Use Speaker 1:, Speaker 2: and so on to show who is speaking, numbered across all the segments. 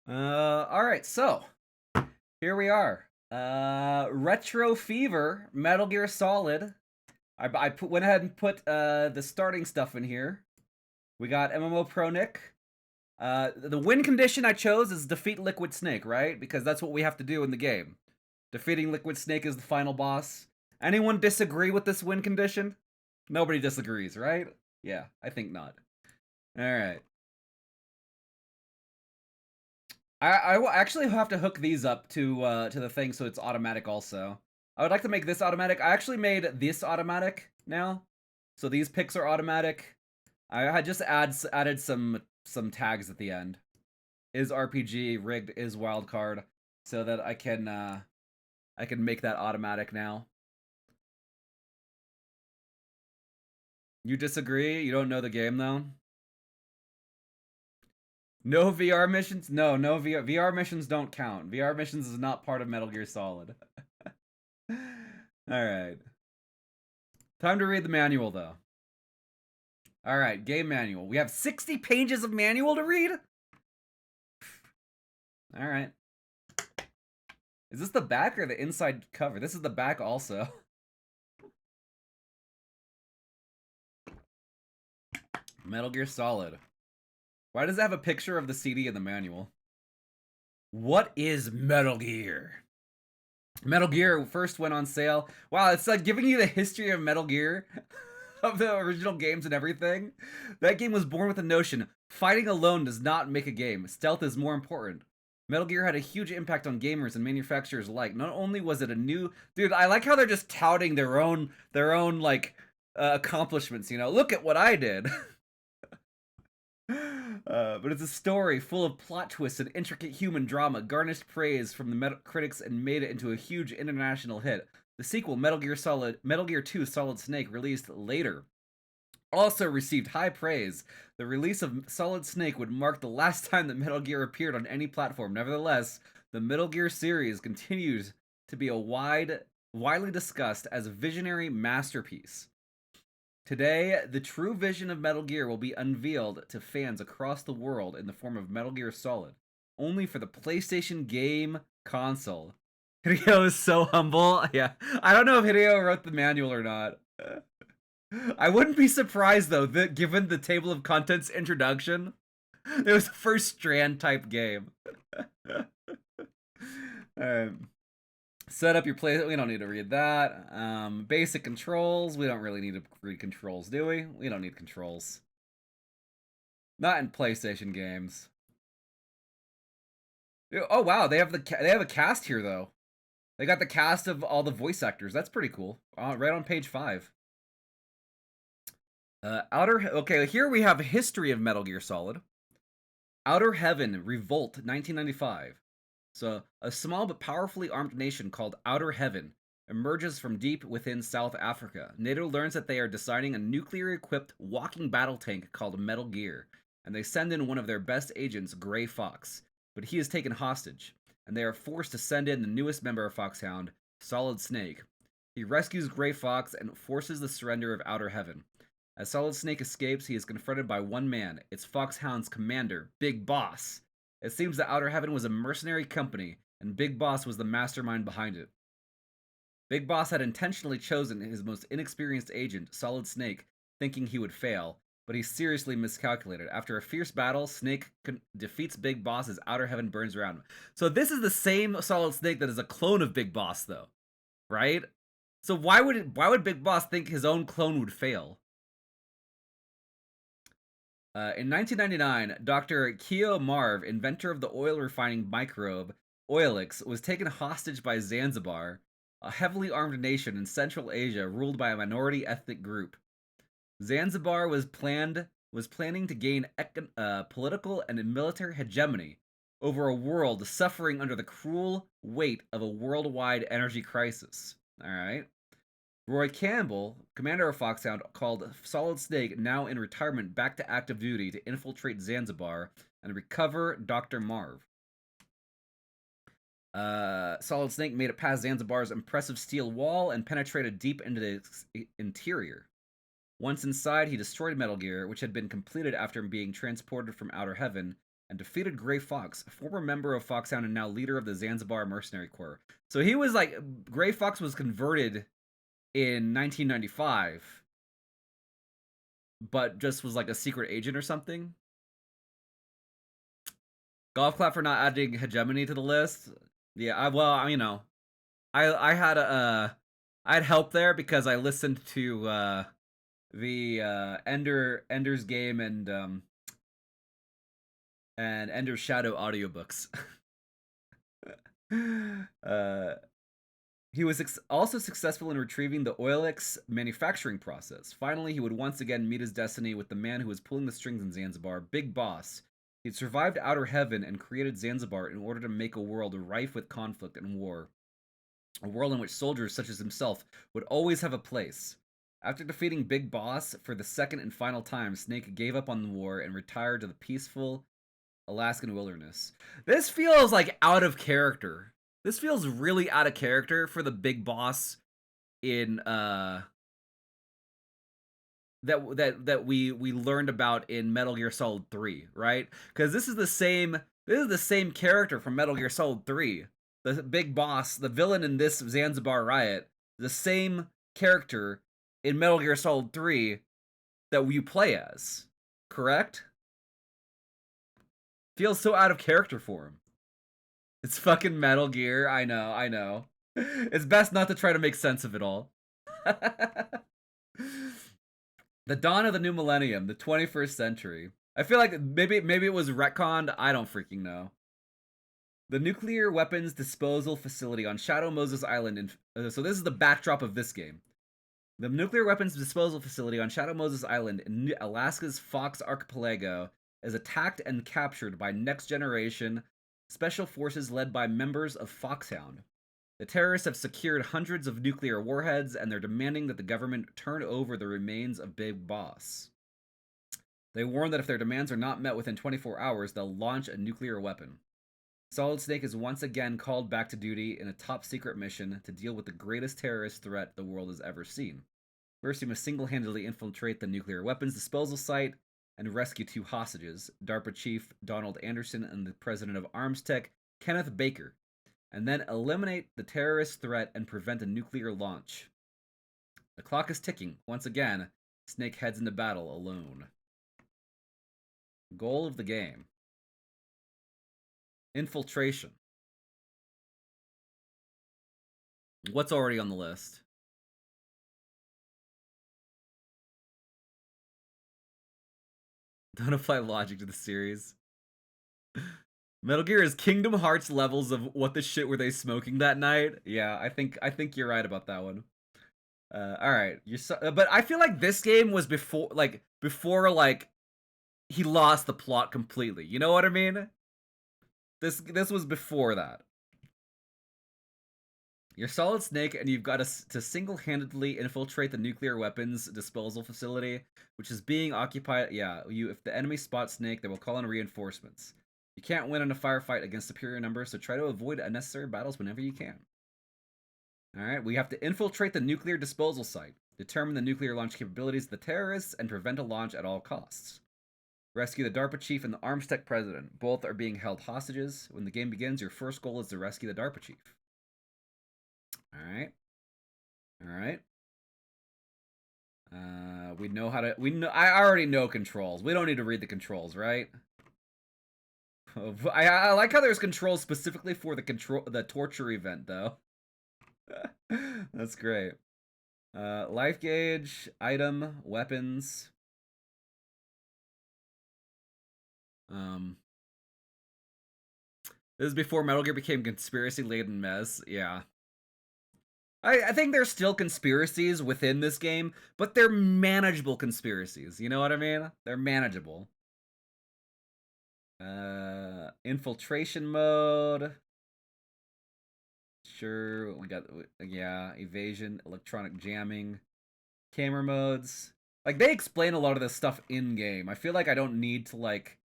Speaker 1: All right, so here we are. Retro Fever, Metal Gear Solid. Went ahead and put the starting stuff in here. We got MMO Pro Nick. The win condition I chose is defeat Liquid Snake, right? Because that's what we have to do in the game. Defeating Liquid Snake is the final boss. Anyone disagree with this win condition? Nobody disagrees, right? Yeah, I think not. All right. I will actually have to hook these up to the thing so it's automatic also. I would like to make this automatic. I actually made this automatic now. So these picks are automatic. I had just added some tags at the end. Is RPG rigged is wildcard so that I can make that automatic now. You disagree? You don't know the game though? No VR missions? No VR missions don't count. VR missions is not part of Metal Gear Solid. All right. Time to read the manual though. All right, game manual. We have 60 pages of manual to read? All right. Is this the back or the inside cover? This is the back also. Metal Gear Solid. Why does it have a picture of the CD in the manual? What is Metal Gear? Metal Gear first went on sale. Wow, it's like giving you the history of Metal Gear, of the original games and everything. That game was born with the notion fighting alone does not make a game. Stealth is more important. Metal Gear had a huge impact on gamers and manufacturers alike. Not only was it a new dude, I like how they're just touting their own like accomplishments. You know, look at what I did. But it's a story full of plot twists and intricate human drama, garnished praise from the critics and made it into a huge international hit. The sequel, Metal Gear 2 Solid Snake, released later, also received high praise. The release of Solid Snake would mark the last time that Metal Gear appeared on any platform. Nevertheless, the Metal Gear series continues to be widely discussed as a visionary masterpiece. Today, the true vision of Metal Gear will be unveiled to fans across the world in the form of Metal Gear Solid, only for the PlayStation game console. Hideo is so humble. Yeah, I don't know if Hideo wrote the manual or not. I wouldn't be surprised though, that given the table of contents introduction, it was the first Strand type game. um, Set up your play. We don't need to read that. Basic controls. We don't really need to read controls, do we? We don't need controls. Not in PlayStation games. Oh wow, they have a cast here though. They got the cast of all the voice actors. That's pretty cool. Right on page 5. Okay, here we have a history of Metal Gear Solid. Outer Heaven Revolt 1995. So, a small but powerfully armed nation called Outer Heaven emerges from deep within South Africa. NATO learns that they are designing a nuclear-equipped walking battle tank called Metal Gear, and they send in one of their best agents, Gray Fox, but he is taken hostage, and they are forced to send in the newest member of Foxhound, Solid Snake. He rescues Gray Fox and forces the surrender of Outer Heaven. As Solid Snake escapes, he is confronted by one man. It's Foxhound's commander, Big Boss. It seems that Outer Heaven was a mercenary company, and Big Boss was the mastermind behind it. Big Boss had intentionally chosen his most inexperienced agent, Solid Snake, thinking he would fail, but he seriously miscalculated. After a fierce battle, Snake defeats Big Boss as Outer Heaven burns around him. So this is the same Solid Snake that is a clone of Big Boss, though, right? So why would Big Boss think his own clone would fail? In 1999, Dr. Keo Marv, inventor of the oil refining microbe Oilix, was taken hostage by Zanzibar, a heavily armed nation in Central Asia ruled by a minority ethnic group. Zanzibar was planning to gain political and military hegemony over a world suffering under the cruel weight of a worldwide energy crisis. All right. Roy Campbell, commander of Foxhound, called Solid Snake, now in retirement, back to active duty to infiltrate Zanzibar and recover Dr. Marv. Solid Snake made it past Zanzibar's impressive steel wall and penetrated deep into the interior. Once inside, he destroyed Metal Gear, which had been completed after being transported from Outer Heaven, and defeated Gray Fox, a former member of Foxhound and now leader of the Zanzibar Mercenary Corps. So he was like, Gray Fox was converted in 1995, but just was like a secret agent or something. Golf clap for not adding hegemony to the list. Yeah, I had I had help there because I listened to the Ender's Game and Ender's Shadow audiobooks. uh, he was also successful in retrieving the Oilex manufacturing process. Finally, he would once again meet his destiny with the man who was pulling the strings in Zanzibar, Big Boss. He'd survived Outer Heaven and created Zanzibar in order to make a world rife with conflict and war. A world in which soldiers such as himself would always have a place. After defeating Big Boss for the second and final time, Snake gave up on the war and retired to the peaceful Alaskan wilderness. This feels like out of character. This feels really out of character for the Big Boss in that we learned about in Metal Gear Solid 3, right? Because this is the same character from Metal Gear Solid 3. The Big Boss, the villain in this Zanzibar riot, the same character in Metal Gear Solid 3 that you play as. Correct? Feels so out of character for him. It's fucking Metal Gear. I know. It's best not to try to make sense of it all. The dawn of the new millennium, the 21st century. I feel like maybe it was retconned. I don't freaking know. The nuclear weapons disposal facility on Shadow Moses Island. So this is the backdrop of this game. The nuclear weapons disposal facility on Shadow Moses Island in Alaska's Fox Archipelago is attacked and captured by Next Generation special forces led by members of Foxhound. The terrorists have secured hundreds of nuclear warheads, and they're demanding that the government turn over the remains of Big Boss. They warn that if their demands are not met within 24 hours, they'll launch a nuclear weapon. Solid Snake is once again called back to duty in a top-secret mission to deal with the greatest terrorist threat the world has ever seen. First, he must single-handedly infiltrate the nuclear weapons disposal site and rescue 2 hostages, DARPA Chief Donald Anderson and the President of Armstech, Kenneth Baker, and then eliminate the terrorist threat and prevent a nuclear launch. The clock is ticking. Once again, Snake heads into battle alone. Goal of the game. Infiltration. What's already on the list? Don't apply logic to the series. Metal Gear is Kingdom Hearts levels of what the shit were they smoking that night? Yeah, I think you're right about that one. All right, but I feel like this game was before he lost the plot completely. You know what I mean? This was before that. You're Solid Snake, and you've got to single-handedly infiltrate the nuclear weapons disposal facility, which is being occupied. Yeah, if the enemy spots Snake, they will call in reinforcements. You can't win in a firefight against superior numbers, so try to avoid unnecessary battles whenever you can. Alright, we have to infiltrate the nuclear disposal site, determine the nuclear launch capabilities of the terrorists, and prevent a launch at all costs. Rescue the DARPA chief and the Armstech president. Both are being held hostages. When the game begins, your first goal is to rescue the DARPA chief. Alright. We know how to... I already know controls. We don't need to read the controls, right? I like how there's controls specifically for the torture event, though. That's great. Life gauge, item, weapons. This is before Metal Gear became conspiracy-laden mess. Yeah. I think there's still conspiracies within this game, but they're manageable conspiracies. You know what I mean? They're manageable. Infiltration mode. Sure, we got, yeah, evasion, electronic jamming, camera modes. Like, they explain a lot of this stuff in-game. I feel like I don't need to, like...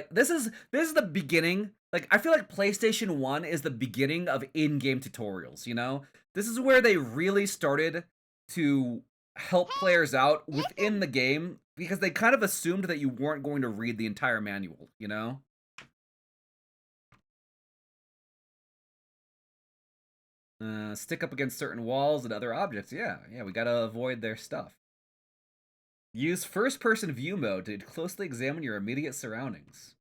Speaker 1: this is the beginning. Like, I feel like PlayStation 1 is the beginning of in-game tutorials, you know? This is where they really started to help players out within the game because they kind of assumed that you weren't going to read the entire manual, you know? Stick up against certain walls and other objects. Yeah, we gotta avoid their stuff. Use first-person view mode to closely examine your immediate surroundings.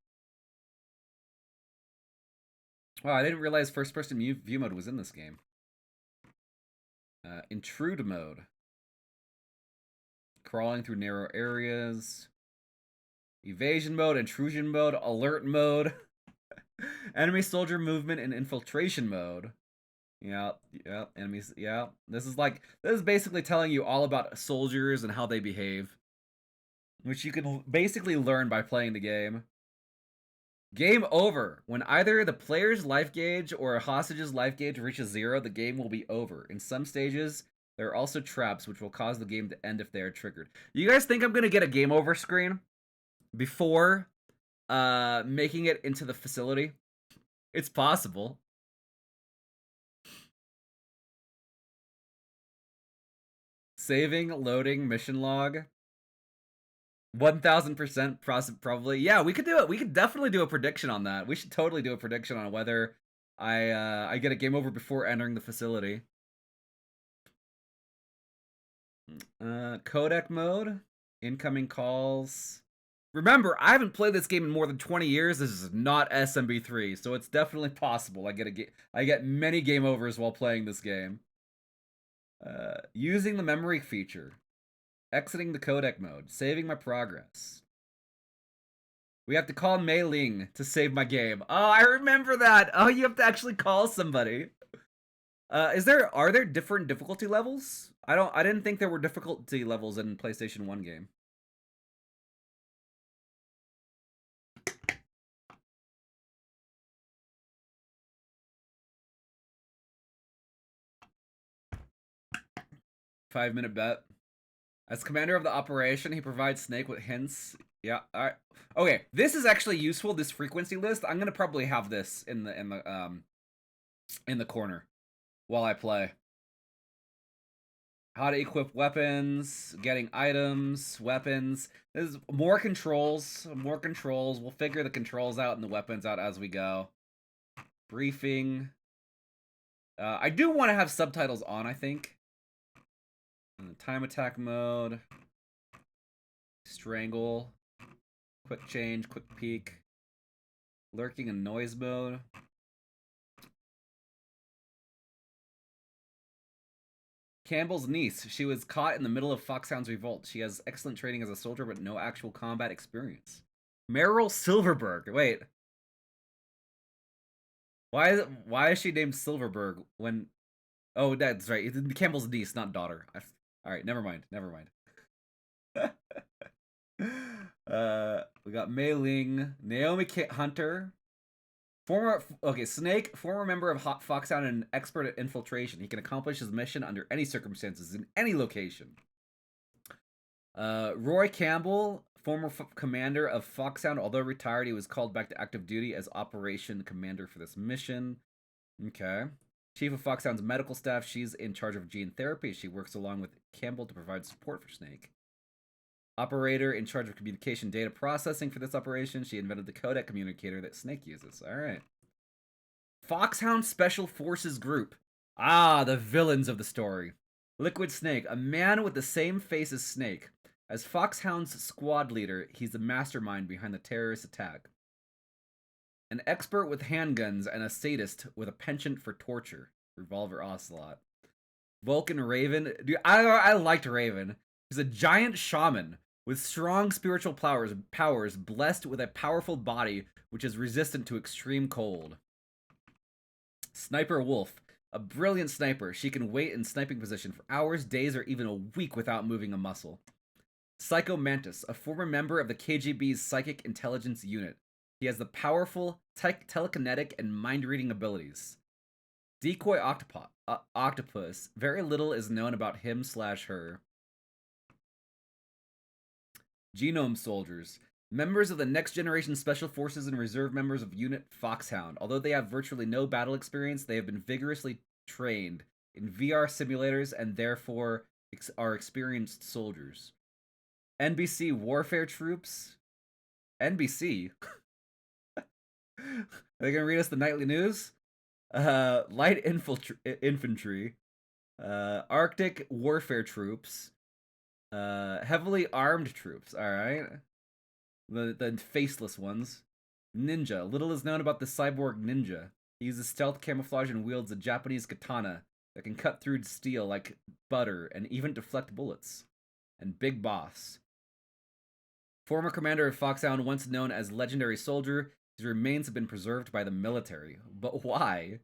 Speaker 1: Wow, I didn't realize first-person view mode was in this game. Intrude mode. Crawling through narrow areas. Evasion mode, intrusion mode, alert mode. Enemy soldier movement and infiltration mode. Yeah, enemies, yeah. This is basically telling you all about soldiers and how they behave, which you can basically learn by playing the game. Game over. When either the player's life gauge or a hostage's life gauge reaches 0, the game will be over. In some stages, there are also traps which will cause the game to end if they are triggered. You guys think I'm gonna get a game over screen before making it into the facility? It's possible. Saving, loading, mission log. 1000% probably. Yeah, we could do it. We could definitely do a prediction on that. We should totally do a prediction on whether I get a game over before entering the facility. Codec mode, incoming calls. Remember, I haven't played this game in more than 20 years. This is not SMB3, so it's definitely possible I get many game overs while playing this game. Using the memory feature. Exiting the codec mode. Saving my progress. We have to call Mei Ling to save my game. Oh, I remember that. Oh, you have to actually call somebody. Are there different difficulty levels? I didn't think there were difficulty levels in PlayStation 1 game. Five-minute bet. As commander of the operation, he provides Snake with hints. Yeah, all right. Okay, this is actually useful. This frequency list. I'm gonna probably have this in the corner while I play. How to equip weapons, getting items, weapons. There's more controls. We'll figure the controls out and the weapons out as we go. Briefing. I do want to have subtitles on, I think. Time attack mode. Strangle. Quick change, quick peek. Lurking and noise mode. Campbell's niece. She was caught in the middle of Foxhound's revolt. She has excellent training as a soldier, but no actual combat experience. Meryl Silverberg. Wait. Why is she named Silverberg when... Oh, that's right. It's Campbell's niece, not daughter. Alright, never mind. We got Mei Ling, Naomi Hunter, Snake, former member of Foxhound and an expert at infiltration. He can accomplish his mission under any circumstances in any location. Roy Campbell, former commander of Foxhound. Although retired, he was called back to active duty as operation commander for this mission. Okay. Chief of Foxhound's medical staff. She's in charge of gene therapy. She works along with Campbell to provide support for Snake. Operator in charge of communication data processing for this operation. She invented the codec communicator that Snake uses. All right. Foxhound Special Forces Group. Ah, the villains of the story. Liquid Snake, a man with the same face as Snake. As Foxhound's squad leader, he's the mastermind behind the terrorist attack. An expert with handguns and a sadist with a penchant for torture. Revolver Ocelot. Vulcan Raven. Dude, I liked Raven. He's a giant shaman with strong spiritual powers blessed with a powerful body which is resistant to extreme cold. Sniper Wolf. A brilliant sniper. She can wait in sniping position for hours, days, or even a week without moving a muscle. Psycho Mantis. A former member of the KGB's Psychic Intelligence Unit. He has the powerful telekinetic and mind-reading abilities. Decoy Octopus. Very little is known about him/her. Genome Soldiers. Members of the Next Generation Special Forces and reserve members of Unit Foxhound. Although they have virtually no battle experience, they have been vigorously trained in VR simulators and therefore are experienced soldiers. NBC warfare troops. NBC. Are they gonna read us the nightly news? Light infantry. Arctic warfare troops. Heavily armed troops. All right. The faceless ones. Ninja. Little is known about the cyborg ninja. He uses stealth camouflage and wields a Japanese katana that can cut through steel like butter and even deflect bullets. And Big Boss. Former commander of Foxhound, once known as Legendary Soldier, his remains have been preserved by the military. But why?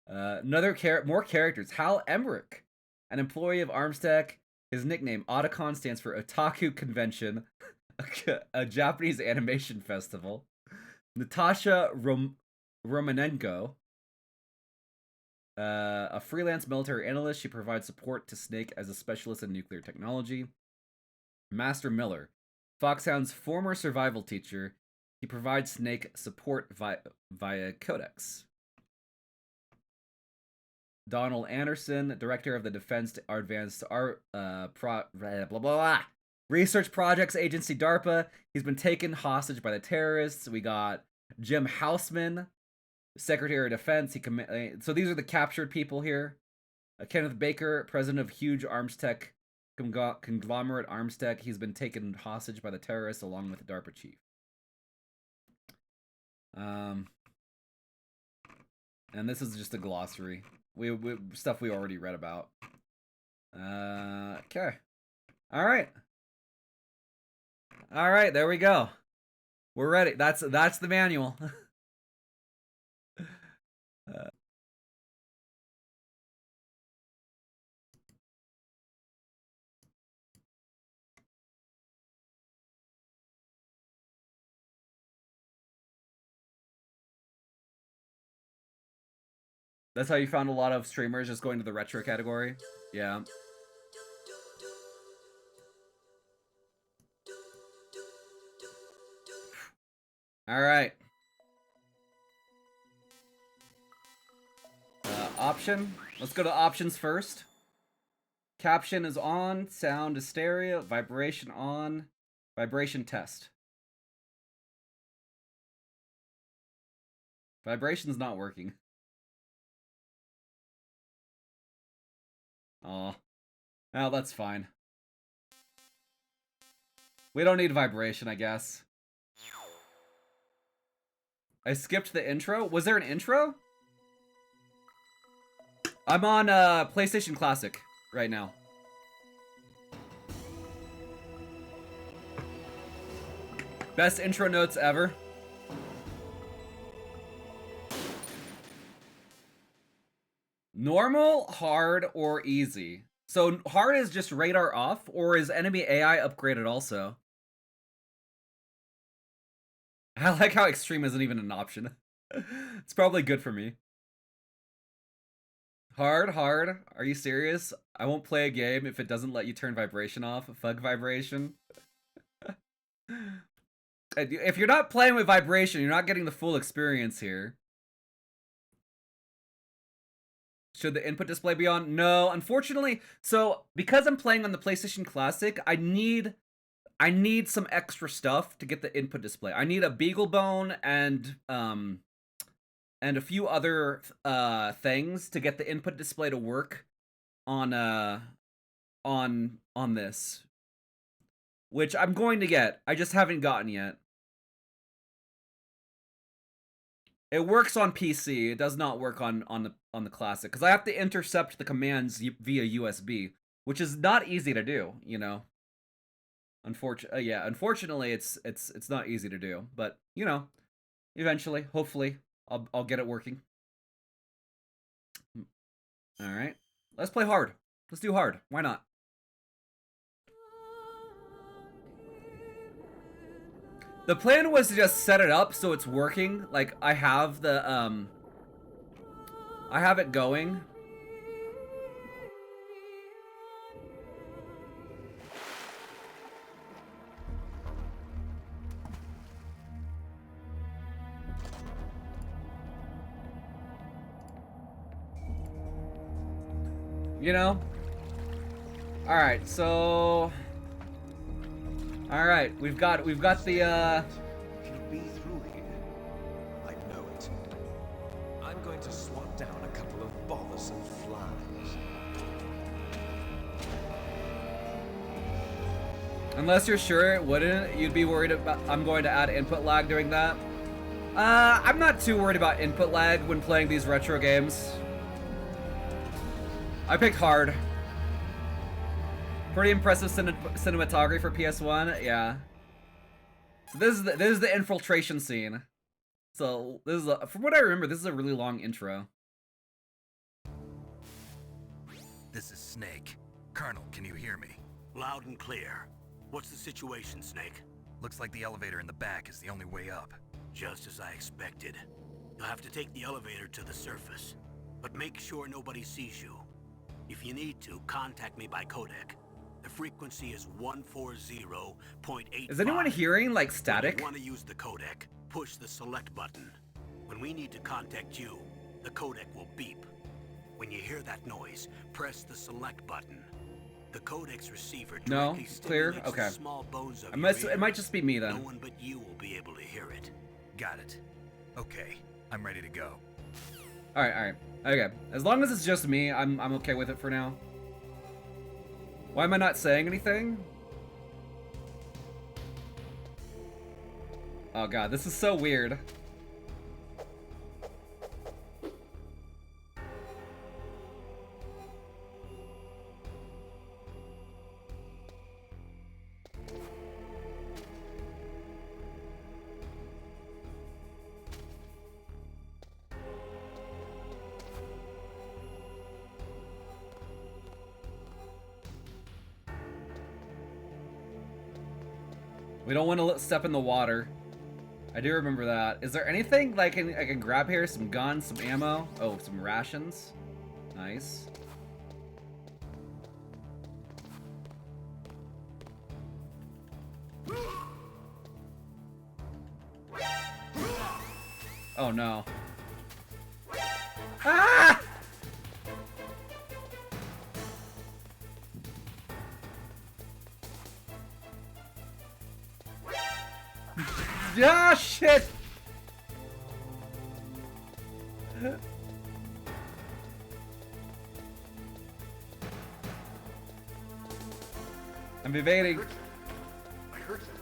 Speaker 1: More characters. Hal Emmerich, an employee of Armstech. His nickname, Otacon, stands for Otaku Convention, a Japanese animation festival. Natasha Romanenko, a freelance military analyst. She provides support to Snake as a specialist in nuclear technology. Master Miller, Foxhound's former survival teacher. He provides Snake support via Codex. Donald Anderson, director of the Defense Advanced Research Projects Agency, DARPA. He's been taken hostage by the terrorists. We got Jim Houseman, Secretary of Defense. So these are the captured people here. Kenneth Baker, president of huge arms tech conglomerate Armstech. He's been taken hostage by the terrorists along with the DARPA chief. And this is just a glossary. We stuff we already read about. Okay. All right. There we go. We're ready. That's the manual. That's how you found a lot of streamers just going to the retro category? Yeah. All right. Option. Let's go to options first. Caption is on. Sound is stereo. Vibration on. Vibration test. Vibration's not working. Oh. Well, that's fine. We don't need vibration, I guess. I skipped the intro. Was there an intro? I'm on PlayStation Classic right now. Best intro notes ever. Normal, hard, or easy? So hard is just radar off, or is enemy AI upgraded also? I like how extreme isn't even an option. It's probably good for me. Hard? Are you serious? I won't play a game if it doesn't let you turn vibration off. Fuck vibration. If you're not playing with vibration, you're not getting the full experience here. Should the input display be on? No, unfortunately. So because I'm playing on the PlayStation Classic, I need some extra stuff to get the input display. I need a BeagleBone and a few other things to get the input display to work on this, which I'm going to get. I just haven't gotten yet. It works on PC. It does not work on the Classic because I have to intercept the commands via USB, which is not easy to do. You know. Unfortunately, it's not easy to do, but you know, eventually, hopefully, I'll get it working. All right, let's play hard. Let's do hard. Why not? The plan was to just set it up so it's working. Like I have the I have it going. You know? Alright, so All right, we've got the
Speaker 2: She'll be through here. I know it. I'm going to swat down a couple of bothersome flies.
Speaker 1: Unless you're sure it wouldn't, you'd be worried about I'm going to add input lag during that. I'm not too worried about input lag when playing these retro games. I picked hard. Pretty impressive cinematography for PS1, yeah. So this is the infiltration scene. So this is from what I remember, this is a really long intro.
Speaker 3: This is Snake. Colonel, can you hear me?
Speaker 4: Loud and clear. What's the situation, Snake?
Speaker 3: Looks like the elevator in the back is the only way up.
Speaker 4: Just as I expected. You'll have to take the elevator to the surface, but make sure nobody sees you. If you need to, contact me by codec. The frequency is 140.85.
Speaker 1: Is anyone hearing like static?
Speaker 4: If you want to use the codec, push the select button. When we need to contact you, the codec will beep. When you hear that noise, press the select button. The codec's receiver directly
Speaker 1: clear.
Speaker 4: stimulates
Speaker 1: Okay.
Speaker 4: the small bones of
Speaker 1: It
Speaker 4: your
Speaker 1: might
Speaker 4: ear.
Speaker 1: just be me then.
Speaker 4: No one but you will be able to hear it.
Speaker 3: Got it. Okay, I'm ready to go.
Speaker 1: All right. Okay. As long as it's just me, I'm okay with it for now. Why am I not saying anything? Oh god, this is so weird. We don't want to step in the water. I do remember that. Is there anything like I can grab here? Some guns, some ammo. Oh, some rations. Nice. Oh no. Ah! Ah, shit! I'm evading.
Speaker 2: I heard something.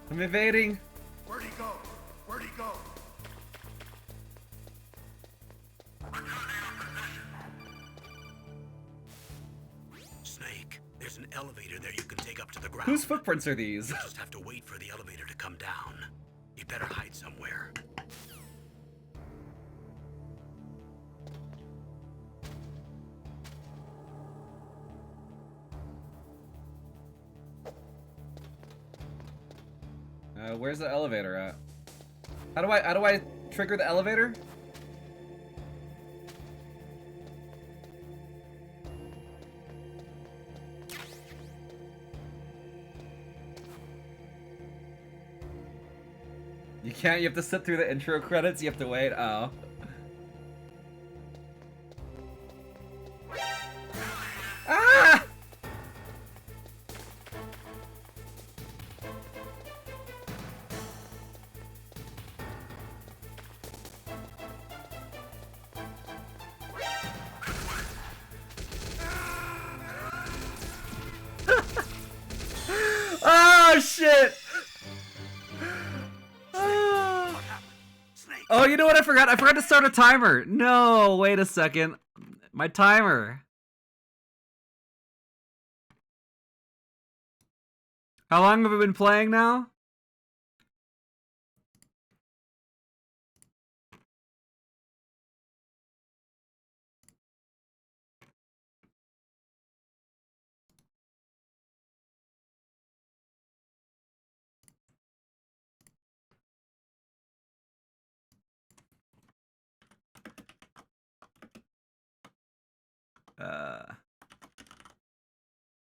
Speaker 1: I'm evading.
Speaker 2: Where'd he go? Where'd he go?
Speaker 4: Snake, there's an elevator there you can take up to the ground.
Speaker 1: Whose footprints are these?
Speaker 4: You just have to wait for the elevator to come down. You'd better hide somewhere.
Speaker 1: Where's the elevator at? How do I trigger the elevator? You can't, you have to sit through the intro credits, you have to wait, oh. Ah! Oh shit! Oh, you know what I forgot? I forgot to start a timer. No, wait a second. My timer. How long have we been playing now?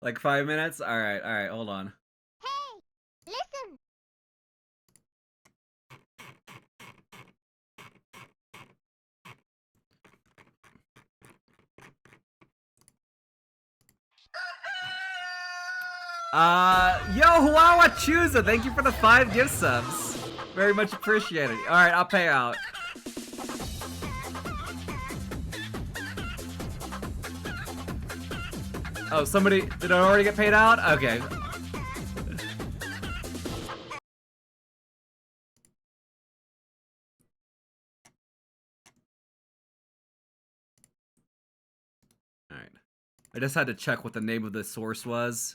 Speaker 1: Like 5 minutes? Alright, hold on.
Speaker 5: Hey, listen!
Speaker 1: Yo, Huawa Chusa, thank you for the 5 gift subs. Very much appreciated. All right, I'll pay out. Oh, somebody, did I already get paid out? Okay. All right. I just had to check what the name of the source was.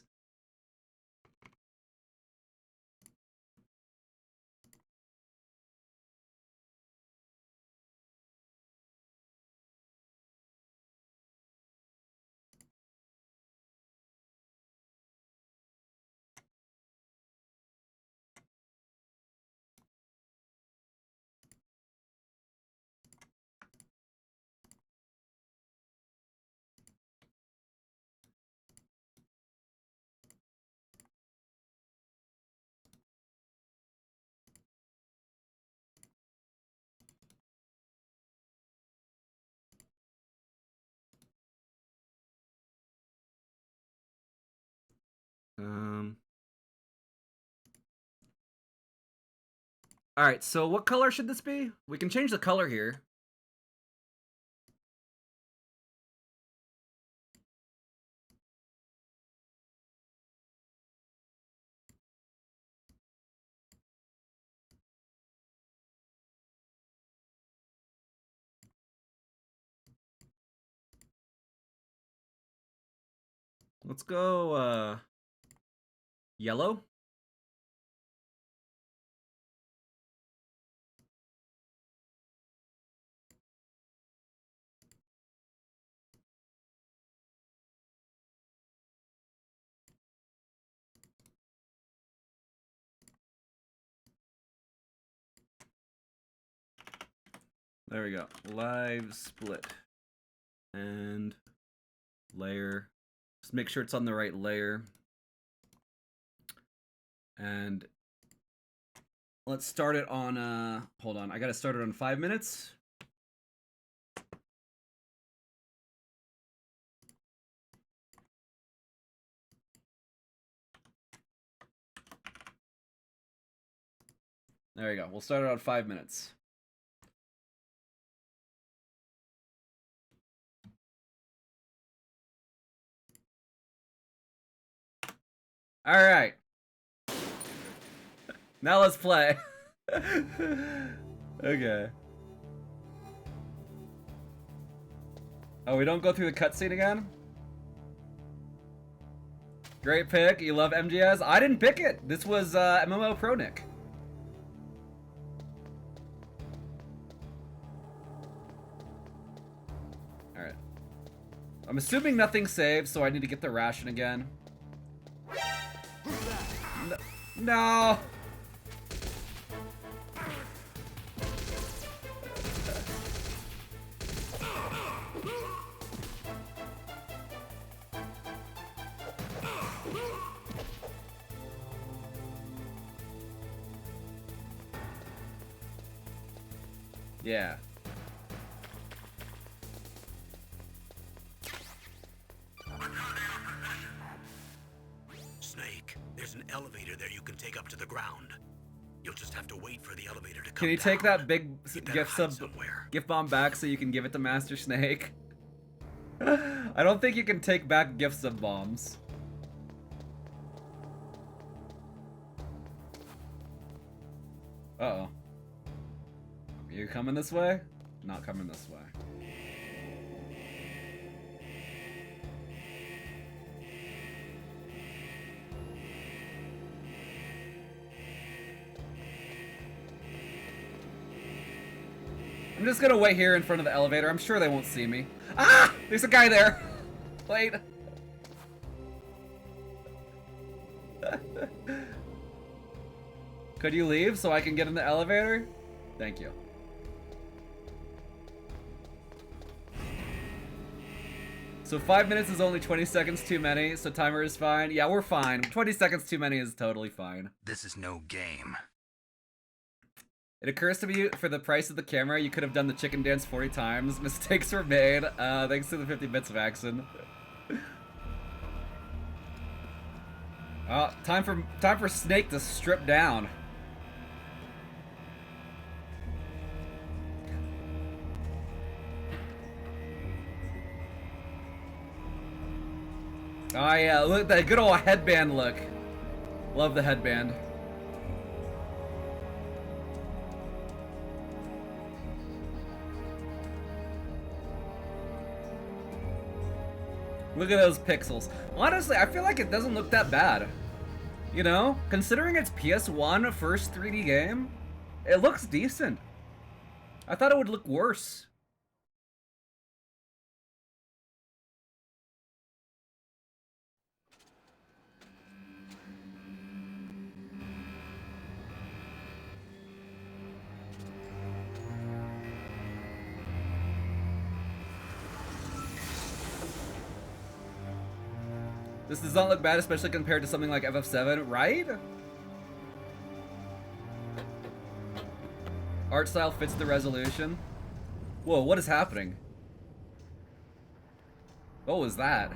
Speaker 1: All right, so what color should this be? We can change the color here. Let's go, yellow. There we go. Live split. And layer. Just make sure it's on the right layer. And let's start it on, hold on. I gotta start it on 5 minutes. There you go. We'll start it on 5 minutes. All right. Now let's play. Okay. Oh, we don't go through the cutscene again? Great pick. You love MGS? I didn't pick it. This was MMO Pro Nick. Alright. I'm assuming nothing saved, so I need to get the ration again. No! Yeah.
Speaker 4: Snake, there's an elevator there you can take up to the ground. You'll just have to wait for the elevator to come
Speaker 1: Can you take
Speaker 4: down.
Speaker 1: that big gift bomb back so you can give it to Master Snake? I don't think you can take back gift sub bombs. Uh-oh. Are you coming this way? Not coming this way. I'm just gonna wait here in front of the elevator. I'm sure they won't see me. Ah! There's a guy there! Wait. Could you leave so I can get in the elevator? Thank you. So 5 minutes is only 20 seconds too many, so timer is fine. Yeah, we're fine. 20 seconds too many is totally fine.
Speaker 3: This is no game.
Speaker 1: It occurs to me, for the price of the camera, you could have done the chicken dance 40 times. Mistakes were made. Thanks to the 50 bits of action. Time for Snake to strip down. Oh yeah, look at that good old headband look. Love the headband. Look at those pixels. Honestly, I feel like it doesn't look that bad. You know, considering it's PS1 first 3D game, it looks decent. I thought it would look worse. This does not look bad, especially compared to something like FF7, right? Art style fits the resolution. Whoa, what is happening? What was that?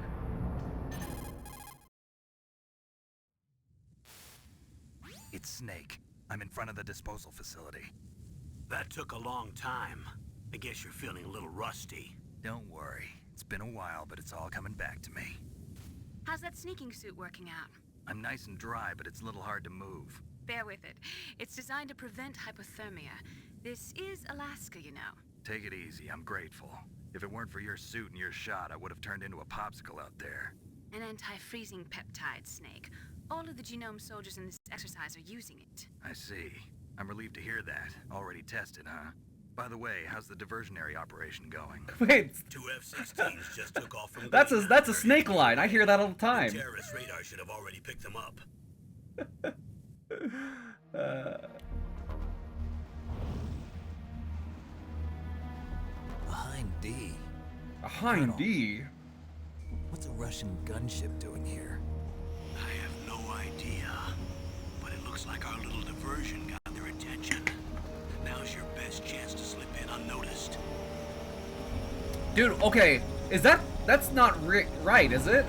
Speaker 3: It's Snake. I'm in front of the disposal facility.
Speaker 4: That took a long time. I guess you're feeling a little rusty.
Speaker 3: Don't worry. It's been a while, but it's all coming back to me.
Speaker 6: How's that sneaking suit working out?
Speaker 3: I'm nice and dry, but it's a little hard to move.
Speaker 6: Bear with it. It's designed to prevent hypothermia. This is Alaska, you know.
Speaker 3: Take it easy, I'm grateful. If it weren't for your suit and your shot, I would have turned into a popsicle out there.
Speaker 6: An anti-freezing peptide, Snake. All of the genome soldiers in this exercise are using it.
Speaker 3: I see. I'm relieved to hear that. Already tested, huh? By the way, how's the diversionary operation going?
Speaker 1: Wait,
Speaker 4: 2 F-16s just took off from
Speaker 1: that's
Speaker 4: Greenland.
Speaker 1: a Snake line. I hear that all the time.
Speaker 4: The terrorist radar should have already picked them up.
Speaker 7: Behind D.
Speaker 1: Behind D.
Speaker 7: What's a Russian gunship doing here?
Speaker 4: I have no idea, but it looks like our little diversion got their attention. Now's your best chance to slip in unnoticed.
Speaker 1: Dude, okay, that's not right, is it?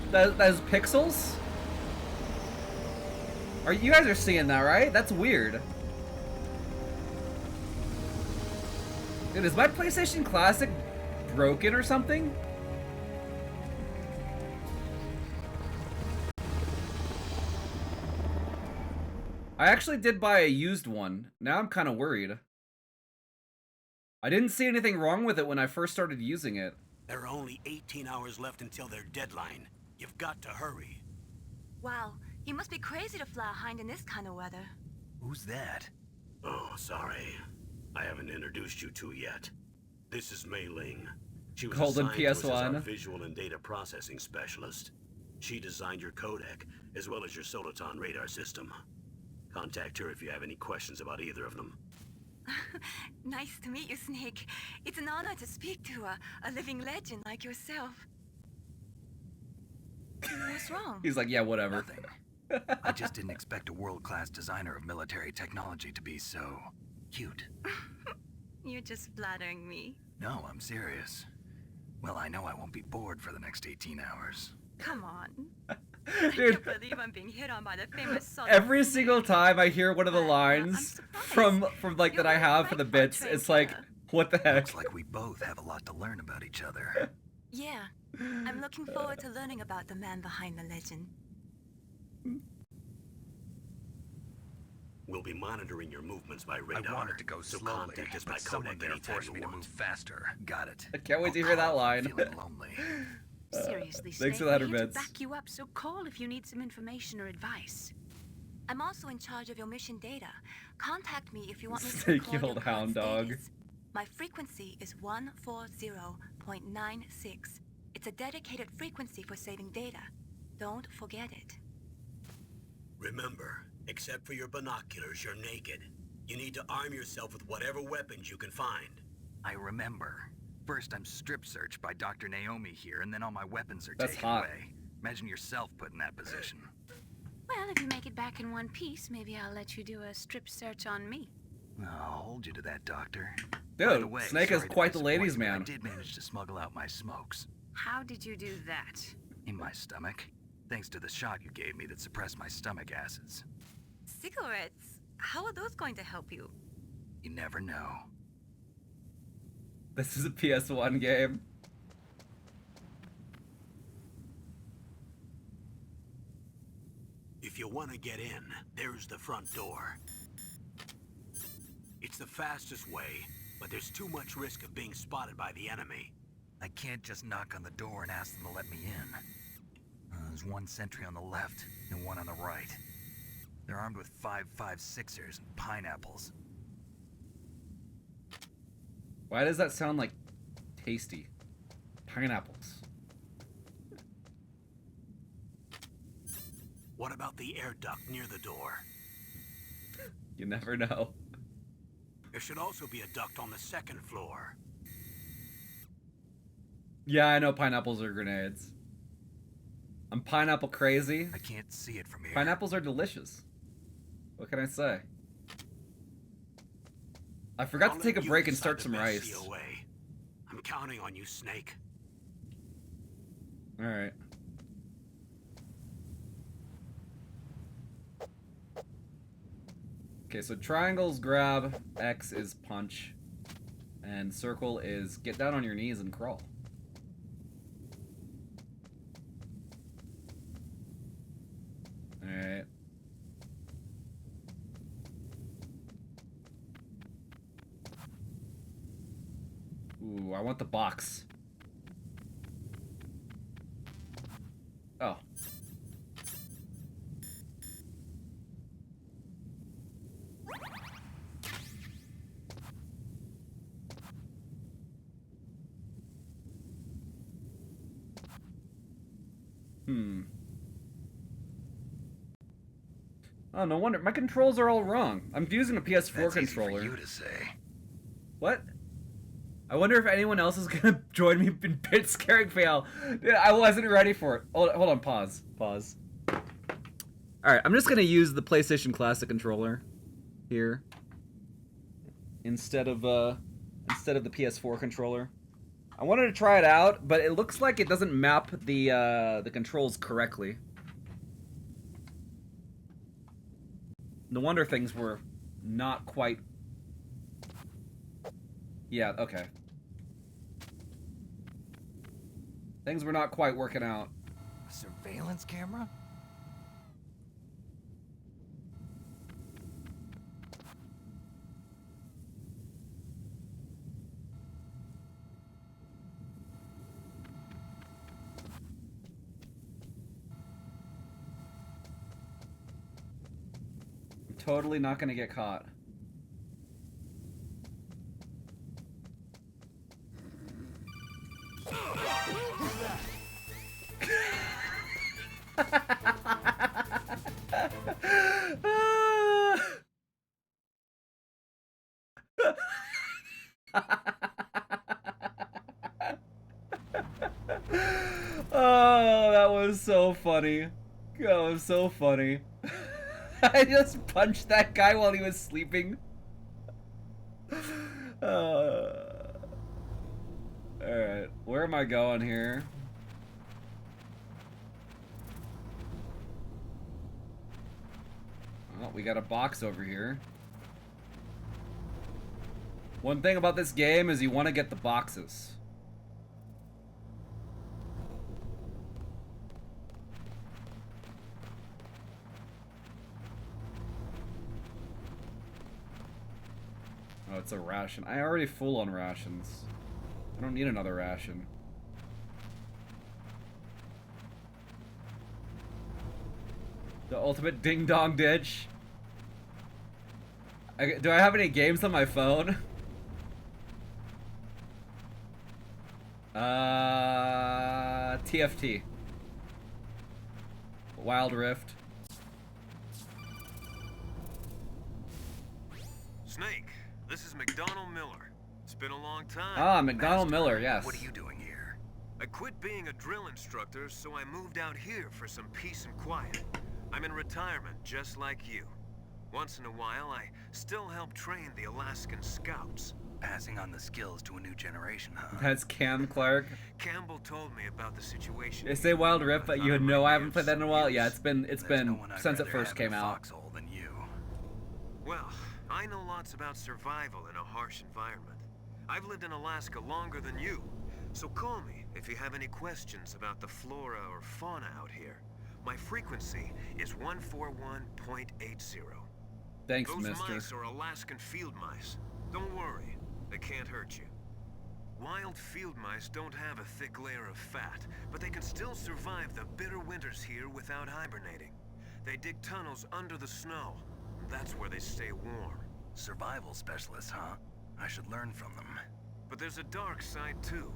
Speaker 1: That's pixels? You guys are seeing that, right? That's weird. Dude, is my PlayStation Classic broken or something? I actually did buy a used one. Now I'm kind of worried. I didn't see anything wrong with it when I first started using it.
Speaker 4: There are only 18 hours left until their deadline. You've got to hurry.
Speaker 6: Wow, you must be crazy to fly a hind in this kind of weather.
Speaker 3: Who's that?
Speaker 4: Oh, sorry. I haven't introduced you to yet. This is Mei Ling. She was
Speaker 1: Golden
Speaker 4: assigned to us as our
Speaker 1: PS1.
Speaker 4: visual and data processing specialist. She designed your codec, as well as your Soliton radar system. Contact her if you have any questions about either of them.
Speaker 6: Nice to meet you, Snake. It's an honor to speak to a living legend like yourself. What's wrong?
Speaker 1: He's like, yeah, whatever.
Speaker 3: Nothing. I just didn't expect a world-class designer of military technology to be so cute.
Speaker 6: You're just flattering me.
Speaker 3: No, I'm serious. Well, I know I won't be bored for the next 18 hours.
Speaker 6: Come on. I
Speaker 1: Dude,
Speaker 6: can't believe I'm being hit on by the famous Solid
Speaker 1: every
Speaker 6: Snake.
Speaker 1: single time I hear one of the
Speaker 6: I'm
Speaker 1: lines
Speaker 6: surprised.
Speaker 1: from like that
Speaker 6: You're
Speaker 1: I have for
Speaker 6: like
Speaker 1: the
Speaker 6: my
Speaker 1: bits,
Speaker 6: trained
Speaker 1: it's like,
Speaker 6: killer.
Speaker 1: what the heck?
Speaker 3: Looks like we both have a lot to learn about each other.
Speaker 6: Yeah, I'm looking forward to learning about the man behind the legend.
Speaker 4: We'll be monitoring your movements by
Speaker 3: I
Speaker 4: radar.
Speaker 3: wanted to go
Speaker 4: so
Speaker 3: slowly,
Speaker 4: contact us by
Speaker 3: but someone
Speaker 4: codec
Speaker 3: there
Speaker 4: anytime
Speaker 3: forced
Speaker 4: you
Speaker 3: me to
Speaker 4: want.
Speaker 3: move faster. Got it.
Speaker 1: I can't wait to
Speaker 3: I'll
Speaker 1: hear that
Speaker 3: call if I'm
Speaker 1: line.
Speaker 3: feeling lonely.
Speaker 6: Seriously,
Speaker 1: Thanks
Speaker 6: Snake,
Speaker 1: for that,
Speaker 6: we're here to
Speaker 1: Vince.
Speaker 6: back you up, so call if you need some information or advice. I'm also in charge of your mission data. Contact me if you want me to
Speaker 1: Snake,
Speaker 6: record
Speaker 1: you
Speaker 6: your
Speaker 1: old
Speaker 6: current
Speaker 1: hound dog.
Speaker 6: status. My frequency is 140.96. It's a dedicated frequency for saving data. Don't forget it.
Speaker 4: Remember, except for your binoculars, you're naked. You need to arm yourself with whatever weapons you can find.
Speaker 3: I remember. First, I'm strip searched by Dr. Naomi here, and then all my weapons are
Speaker 1: That's
Speaker 3: taken
Speaker 1: hot.
Speaker 3: away. Imagine yourself put in that position.
Speaker 6: Well, if you make it back in one piece, maybe I'll let you do a strip search on me.
Speaker 3: I'll hold you to that, Doctor. By the
Speaker 1: Dude,
Speaker 3: way,
Speaker 1: Snake is
Speaker 3: sorry to
Speaker 1: quite the
Speaker 3: disappoint
Speaker 1: ladies'
Speaker 3: you, but
Speaker 1: man.
Speaker 3: I did manage to smuggle out my smokes.
Speaker 6: How did you do that?
Speaker 3: In my stomach. Thanks to the shot you gave me that suppressed my stomach acids.
Speaker 6: Cigarettes? How are those going to help you?
Speaker 3: You never know.
Speaker 1: This is a PS1 game.
Speaker 4: If you want to get in, there's the front door. It's the fastest way, but there's too much risk of being spotted by the enemy.
Speaker 3: I can't just knock on the door and ask them to let me in. There's one sentry on the left and one on the right. They're armed with 5.56ers and pineapples.
Speaker 1: Why does that sound like tasty? Pineapples.
Speaker 4: What about the air duct near the door?
Speaker 1: You never know.
Speaker 4: There should also be a duct on the second floor.
Speaker 1: Yeah, I know pineapples are grenades. I'm pineapple crazy.
Speaker 3: I can't see it from here.
Speaker 1: Pineapples are delicious. What can I say? I forgot
Speaker 4: I'll
Speaker 1: to take a
Speaker 4: let you
Speaker 1: break and
Speaker 4: decide
Speaker 1: start
Speaker 4: the
Speaker 1: some
Speaker 4: best
Speaker 1: rice.
Speaker 4: COA. I'm counting on you, Snake.
Speaker 1: Alright. Okay, so triangle's grab, X is punch, and circle is get down on your knees and crawl. Alright. Ooh, I want the box. Oh. Oh, no wonder. My controls are all wrong. I'm using a PS4
Speaker 3: That's easy
Speaker 1: controller.
Speaker 3: for you to say.
Speaker 1: What? I wonder if anyone else is gonna join me in pit scaring fail. I wasn't ready for it. Hold on, pause. Pause. Alright, I'm just gonna use the PlayStation Classic controller here. Instead of the PS4 controller. I wanted to try it out, but it looks like it doesn't map the controls correctly. No wonder things were not quite... Yeah, okay. Things were not quite working out.
Speaker 7: A surveillance camera?
Speaker 1: I'm totally not gonna get caught. Oh, that was so funny. That was so funny. I just punched that guy while he was sleeping. Alright, where am I going here? Well, we got a box over here. One thing about this game is you want to get the boxes. Oh, it's a ration. I already full on rations. I don't need another ration. The ultimate ding-dong ditch. Do I have any games on my phone? TFT. Wild Rift.
Speaker 2: Snake, this is McDonald Miller. It's been a long time.
Speaker 1: Ah, McDonald Miller, yes.
Speaker 3: What are you doing here?
Speaker 2: I quit being a drill instructor, so I moved out here for some peace and quiet. I'm in retirement, just like you. Once in a while, I still help train the Alaskan Scouts.
Speaker 3: Passing on the skills to a new generation, huh?
Speaker 1: That's Cam Clark.
Speaker 2: Campbell told me about the situation.
Speaker 1: They say Wild Rift, but you know I haven't played that in a while. Yeah, it's been
Speaker 3: There's no one I'd
Speaker 1: since it
Speaker 3: rather
Speaker 1: first
Speaker 3: have in
Speaker 1: came
Speaker 3: a
Speaker 1: out.
Speaker 3: foxhole than you.
Speaker 2: Well, I know lots about survival in a harsh environment. I've lived in Alaska longer than you, so call me if you have any questions about the flora or fauna out here. My frequency is 141.80.
Speaker 1: Thanks,
Speaker 2: Those
Speaker 1: mister.
Speaker 2: mice are Alaskan field mice. Don't worry, they can't hurt you. Wild field mice don't have a thick layer of fat, but they can still survive the bitter winters here without hibernating. They dig tunnels under the snow. That's where they stay warm.
Speaker 3: Survival specialists, huh? I should learn from them.
Speaker 2: But there's a dark side too.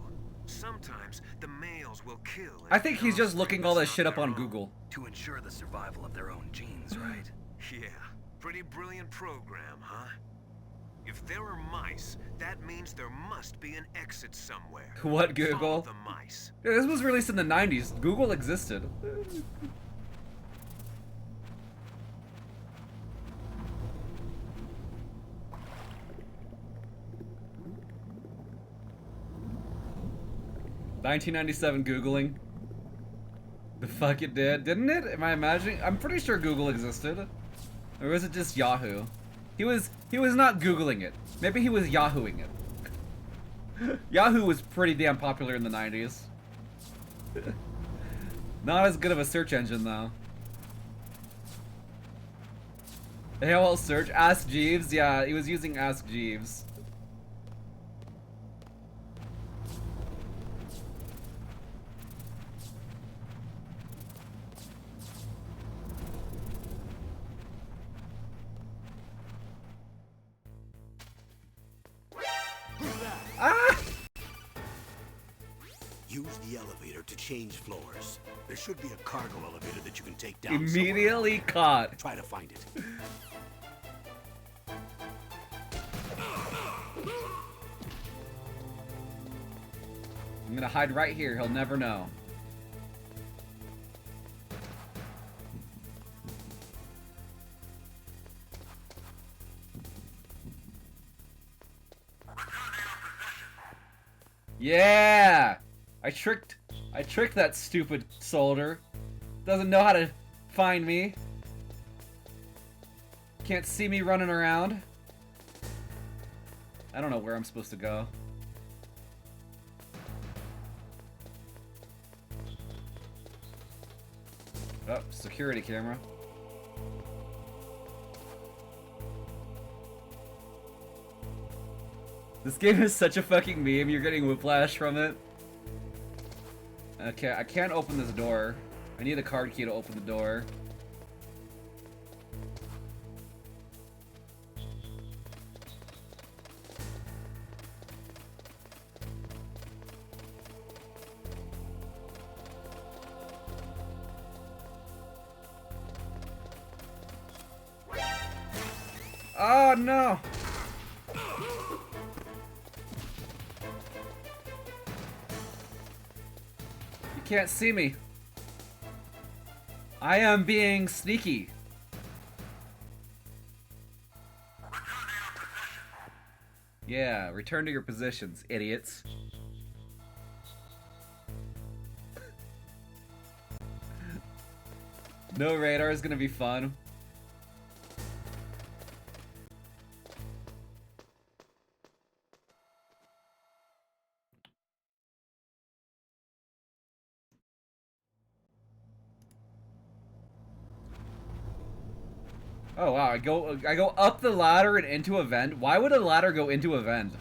Speaker 2: Sometimes the males will kill.
Speaker 1: I think he's just looking all this shit up on Google.
Speaker 3: To ensure the survival of their own genes, right?
Speaker 2: Yeah, pretty brilliant program, huh? If there are mice, that means there must be an exit somewhere.
Speaker 1: What,
Speaker 2: Follow
Speaker 1: Google?
Speaker 2: the mice.
Speaker 1: Yeah, this was released in the 90s. Google existed. $1997 Googling. The fuck it did, didn't it? Am I imagining? I'm pretty sure Google existed. Or was it just Yahoo? He was not Googling it. Maybe he was Yahooing it. Yahoo was pretty damn popular in the 90s. Not as good of a search engine though. AOL search, Ask Jeeves, yeah, he was using Ask Jeeves. Ah!
Speaker 4: Use the elevator to change floors. There should be a cargo elevator that you can take down
Speaker 1: Immediately caught.
Speaker 4: somewhere. Try to find it.
Speaker 1: I'm gonna hide right here, he'll never know. Yeah! I tricked that stupid soldier. Doesn't know how to find me. Can't see me running around. I don't know where I'm supposed to go. Oh, security camera. This game is such a fucking meme, you're getting whiplash from it. Okay, I can't open this door. I need a card key to open the door. Oh no! You can't see me. I am being sneaky. Yeah, return to your positions, idiots. No radar is gonna be fun. Oh wow, I go up the ladder and into a vent. Why would a ladder go into a vent?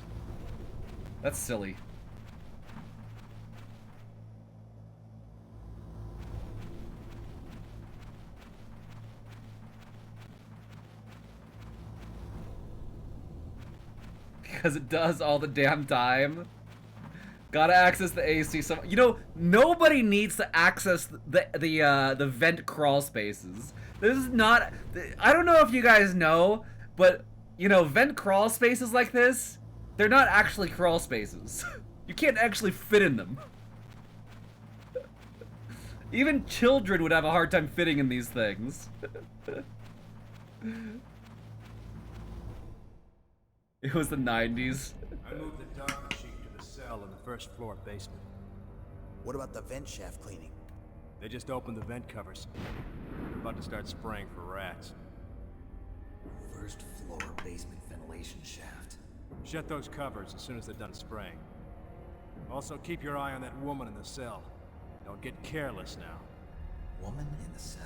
Speaker 1: That's silly. Because it does all the damn time. Gotta access the AC. You know, nobody needs to access the vent crawl spaces. This is not. I don't know if you guys know, but you know, vent crawl spaces like this, they're not actually crawl spaces. You can't actually fit in them. Even children would have a hard time fitting in these things. It was the 90s.
Speaker 8: I moved the doctor sheet to the cell in the first floor basement.
Speaker 7: What about the vent shaft cleaning?
Speaker 8: They just opened the vent covers. They're about to start spraying for rats.
Speaker 7: First floor basement ventilation shaft.
Speaker 8: Shut those covers as soon as they're done spraying. Also, keep your eye on that woman in the cell. Don't get careless now.
Speaker 7: Woman in the cell?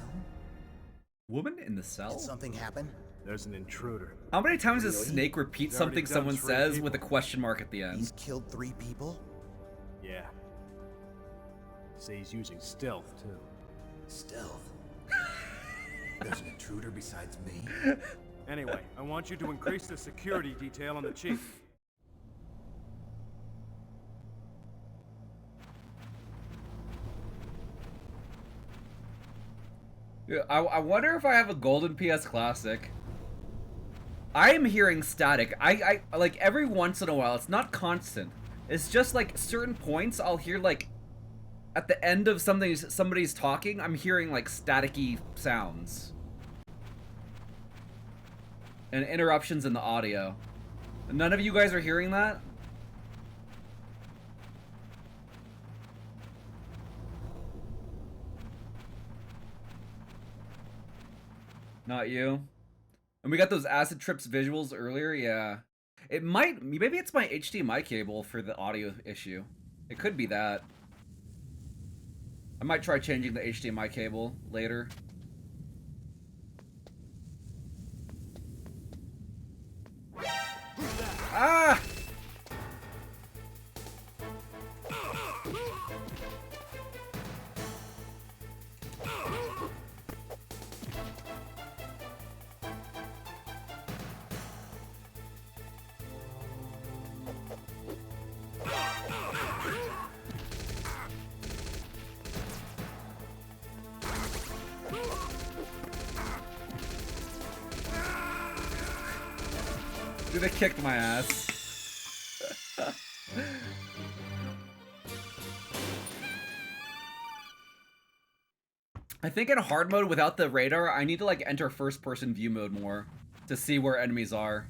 Speaker 1: Woman in the cell?
Speaker 7: Did something happen?
Speaker 8: There's an intruder.
Speaker 1: How many times does
Speaker 7: Really?
Speaker 1: Snake repeat
Speaker 8: He's already
Speaker 1: something
Speaker 8: done
Speaker 1: someone
Speaker 8: 3
Speaker 1: says with a
Speaker 8: people.
Speaker 1: question mark at the end?
Speaker 7: He's killed 3 people?
Speaker 8: Yeah. See, he's using stealth, too.
Speaker 7: Stealth. There's an intruder besides me?
Speaker 8: Anyway, I want you to increase the security detail on the chief.
Speaker 1: Yeah, I wonder if I have a golden PS Classic. I am hearing static. I like every once in a while. It's not constant. It's just like certain points I'll hear like at the end of somebody's talking. I'm hearing like staticky sounds and interruptions in the audio. None of you guys are hearing that? Not you. And we got those acid trips visuals earlier, yeah. It might, maybe it's my HDMI cable for the audio issue. It could be that. I might try changing the HDMI cable later. Ah! Dude, they kicked my ass. I think in hard mode without the radar, I need to like enter first person view mode more to see where enemies are.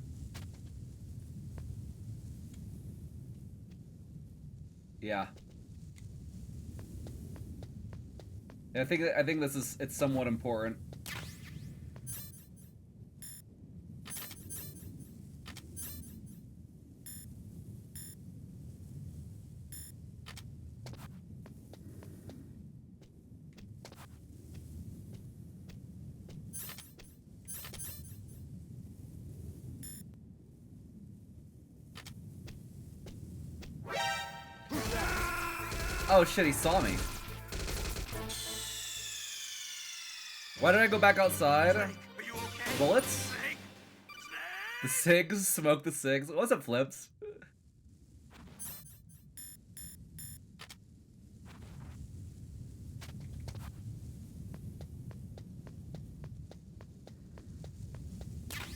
Speaker 1: Yeah. I think this is, it's somewhat important. Oh shit, he saw me. Why did I go back outside?
Speaker 4: Are you okay?
Speaker 1: Bullets?
Speaker 4: Snake?
Speaker 1: The cigs? Smoke the cigs? What's up, Flips?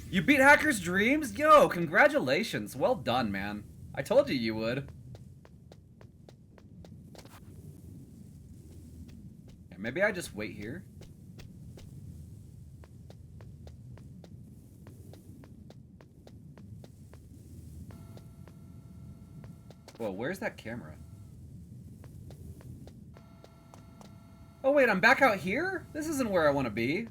Speaker 1: You beat Hacker's Dreams? Yo, congratulations. Well done, man. I told you you would. Yeah, maybe I just wait here. Whoa, where's that camera? Oh wait, I'm back out here? This isn't where I want to be.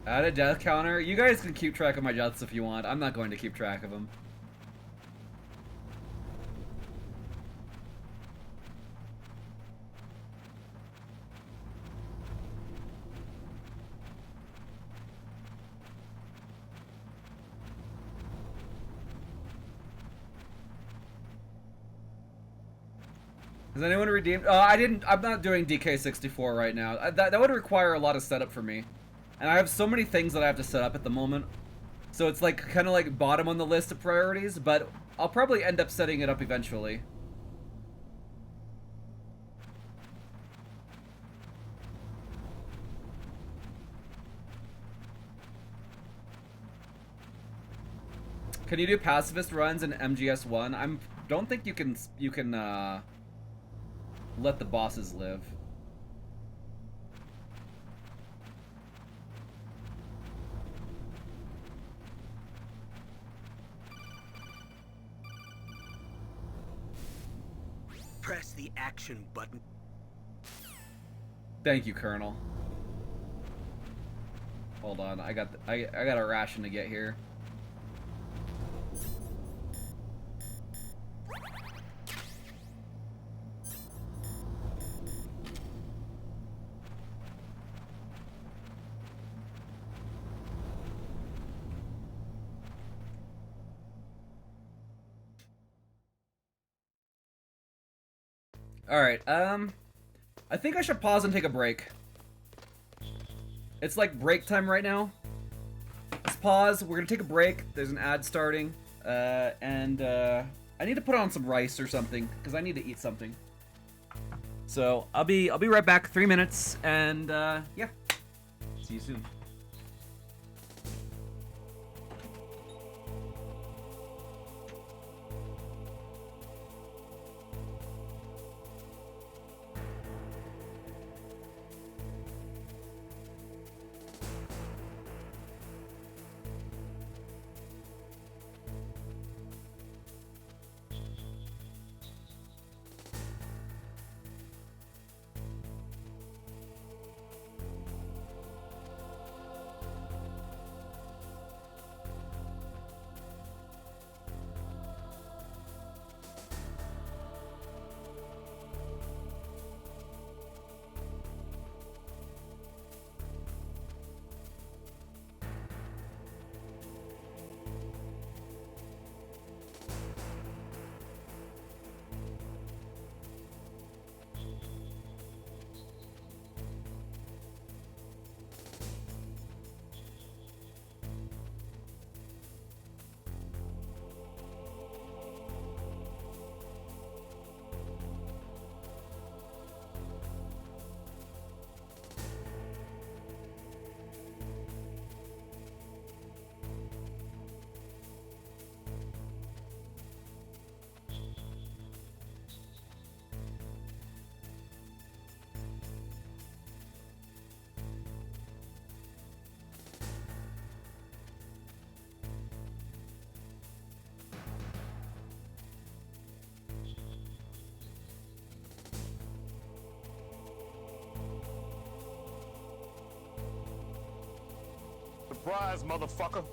Speaker 1: Add a death counter? You guys can keep track of my deaths if you want. I'm not going to keep track of them. Has anyone redeemed? I'm not doing DK64 right now. That would require a lot of setup for me. And I have so many things that I have to set up at the moment. So it's like kind of like bottom on the list of priorities, but I'll probably end up setting it up eventually. Can you do pacifist runs in MGS1? Don't think you can let the bosses live.
Speaker 4: Press the action button.
Speaker 1: Thank you, Colonel. Hold on, I got a ration to get here. All right, I think I should pause and take a break. It's like break time right now. Let's pause. We're gonna take a break. There's an ad starting, and I need to put on some rice or something because I need to eat something. So I'll be right back. 3 minutes, and yeah, see you soon.
Speaker 9: Surprise, motherfucker.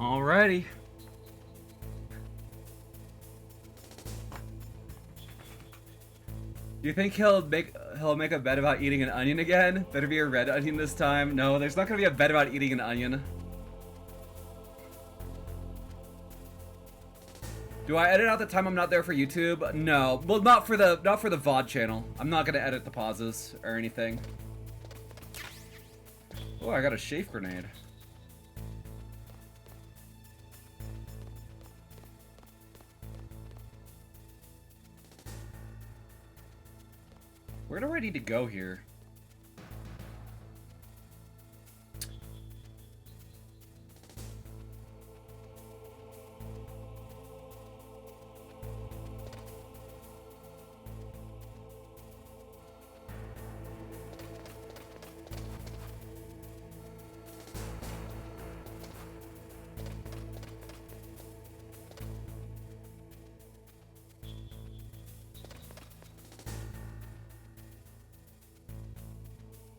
Speaker 1: Alrighty. Do you think he'll make a bet about eating an onion again? Better be a red onion this time. No, there's not gonna be a bet about eating an onion. Do I edit out the time I'm not there for YouTube? No. Well, not for the VOD channel. I'm not gonna edit the pauses or anything. Oh, I got a chafe grenade. Where do I need to go here?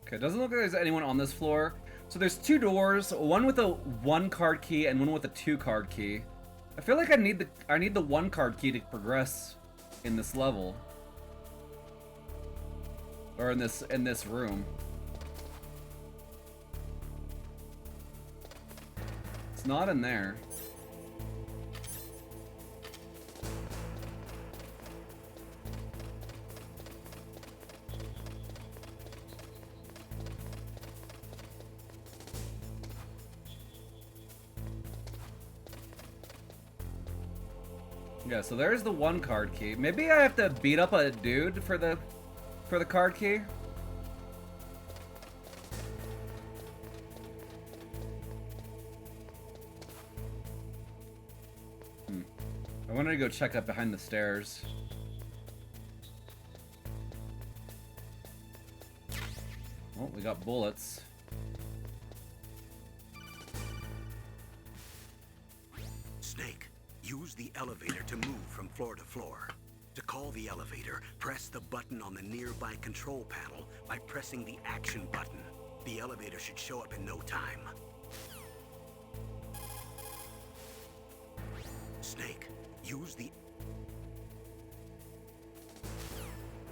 Speaker 1: Okay, doesn't look like there's anyone on this floor. So there's two doors, one with a 1 card key and one with a 2 card key. I feel like I need the 1 card key to progress in this level. Or in this room. It's not in there. Yeah, so there's the 1 card key. Maybe I have to beat up a dude for the card key. I wanted to go check up behind the stairs. Oh, we got bullets.
Speaker 4: Snake, use the elevator to move from floor to floor. To call the elevator, press the button on the nearby control panel by pressing the action button. The elevator should show up in no time. Snake, use the...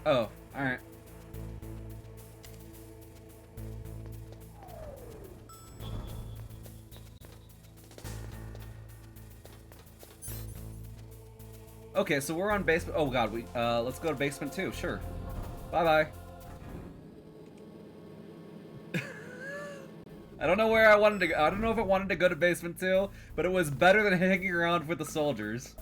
Speaker 1: Oh, alright. Okay, so we're on basement. Oh god, let's go to basement 2, sure. Bye-bye. I don't know where I wanted to go. I don't know if I wanted to go to basement 2, but it was better than hanging around with the soldiers.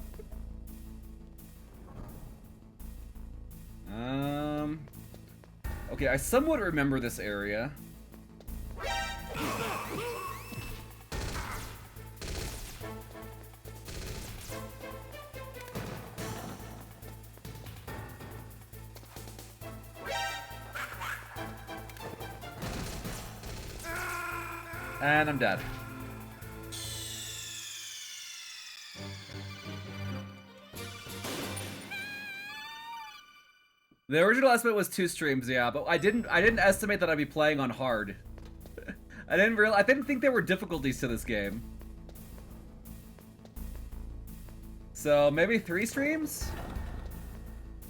Speaker 1: Okay, I somewhat remember this area. And I'm dead. The original estimate was 2 streams, yeah, but I didn't estimate that I'd be playing on hard. I didn't think there were difficulties to this game. So maybe 3 streams?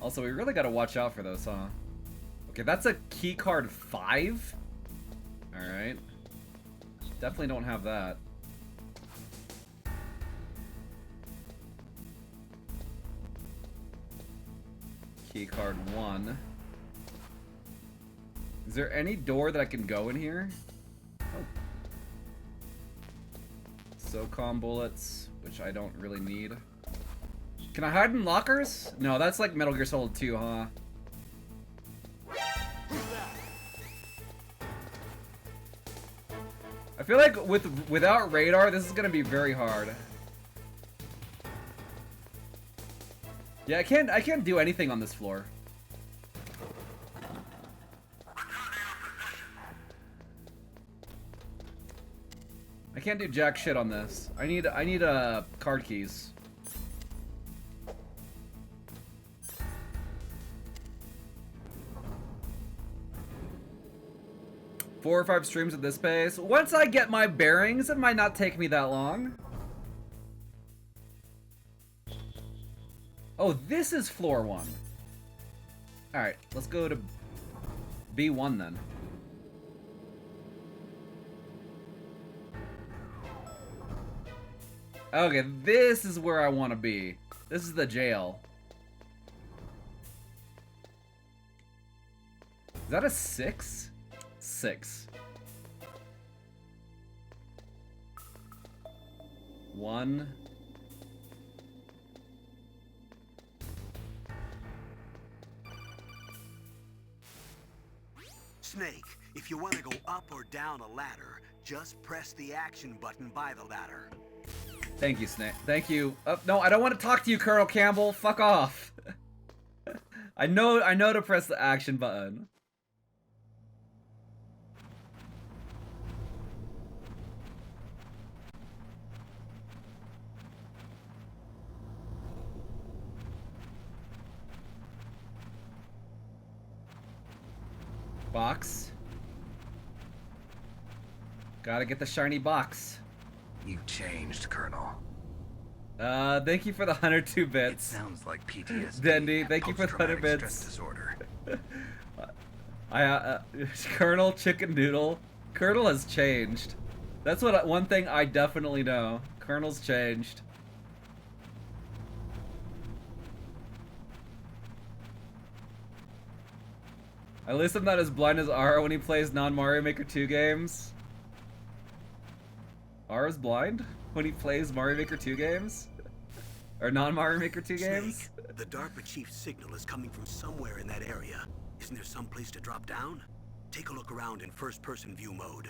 Speaker 1: Also, we really gotta watch out for those, huh? Okay, that's a key card 5. Alright. Definitely don't have that. Key card 1. Is there any door that I can go in here? Oh. SOCOM bullets, which I don't really need. Can I hide in lockers? No, that's like Metal Gear Solid 2, huh? I feel like without radar, this is gonna be very hard. Yeah, I can't do anything on this floor. I can't do jack shit on this. I need card keys. Four or 5 streams at this pace. Once I get my bearings, it might not take me that long. Oh, this is floor 1. Alright, let's go to B1 then. Okay, this is where I want to be. This is the jail. Is that a 6? 6. 1.
Speaker 4: Snake, if you want to go up or down a ladder, just press the action button by the ladder.
Speaker 1: Thank you, Snake. Thank you. No, I don't want to talk to you, Colonel Campbell. Fuck off. I know to press the action button. Box. Gotta get the shiny box.
Speaker 3: You changed, Colonel.
Speaker 1: Thank you for the 102
Speaker 3: It
Speaker 1: bits.
Speaker 3: sounds like PTSD.
Speaker 1: Dendy, thank you for the 100
Speaker 3: post-traumatic stress
Speaker 1: bits.
Speaker 3: disorder.
Speaker 1: Colonel Chicken Noodle. Colonel has changed. That's one thing I definitely know. Colonel's changed. At least I'm not as blind as Ara when he plays non-Mario Maker 2 games. Ara's blind when he plays Mario Maker 2 games? Or non-Mario Maker 2 games?
Speaker 4: Snake, the DARPA chief's signal is coming from somewhere in that area. Isn't there some place to drop down? Take a look around in first-person view mode.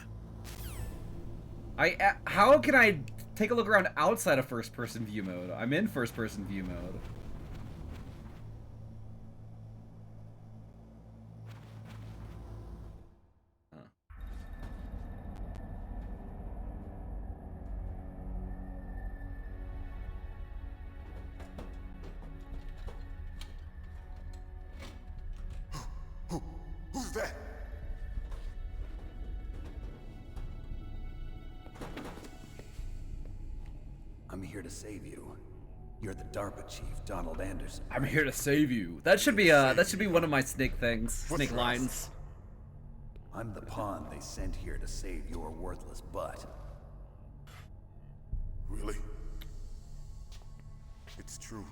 Speaker 1: How can I take a look around outside of first-person view mode? I'm in first-person view mode.
Speaker 9: Who's that?
Speaker 7: I'm here to save you. You're the DARPA chief, Donald Anderson.
Speaker 1: I'm here to save you. That should be one of my snake things. Snake lines.
Speaker 7: I'm the pawn they sent here to save your worthless butt.
Speaker 9: Really? It's true.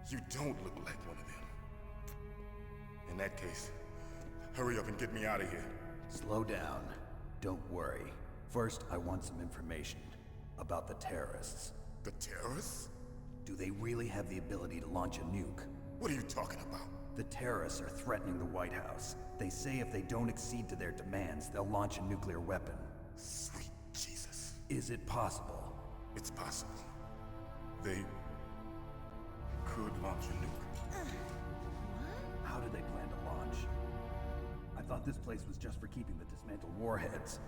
Speaker 9: You don't look like one of them. In that case, hurry up and get me out of here.
Speaker 7: Slow down. Don't worry. First, I want some information about the terrorists.
Speaker 9: The terrorists?
Speaker 7: Do they really have the ability to launch a nuke?
Speaker 9: What are you talking about?
Speaker 7: The terrorists are threatening the White House. They say if they don't accede to their demands, they'll launch a nuclear weapon.
Speaker 9: Sweet Jesus.
Speaker 7: Is it possible?
Speaker 9: It's possible. They could launch a nuke.
Speaker 7: How do they plan to launch? I thought this place was just for keeping the dismantled warheads.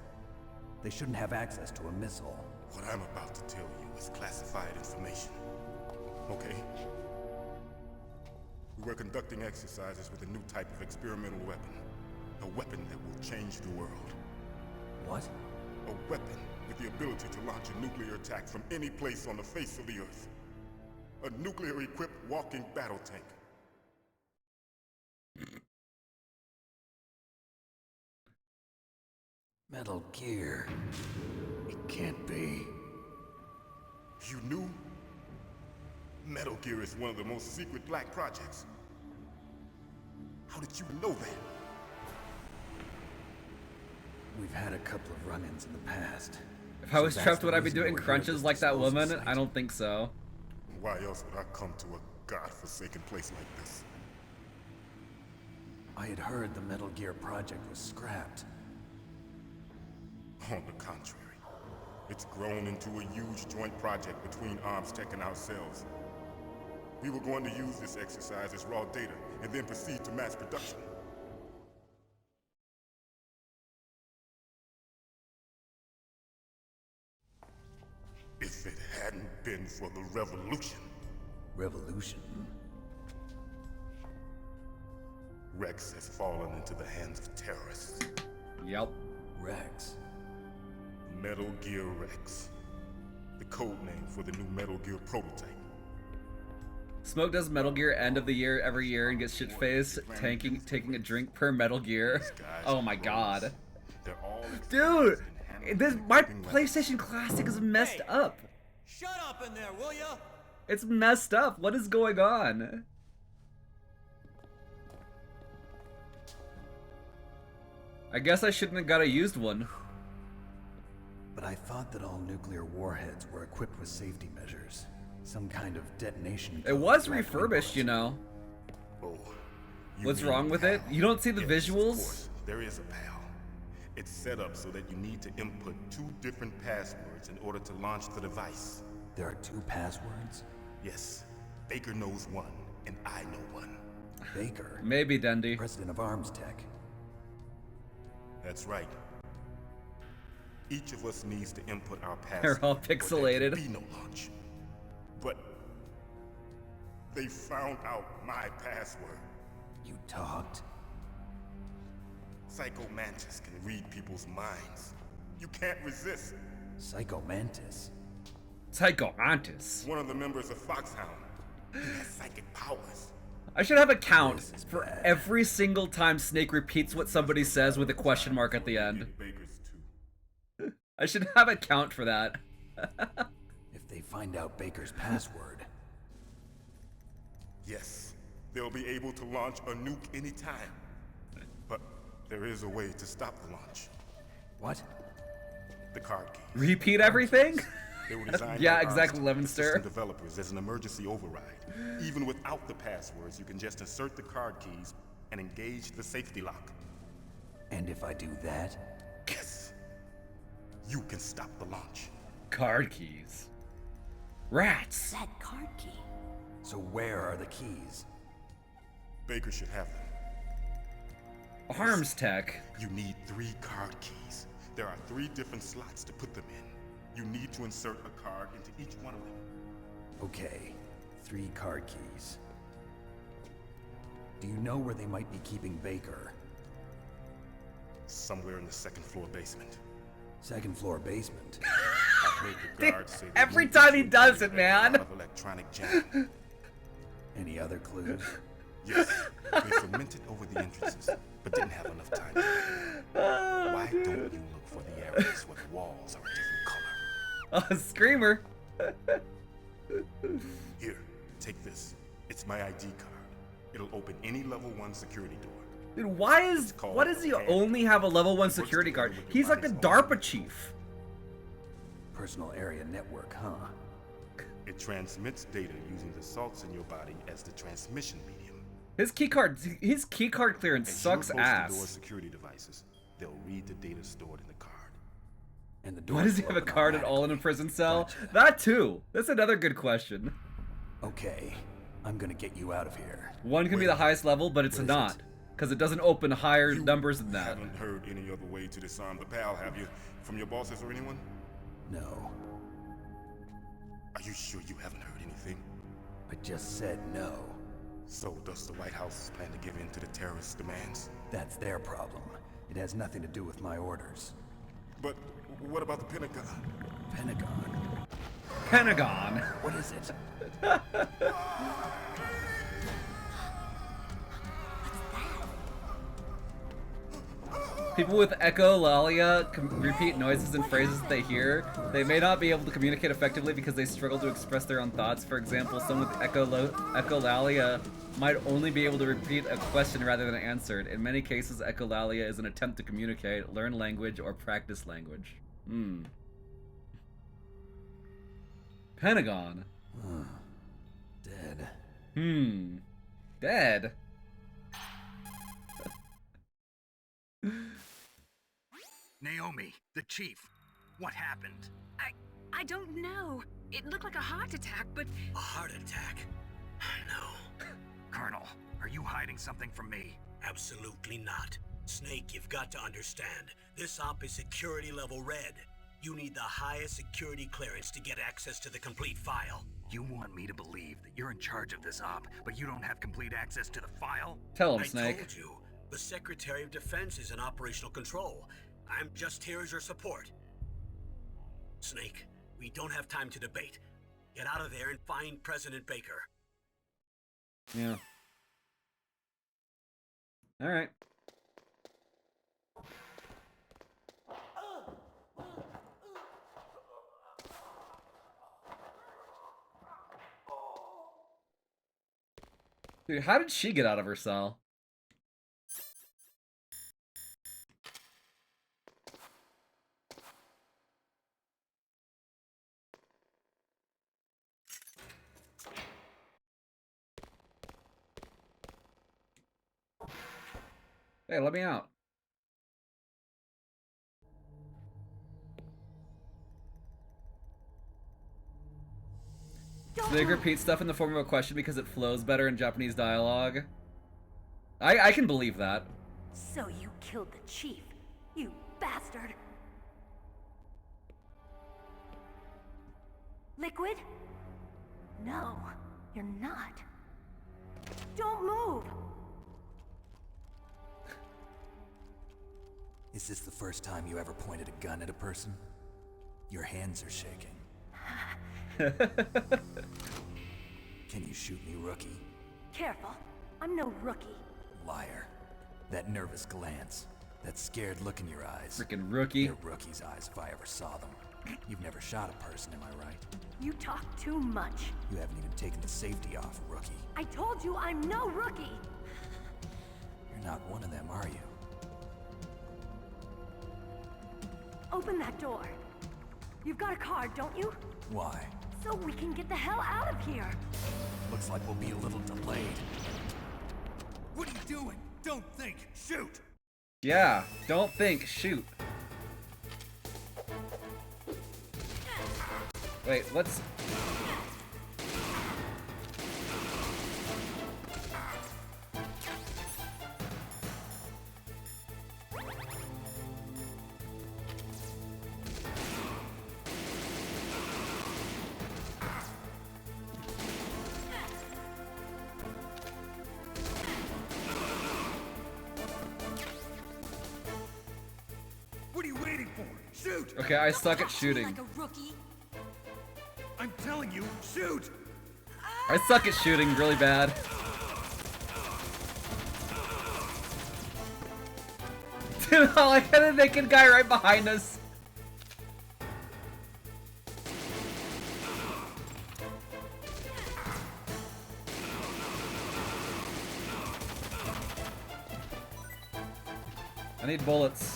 Speaker 7: They shouldn't have access to a missile.
Speaker 9: What I'm about to tell you is classified information. Okay? We were conducting exercises with a new type of experimental weapon. A weapon that will change the world.
Speaker 7: What?
Speaker 9: A weapon with the ability to launch a nuclear attack from any place on the face of the Earth. A nuclear-equipped walking battle tank.
Speaker 7: Metal Gear. It can't be.
Speaker 9: You knew? Metal Gear is one of the most secret black projects. How did you know that?
Speaker 7: We've had a couple of run-ins in the past.
Speaker 1: If I was
Speaker 7: So that's
Speaker 1: trapped,
Speaker 7: the
Speaker 1: would I be
Speaker 7: reason
Speaker 1: doing
Speaker 7: we're here
Speaker 1: crunches
Speaker 7: at
Speaker 1: like
Speaker 7: this
Speaker 1: that
Speaker 7: disposal
Speaker 1: woman?
Speaker 7: site.
Speaker 1: I don't think so.
Speaker 9: Why else would I come to a godforsaken place like this?
Speaker 7: I had heard the Metal Gear project was scrapped.
Speaker 9: On the contrary, it's grown into a huge joint project between ArmsTech and ourselves. We were going to use this exercise as raw data and then proceed to mass production. If it hadn't been for the revolution,
Speaker 7: Revolution?
Speaker 9: Rex has fallen into the hands of terrorists.
Speaker 1: Yep.
Speaker 7: Rex?
Speaker 9: Metal Gear Rex. the code name for the new Metal Gear prototype.
Speaker 1: Smoke does Metal Gear end of the year every year and gets shit-faced, taking a drink per Metal Gear. Oh my god. Dude! My PlayStation Classic is messed up.
Speaker 10: Shut up in there, will ya?
Speaker 1: It's messed up. What is going on? I guess I shouldn't have got a used one.
Speaker 7: But I thought that all nuclear warheads were equipped with safety measures. Some kind of detonation.
Speaker 1: It was refurbished, you know.
Speaker 9: Oh,
Speaker 1: what's wrong with it? You don't see the visuals?
Speaker 9: Of course, there is a PAL. It's set up so that you need to input 2 different passwords in order to launch the device.
Speaker 7: There are 2 passwords?
Speaker 9: Yes. Baker knows one, and I know one.
Speaker 7: Baker?
Speaker 1: Maybe, Dundee.
Speaker 7: President of Arms Tech.
Speaker 9: That's right. Each of us needs to input our password.
Speaker 1: They're all pixelated.
Speaker 9: There can be no launch. But they found out my password.
Speaker 7: You talked?
Speaker 9: Psycho Mantis can read people's minds. You can't resist.
Speaker 7: Psycho Mantis?
Speaker 1: Psycho Mantis?
Speaker 9: One of the members of Foxhound. He has psychic powers.
Speaker 1: I should have a count for every single time Snake repeats what somebody says with a question mark at the end. I should have a count for that.
Speaker 7: If they find out Baker's password.
Speaker 9: Yes, they'll be able to launch a nuke anytime. But there is a way to stop the launch.
Speaker 7: What?
Speaker 9: The card keys.
Speaker 1: Repeat everything?
Speaker 9: They were designed
Speaker 1: yeah,
Speaker 9: by
Speaker 1: exactly,
Speaker 9: the
Speaker 1: Lemonster.
Speaker 9: system developers as an emergency override. Even without the passwords, you can just insert the card keys and engage the safety lock.
Speaker 7: And if I do that?
Speaker 9: Yes. You can stop the launch.
Speaker 1: Card keys. Rats.
Speaker 11: That card key.
Speaker 7: So where are the keys?
Speaker 9: Baker should have them.
Speaker 1: Arms Tech.
Speaker 9: You need 3 card keys. There are 3 different slots to put them in. You need to insert a card into each one of them.
Speaker 7: Okay, 3 card keys. Do you know where they might be keeping Baker?
Speaker 9: Somewhere in the 2nd floor basement.
Speaker 7: 2nd floor basement?
Speaker 9: I heard the guards say they
Speaker 1: Every
Speaker 9: moved
Speaker 1: time he
Speaker 9: the
Speaker 1: does it,
Speaker 9: of
Speaker 1: man.
Speaker 9: Electronic jam.
Speaker 7: Any other clues?
Speaker 9: Yes, they cemented over the entrances, but didn't have enough time. Why don't you look for the areas where the walls are a different color?
Speaker 1: Oh, Screamer.
Speaker 9: Here, take this. It's my ID card. It'll open any level 1 security door.
Speaker 1: Dude, why does he only have a level 1 security guard? He's like a DARPA chief.
Speaker 7: Personal area network, huh?
Speaker 9: It transmits data using the salts in your body as the transmission medium.
Speaker 1: His keycard clearance sucks ass.
Speaker 9: Door security devices. They'll read the data stored in the card.
Speaker 7: And the door.
Speaker 1: Why does he have a card at all in a prison cell?
Speaker 7: Gotcha.
Speaker 1: That too. That's another good question.
Speaker 7: Okay, I'm gonna get you out of here.
Speaker 1: One can be the highest level, but it's not. Because it doesn't open higher numbers than
Speaker 9: You
Speaker 1: that.
Speaker 9: haven't heard any other way to disarm the PAL, have you? From your bosses or anyone?
Speaker 7: No.
Speaker 9: Are you sure you haven't heard anything?
Speaker 7: I just said no.
Speaker 9: So does the White House plan to give in to the terrorists' demands?
Speaker 7: That's their problem. It has nothing to do with my orders.
Speaker 9: But what about the Pentagon?
Speaker 7: Pentagon?
Speaker 1: Pentagon.
Speaker 7: What is it?
Speaker 1: People with echolalia can repeat noises and phrases that they hear. They may not be able to communicate effectively because they struggle to express their own thoughts. For example, someone with echolalia might only be able to repeat a question rather than answer it. In many cases, echolalia is an attempt to communicate, learn language, or practice language. Pentagon.
Speaker 7: Dead.
Speaker 1: Dead.
Speaker 3: Naomi, the chief. What happened?
Speaker 6: I don't know. It looked like a heart attack, but...
Speaker 4: A heart attack? No.
Speaker 3: Colonel, are you hiding something from me?
Speaker 4: Absolutely not. Snake, you've got to understand. This op is security level red. You need the highest security clearance to get access to the complete file.
Speaker 3: You want me to believe that you're in charge of this op, but you don't have complete access to the file?
Speaker 1: Tell him,
Speaker 4: I
Speaker 1: Snake.
Speaker 4: told you. The Secretary of Defense is in operational control. I'm just here as your support. Snake, We don't have time to debate. Get out of there and find President Baker.
Speaker 1: Yeah. All right. Dude, how did she get out of her cell? Hey, let me out. So they repeat stuff in the form of a question because it flows better in Japanese dialogue. I can believe that.
Speaker 11: So you killed the chief, you bastard! Liquid? No, you're not. Don't move!
Speaker 3: Is this the first time you ever pointed a gun at a person? Your hands are shaking. Can you shoot me, rookie?
Speaker 11: Careful, I'm no rookie.
Speaker 3: Liar. That nervous glance. That scared look in your eyes.
Speaker 1: Freaking rookie.
Speaker 3: They're rookie's eyes if I ever saw them. You've never shot a person, am I right?
Speaker 11: You talk too much.
Speaker 3: You haven't even taken the safety off, rookie.
Speaker 11: I told you I'm no rookie!
Speaker 3: You're not one of them, are you?
Speaker 11: Open that door. You've got a card, don't you?
Speaker 3: Why?
Speaker 11: So we can get the hell out of here.
Speaker 3: Looks like we'll be a little delayed.
Speaker 7: What are you doing? Don't think, shoot!
Speaker 1: Yeah, don't think, shoot. Wait, let's...
Speaker 7: What are you waiting for? Shoot!
Speaker 1: Okay, I suck at shooting.
Speaker 6: Like a rookie.
Speaker 7: I'm telling you, shoot!
Speaker 1: I suck at shooting really bad. Dude, I got a naked guy right behind us. I need bullets.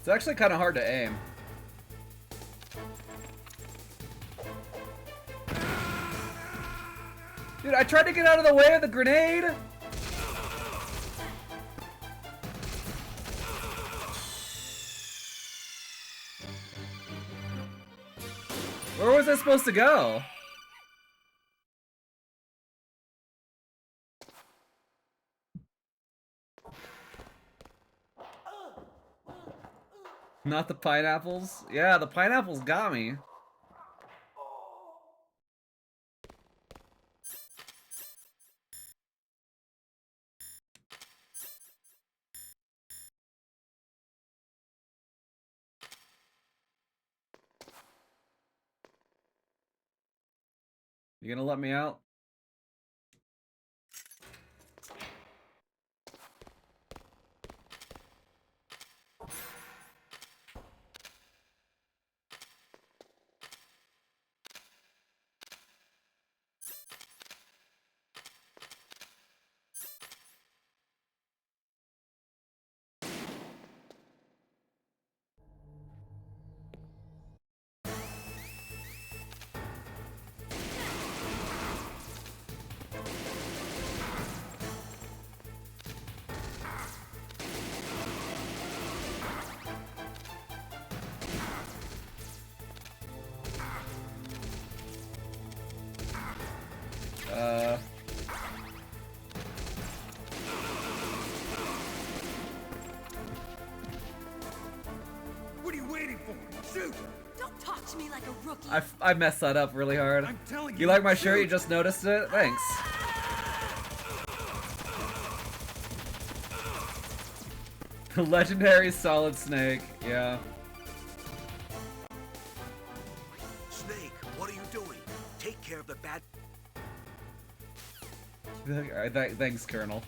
Speaker 1: It's actually kind of hard to aim. Dude, I tried to get out of the way of the grenade! Where was I supposed to go? Not the pineapples? Yeah, the pineapples got me. You gonna let me out? I messed that up really hard.
Speaker 7: I'm telling
Speaker 1: You like my shirt? You just noticed it? Thanks. The legendary Solid Snake. Yeah.
Speaker 4: Snake, what are you doing? Take care of the bad...
Speaker 1: Alright, thanks, Colonel.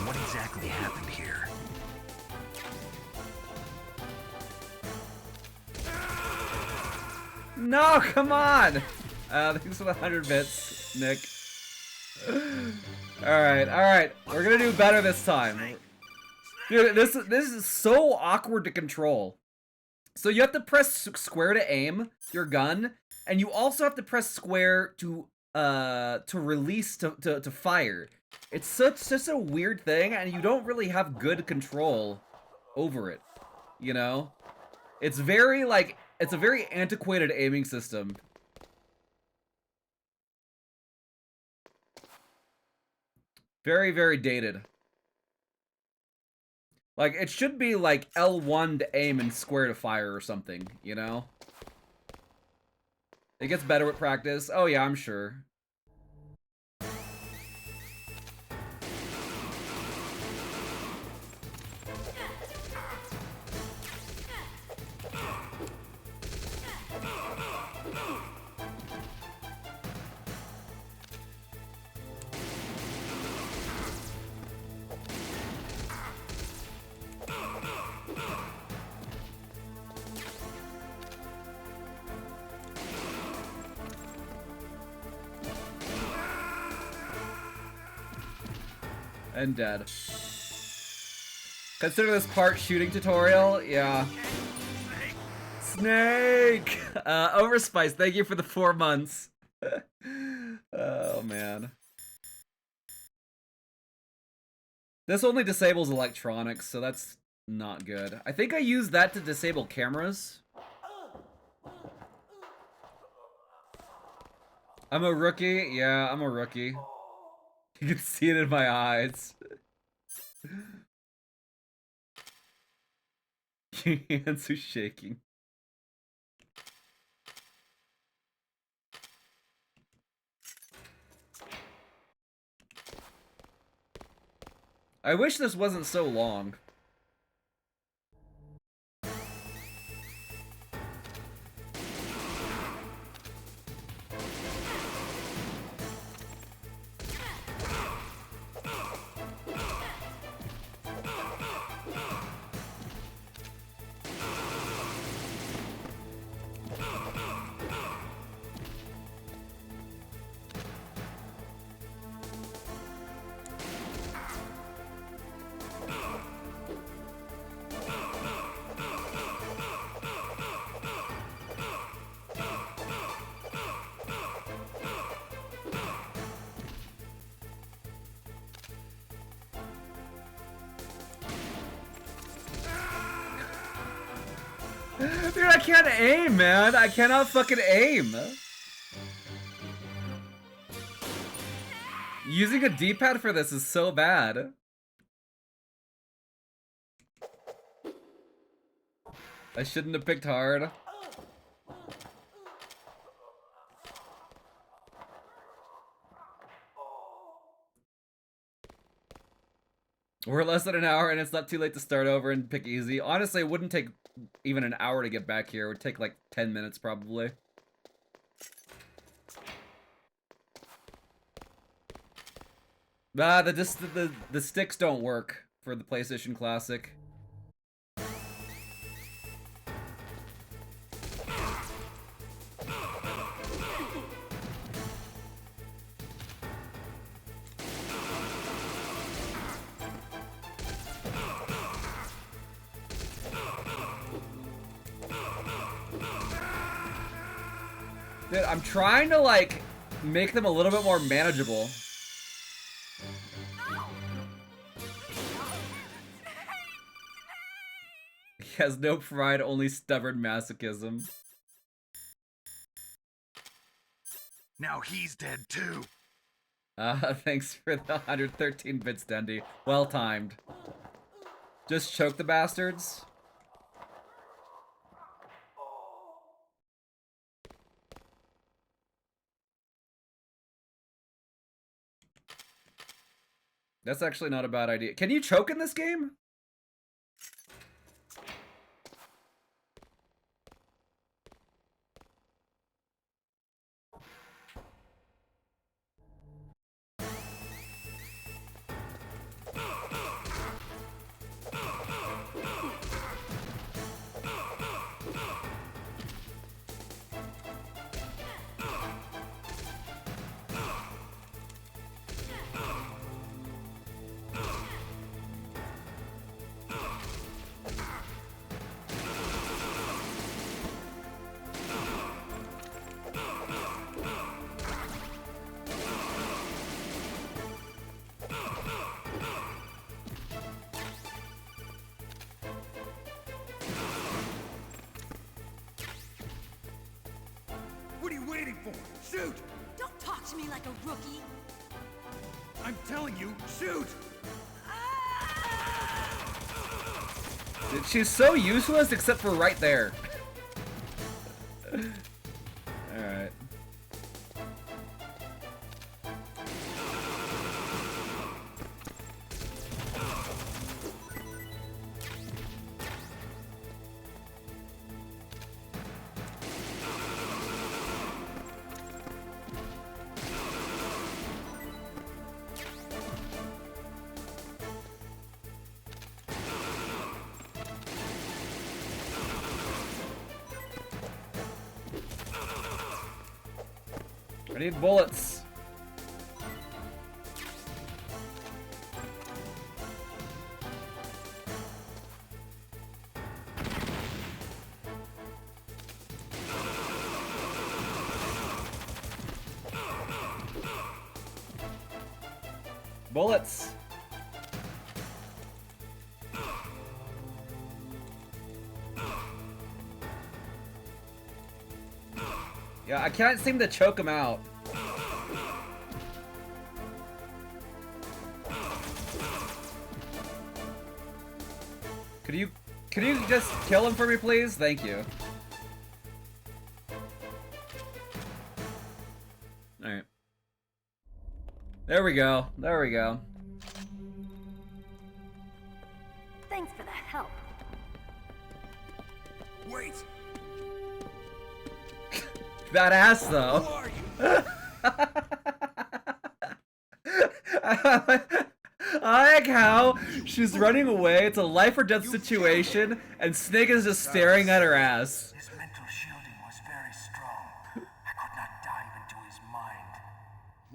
Speaker 3: What exactly happened here?
Speaker 1: No, come on! Thanks for the 100 bits, Nick. Alright. We're gonna do better this time. Dude, this is so awkward to control. So you have to press square to aim your gun, and you also have to press square to release to fire. It's such a weird thing, and you don't really have good control over it. You know? It's very like it's a very antiquated aiming system. Very, very dated. Like, it should be like L1 to aim and square to fire or something, you know? It gets better with practice. Oh yeah, I'm sure. And dead. Consider this part shooting tutorial? Yeah. Snake! Overspice, thank you for the 4 months. Oh, man. This only disables electronics, so that's not good. I think I used that to disable cameras. I'm a rookie? Yeah, I'm a rookie. You can see it in my eyes. Your hands are shaking. I wish this wasn't so long. Dude, I can't aim, man. I cannot fucking aim. Using a D-pad for this is so bad. I shouldn't have picked hard. We're less than an hour and it's not too late to start over and pick easy. Honestly, it wouldn't take even an hour to get back here. It would take like 10 minutes probably. Ah, the sticks don't work for the PlayStation Classic. Dude, I'm trying to, like, make them a little bit more manageable. He has no pride, only stubborn masochism.
Speaker 3: Now he's dead too.
Speaker 1: Thanks for the 113 bits, Dendy. Well timed. Just choke the bastards. That's actually not a bad idea. Can you choke in this game?
Speaker 3: What are you waiting for? Shoot!
Speaker 11: Don't talk to me like a rookie.
Speaker 3: I'm telling you, shoot!
Speaker 1: Dude, she's so useless except for right there. Alright. I need bullets. Bullets. Yeah, I can't seem to choke him out. Could you just kill him for me, please? Thank you. Alright. There we go. There we go.
Speaker 11: Thanks for the help.
Speaker 3: Wait!
Speaker 1: That ass, though.
Speaker 3: Who are you?
Speaker 1: I like how she's running away. It's a life or death situation, and Snake is just staring at her ass.
Speaker 12: His mental shielding was very strong. I could not dive into his mind.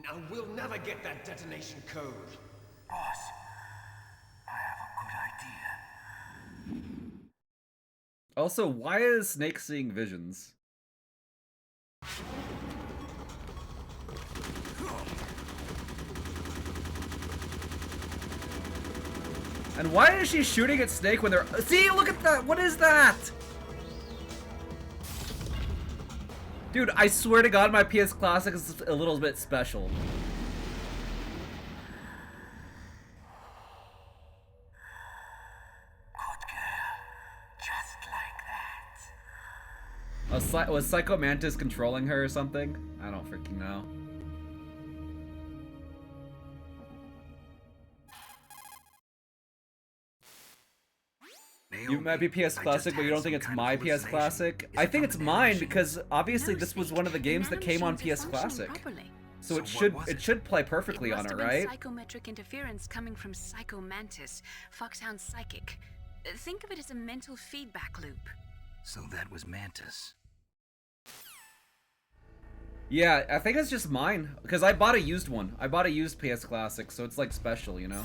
Speaker 10: Now we'll never get that detonation code.
Speaker 12: Boss, I have a good idea.
Speaker 1: Also, why is Snake seeing visions? And why is she shooting at Snake when they're... See, look at that! What is that? Dude, I swear to God, my PS Classic is a little bit special.
Speaker 12: Good girl. Just like that.
Speaker 1: Was Psycho Mantis controlling her or something? I don't freaking know. You might be PS Classic, but you don't think it's my PS Classic? I think it's mine because obviously this was one of the games that came on PS Classic. So it should play perfectly on it, right?
Speaker 6: Psychometric interference coming from Psycho Mantis, Foxhound Psychic. Think of it as a mental feedback loop.
Speaker 3: So that was Mantis.
Speaker 1: Yeah, I think it's just mine because I bought a used one. I bought a used PS Classic, so it's like special, you know?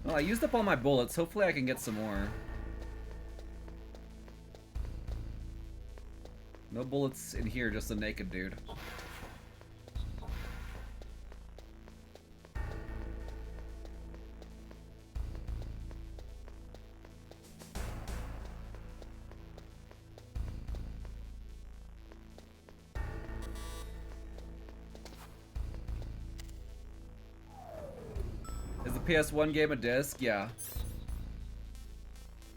Speaker 1: Well, I used up all my bullets. Hopefully I can get some more. No bullets in here, just a naked dude. Is the PS1 game a disc? Yeah.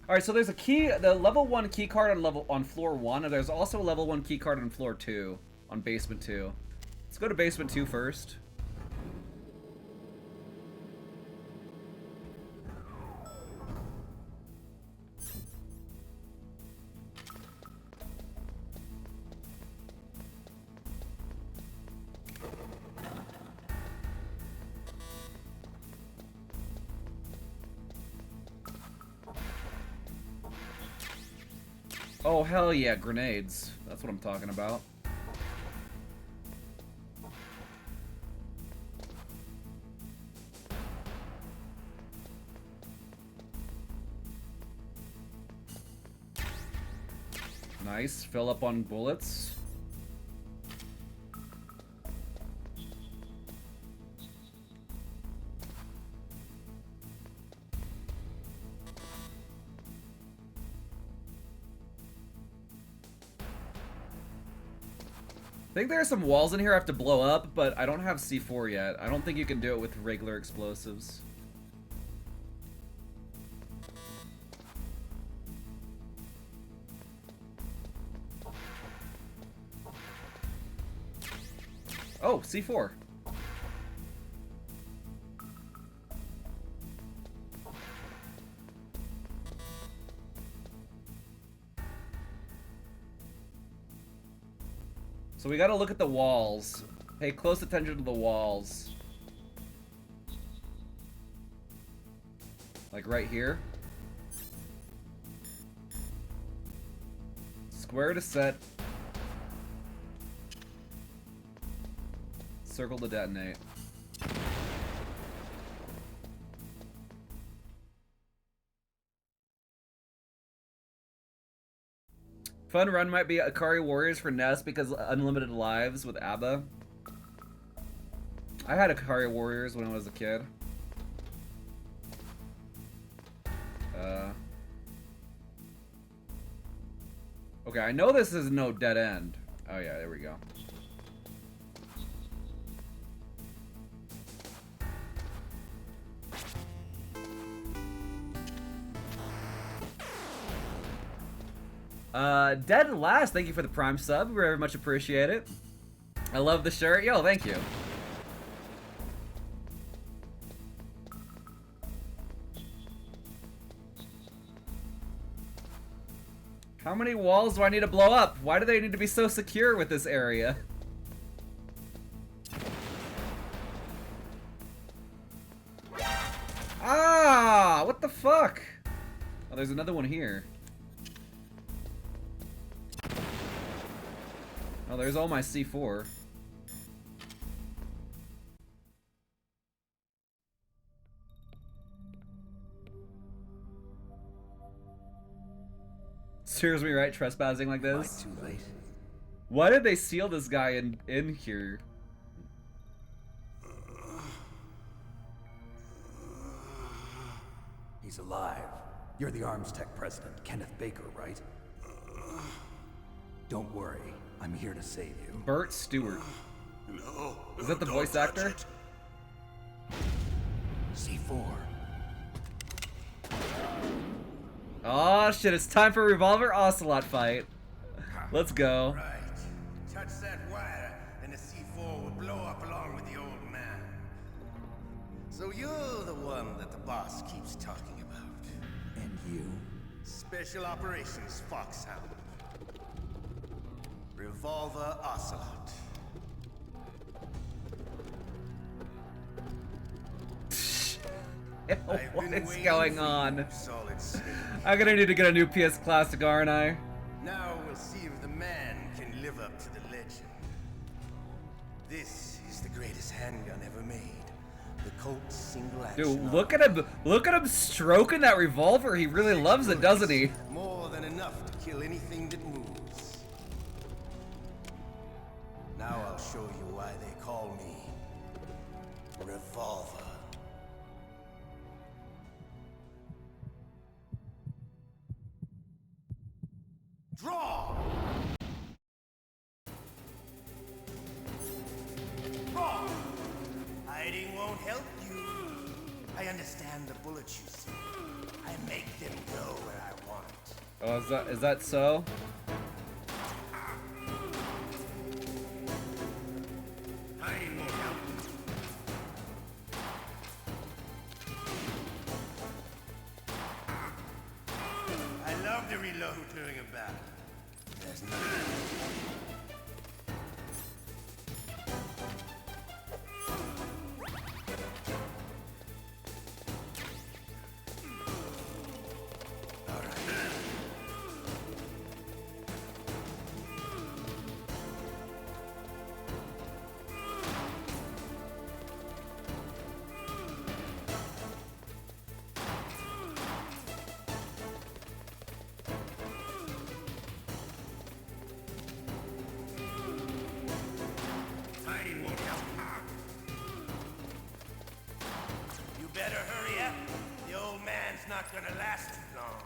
Speaker 1: Alright, so there's a key, the level 1 key card on floor 1, and there's also a level 1 key card on floor 2, on basement 2. Let's go to basement 2 first. Oh, hell yeah, grenades. That's what I'm talking about. Nice, fill up on bullets. I think there are some walls in here I have to blow up, but I don't have C4 yet. I don't think you can do it with regular explosives. Oh, C4. So we gotta look at the walls. Pay close attention to the walls. Like right here. Square to set. Circle to detonate. Fun run might be Akari Warriors for NES because unlimited lives with ABBA. I had Akari Warriors when I was a kid. Okay, I know this is no dead end. Oh yeah, there we go. Dead Last, thank you for the Prime sub. We very much appreciate it. I love the shirt. Yo, thank you. How many walls do I need to blow up? Why do they need to be so secure with this area? Ah, what the fuck? Oh, there's another one here. Oh, there's all my C4. Serves me right, trespassing like this.
Speaker 7: Too late.
Speaker 1: Why did they seal this guy in here?
Speaker 7: He's alive. You're the Arms Tech president, Kenneth Baker, right? Don't worry. I'm here to save you.
Speaker 1: Bert Stewart.
Speaker 2: No.
Speaker 1: Is that the voice actor?
Speaker 7: C4.
Speaker 1: Oh shit, it's time for a Revolver Ocelot fight. Let's go.
Speaker 12: Right. Touch that wire, and the C4 will blow up along with the old man. So you're the one that the boss keeps talking about.
Speaker 7: And you?
Speaker 12: Special Operations Foxhound. Revolver Ocelot.
Speaker 1: What is going on? I'm gonna need to get a new PS Classic, aren't I?
Speaker 12: Now we'll see if the man can live up to the legend. This is the greatest handgun ever made. The Colt single action.
Speaker 1: Dude, look at him! Look at him stroking that revolver. He really loves it, doesn't he?
Speaker 12: More than enough to kill anything that moves. Now I'll show you why they call me Revolver. Draw! Draw! Hiding won't help you. I understand the bullets you see. I make them go where I want.
Speaker 1: Oh, is that so?
Speaker 12: Hiding won't help you. I love to reload during a battle. There's nothing. Better hurry up. The old man's not gonna last too long.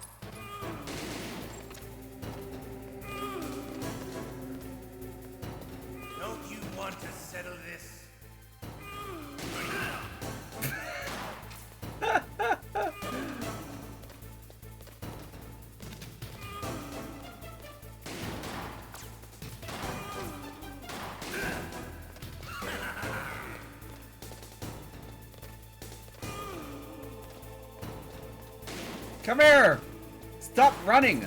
Speaker 12: Don't you want to settle this?
Speaker 1: Come here! Stop running!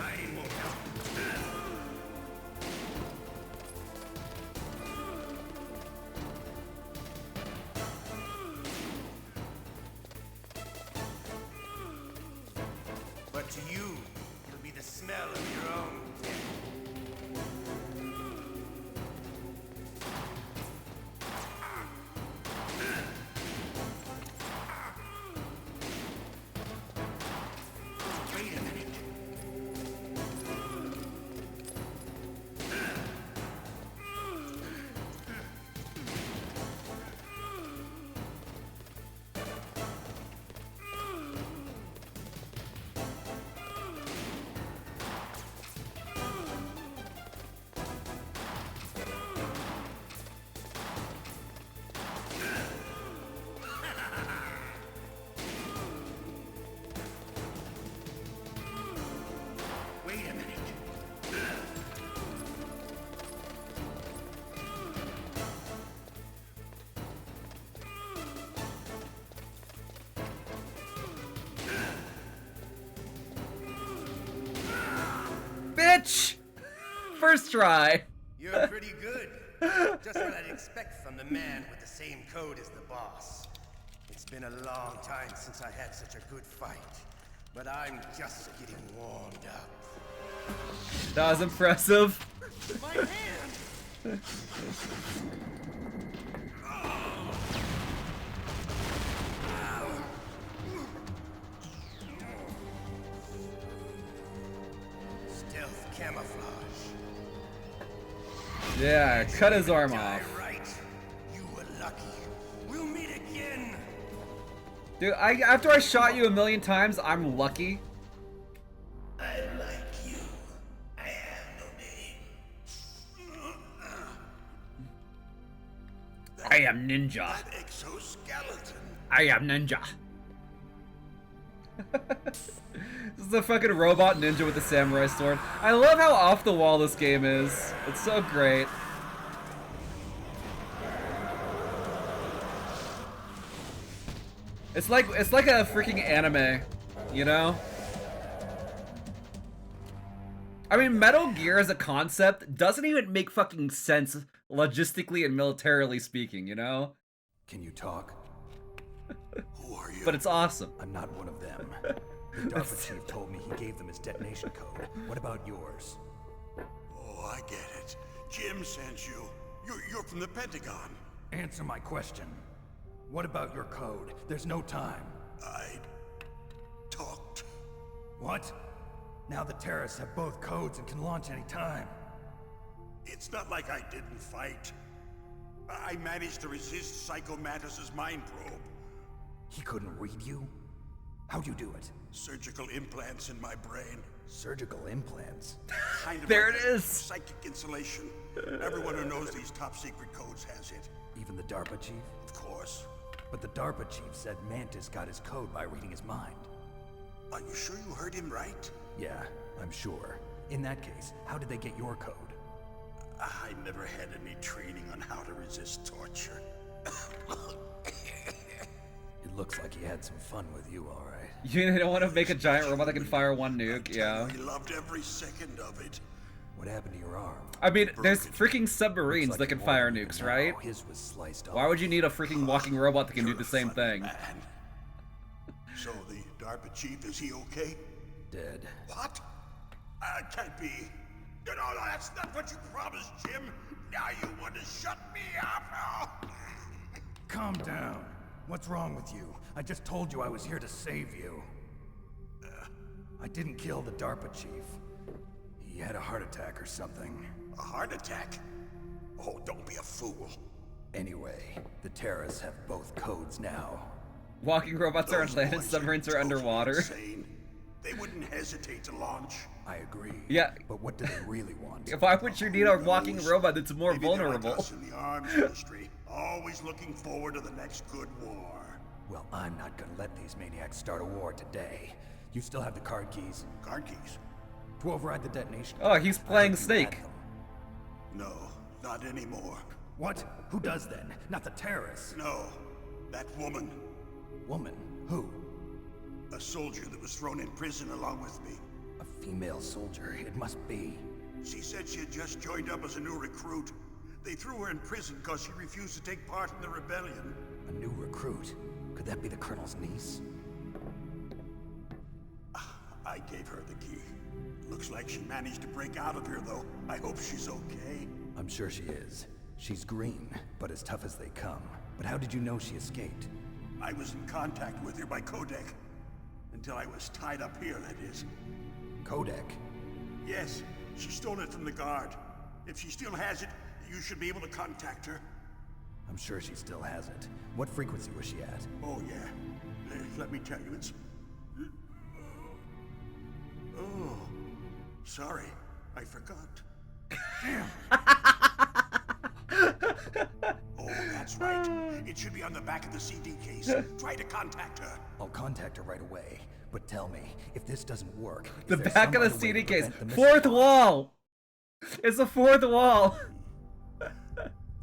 Speaker 12: But to you, it'll be the smell of your own death. Wait a minute. Wait a minute.
Speaker 1: Bitch! First try.
Speaker 12: You're pretty good. Just what I'd expect from the man with the same code as the boss. It's been a long time since I had such a good fight, but I'm just getting warmed up.
Speaker 1: That was impressive.
Speaker 12: My hand! Stealth camouflage.
Speaker 1: Yeah, cut his arm
Speaker 12: Die
Speaker 1: off.
Speaker 12: right. You were lucky. We'll meet again.
Speaker 1: Dude, after I shot you a million times, I'm lucky.
Speaker 12: I like you. I have no name.
Speaker 1: I am ninja.
Speaker 12: That exoskeleton.
Speaker 1: I am ninja. This is a fucking robot ninja with a samurai sword. I love how off the wall this game is. It's so great. It's like a freaking anime, you know? I mean, Metal Gear as a concept doesn't even make fucking sense logistically and militarily speaking, you know?
Speaker 7: Can you talk?
Speaker 4: Who are you?
Speaker 1: But it's awesome.
Speaker 7: I'm not one of them. The DARPA chief told me he gave them his detonation code. What about yours?
Speaker 4: Oh, I get it. Jim sent you. You're from the Pentagon.
Speaker 7: Answer my question. What about your code? There's no time.
Speaker 4: I talked.
Speaker 7: What? Now the terrorists have both codes and can launch any time.
Speaker 4: It's not like I didn't fight.
Speaker 13: I managed to resist Psycho Mantis's mind probe.
Speaker 7: He couldn't read you? How'd you do it?
Speaker 13: Surgical implants in my brain.
Speaker 7: Surgical implants?
Speaker 13: Kind of
Speaker 1: There
Speaker 13: like
Speaker 1: it is.
Speaker 13: Psychic insulation. Everyone who knows these top secret codes has it.
Speaker 7: Even the DARPA chief?
Speaker 13: Of course.
Speaker 7: But the DARPA chief said Mantis got his code by reading his mind.
Speaker 13: Are you sure you heard him right?
Speaker 7: Yeah, I'm sure. In that case, how did they get your code?
Speaker 13: I never had any training on how to resist torture.
Speaker 7: It looks like he had some fun with you, all right.
Speaker 1: You don't want to make a giant robot that can fire one nuke, yeah.
Speaker 13: I loved every second of it.
Speaker 7: What happened to your arm?
Speaker 1: I mean, there's freaking submarines that can fire
Speaker 7: more
Speaker 1: nukes,
Speaker 7: now.
Speaker 1: right?
Speaker 7: His was sliced off.
Speaker 1: Why would you need a freaking walking robot that can do
Speaker 13: You're
Speaker 1: the
Speaker 13: a
Speaker 1: same
Speaker 13: funny
Speaker 1: thing?
Speaker 13: man. So the DARPA chief, is he okay?
Speaker 7: Dead.
Speaker 13: What? Can't be. No, that's not what you promised, Jim. Now you want to shut me up?
Speaker 7: Calm down. What's wrong with you? I just told you I was here to save you. I didn't kill the DARPA chief. He had a heart attack or something.
Speaker 13: A heart attack? Oh, don't be a fool.
Speaker 7: Anyway, the terrorists have both codes now.
Speaker 1: Walking robots are on
Speaker 13: Those
Speaker 1: land,
Speaker 13: boys
Speaker 1: submarines are
Speaker 13: totally
Speaker 1: underwater.
Speaker 13: insane. They wouldn't hesitate to launch.
Speaker 7: I agree.
Speaker 1: Yeah.
Speaker 7: But what do they really want?
Speaker 1: Why would you need a walking
Speaker 13: knows?
Speaker 1: robot that's more
Speaker 13: Maybe they're
Speaker 1: vulnerable?
Speaker 13: like us in the arms industry, always looking forward to the next good war.
Speaker 7: Well, I'm not gonna let these maniacs start a war today. You still have the card keys?
Speaker 13: Card keys?
Speaker 7: To override the detonation.
Speaker 1: Oh, he's
Speaker 7: I
Speaker 1: playing
Speaker 7: hope you
Speaker 1: Snake.
Speaker 7: had them.
Speaker 13: No, not anymore.
Speaker 7: What? Who does then? Not the terrorists.
Speaker 13: No, that woman.
Speaker 7: Woman? Who?
Speaker 13: A soldier that was thrown in prison along with me.
Speaker 7: A female soldier. It must be.
Speaker 13: She said she had just joined up as a new recruit. They threw her in prison because she refused to take part in the rebellion.
Speaker 7: A new recruit. Could that be the colonel's niece?
Speaker 13: I gave her the key. Looks like she managed to break out of here, though. I hope she's okay.
Speaker 7: I'm sure she is. She's green, but as tough as they come. But how did you know she escaped?
Speaker 13: I was in contact with her by codec. Until I was tied up here, that is.
Speaker 7: Codec?
Speaker 13: Yes, she stole it from the guard. If she still has it, you should be able to contact her.
Speaker 7: I'm sure she still has it. What frequency was she at?
Speaker 13: Oh, yeah. Let me tell you, it's... Oh, sorry. I forgot. Damn. Oh, that's right. It should be on the back of the CD case. Try to contact her.
Speaker 7: I'll contact her right away. But tell me, if this doesn't work...
Speaker 1: The
Speaker 7: is there
Speaker 1: back
Speaker 7: some
Speaker 1: of the
Speaker 7: other way
Speaker 1: CD
Speaker 7: to
Speaker 1: case.
Speaker 7: prevent the
Speaker 1: Fourth
Speaker 7: missile?
Speaker 1: wall! It's the fourth wall!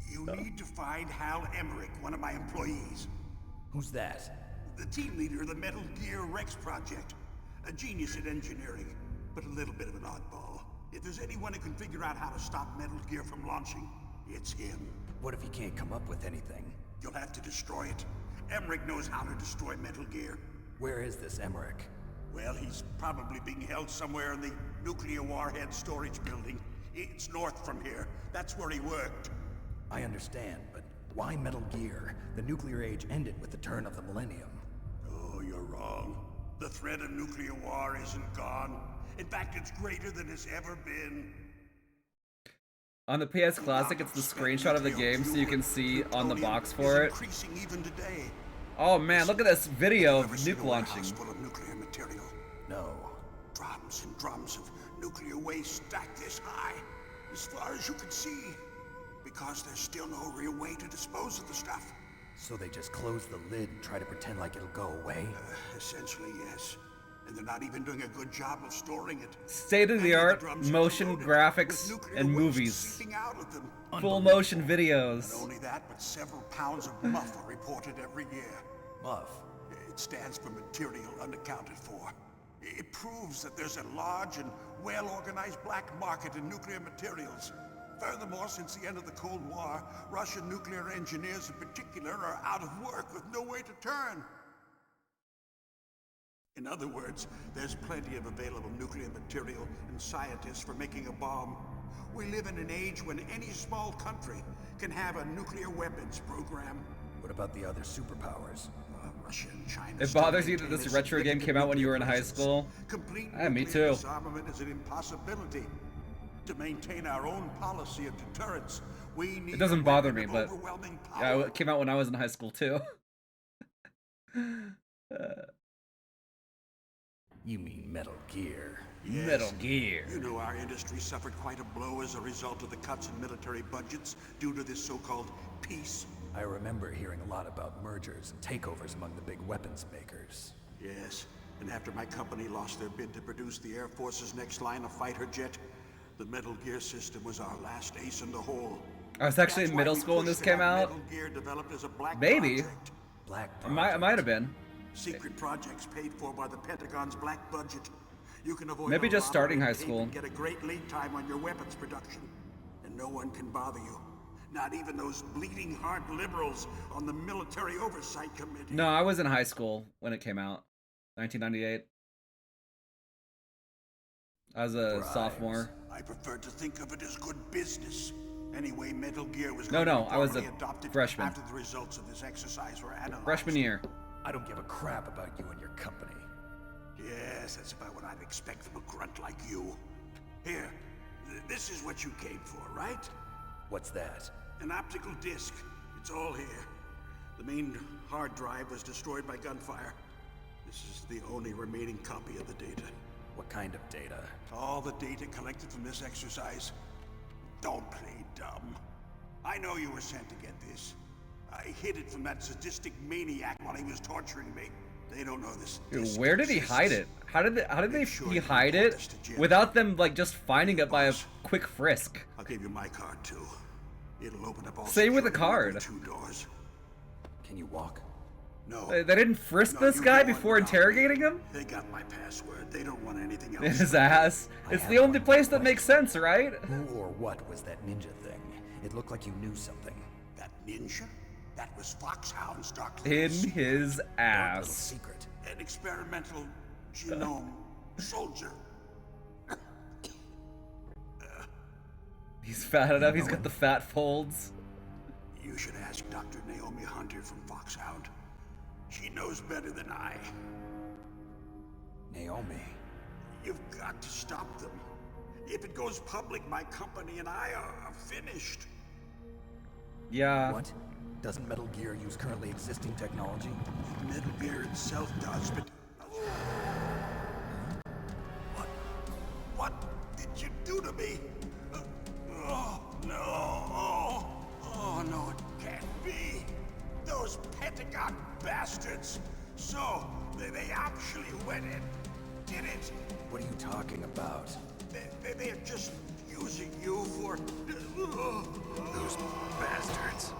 Speaker 13: You need to find Hal Emmerich, one of my employees.
Speaker 7: Who's that?
Speaker 13: The team leader of the Metal Gear Rex project. A genius at engineering, but a little bit of an oddball. If there's anyone who can figure out how to stop Metal Gear from launching, it's him.
Speaker 7: What if he can't come up with anything?
Speaker 13: You'll have to destroy it. Emmerich knows how to destroy Metal Gear.
Speaker 7: Where is this Emmerich?
Speaker 13: Well, he's probably being held somewhere in the nuclear warhead storage building. It's north from here. That's where he worked.
Speaker 7: I understand, but why Metal Gear? The nuclear age ended with the turn of the millennium.
Speaker 13: Oh, you're wrong. The threat of nuclear war isn't gone. In fact, it's greater than it's ever been.
Speaker 1: On the PS Classic, it's the screenshot of the game so you can see on the box for it.
Speaker 13: Increasing even today.
Speaker 1: Oh man, look at this video of nuke launching.
Speaker 13: Full of nuclear material.
Speaker 7: No.
Speaker 13: Drums and drums of nuclear waste stacked this high, as far as you can see. Because there's still no real way to dispose of the stuff.
Speaker 7: So they just close the lid and try to pretend like it'll go away?
Speaker 13: Essentially, yes. And they're not even doing a good job of storing it.
Speaker 1: State-of-the-art motion graphics and movies. Full motion videos.
Speaker 13: Not only that, but several pounds of muff are reported every year.
Speaker 7: Muff?
Speaker 13: It stands for material unaccounted for. It proves that there's a large and well-organized black market in nuclear materials. Furthermore, since the end of the Cold War, Russian nuclear engineers in particular are out of work with no way to turn. In other words, there's plenty of available nuclear material and scientists for making a bomb. We live in an age when any small country can have a nuclear weapons program.
Speaker 7: What about the other superpowers?
Speaker 13: Russia and China.
Speaker 1: It bothers you that this retro game came out when you were in high school?
Speaker 13: Complete
Speaker 1: Me
Speaker 13: nuclear
Speaker 1: too.
Speaker 13: disarmament is an impossibility. To maintain our own policy of deterrence, we need
Speaker 1: It doesn't bother me,
Speaker 13: of
Speaker 1: but
Speaker 13: overwhelming
Speaker 1: yeah,
Speaker 13: power.
Speaker 1: it came out when I was in high school too.
Speaker 7: You mean Metal Gear.
Speaker 13: Yes.
Speaker 1: Metal Gear.
Speaker 13: You know our industry suffered quite a blow as a result of the cuts in military budgets due to this so-called peace.
Speaker 7: I remember hearing a lot about mergers and takeovers among the big weapons makers.
Speaker 13: Yes, and after my company lost their bid to produce the Air Force's next line of fighter jet, the Metal Gear system was our last ace in the hole.
Speaker 1: I was actually in middle school when this came out.
Speaker 13: Metal Gear developed as a black
Speaker 1: Maybe.
Speaker 13: project.
Speaker 7: Black
Speaker 1: I might have been.
Speaker 13: Secret projects paid for by the Pentagon's black budget. You can avoid
Speaker 1: Maybe
Speaker 13: a
Speaker 1: just
Speaker 13: lot of
Speaker 1: starting
Speaker 13: red
Speaker 1: high
Speaker 13: tape
Speaker 1: school.
Speaker 13: and get a great lead time on your weapons production, and no one can bother you. Not even those bleeding heart liberals on the Military Oversight Committee.
Speaker 1: No, I was in high school when it came out. 1998. I was a sophomore.
Speaker 13: I prefer to think of it as good business. Anyway, Metal Gear was
Speaker 1: No,
Speaker 13: going
Speaker 1: no,
Speaker 13: to be
Speaker 1: I was a
Speaker 13: formally adopted
Speaker 1: freshman.
Speaker 13: after the results of this exercise were analyzed.
Speaker 1: Freshman year.
Speaker 7: I don't give a crap about you and your company.
Speaker 13: Yes, that's about what I'd expect from a grunt like you. Here, this is what you came for, right?
Speaker 7: What's that?
Speaker 13: An optical disc. It's all here. The main hard drive was destroyed by gunfire. This is the only remaining copy of the data.
Speaker 7: What kind of data?
Speaker 13: All the data collected from this exercise. Don't play dumb. I know you were sent to get this. I hid it from that sadistic maniac while he was torturing me. They don't know this.
Speaker 1: Dude, where did he hide it? How did he hide it without them like just finding it by a quick frisk?
Speaker 13: I'll give you my card too. It'll open up all.
Speaker 1: Same with the
Speaker 13: security
Speaker 1: card.
Speaker 13: 2 doors.
Speaker 7: Can you walk?
Speaker 13: No.
Speaker 1: They didn't frisk
Speaker 13: No,
Speaker 1: this
Speaker 13: you
Speaker 1: guy
Speaker 13: go on
Speaker 1: before
Speaker 13: without
Speaker 1: interrogating
Speaker 13: me.
Speaker 1: him?
Speaker 13: They got my password. They don't want anything
Speaker 1: In
Speaker 13: else.
Speaker 1: his ass. It's the only place that makes sense, right?
Speaker 7: Who or what was that ninja thing? It looked like you knew something.
Speaker 13: That ninja? That was Foxhound's dark
Speaker 1: In
Speaker 13: little
Speaker 1: his
Speaker 7: Dark little
Speaker 1: ass.
Speaker 7: secret.
Speaker 13: An experimental genome soldier.
Speaker 1: He's fat enough, he's got the fat folds.
Speaker 13: You should ask Dr. Naomi Hunter from Foxhound. She knows better than I.
Speaker 7: Naomi.
Speaker 13: You've got to stop them. If it goes public, my company and I are finished.
Speaker 1: Yeah.
Speaker 7: What? Doesn't Metal Gear use currently existing technology?
Speaker 13: Metal Gear itself does, but... What did you do to me? Oh, no. Oh, no, it can't be. Those Pentagon bastards. So, they actually went and did it.
Speaker 7: What are you talking about?
Speaker 13: They're just using you for...
Speaker 7: Those bastards.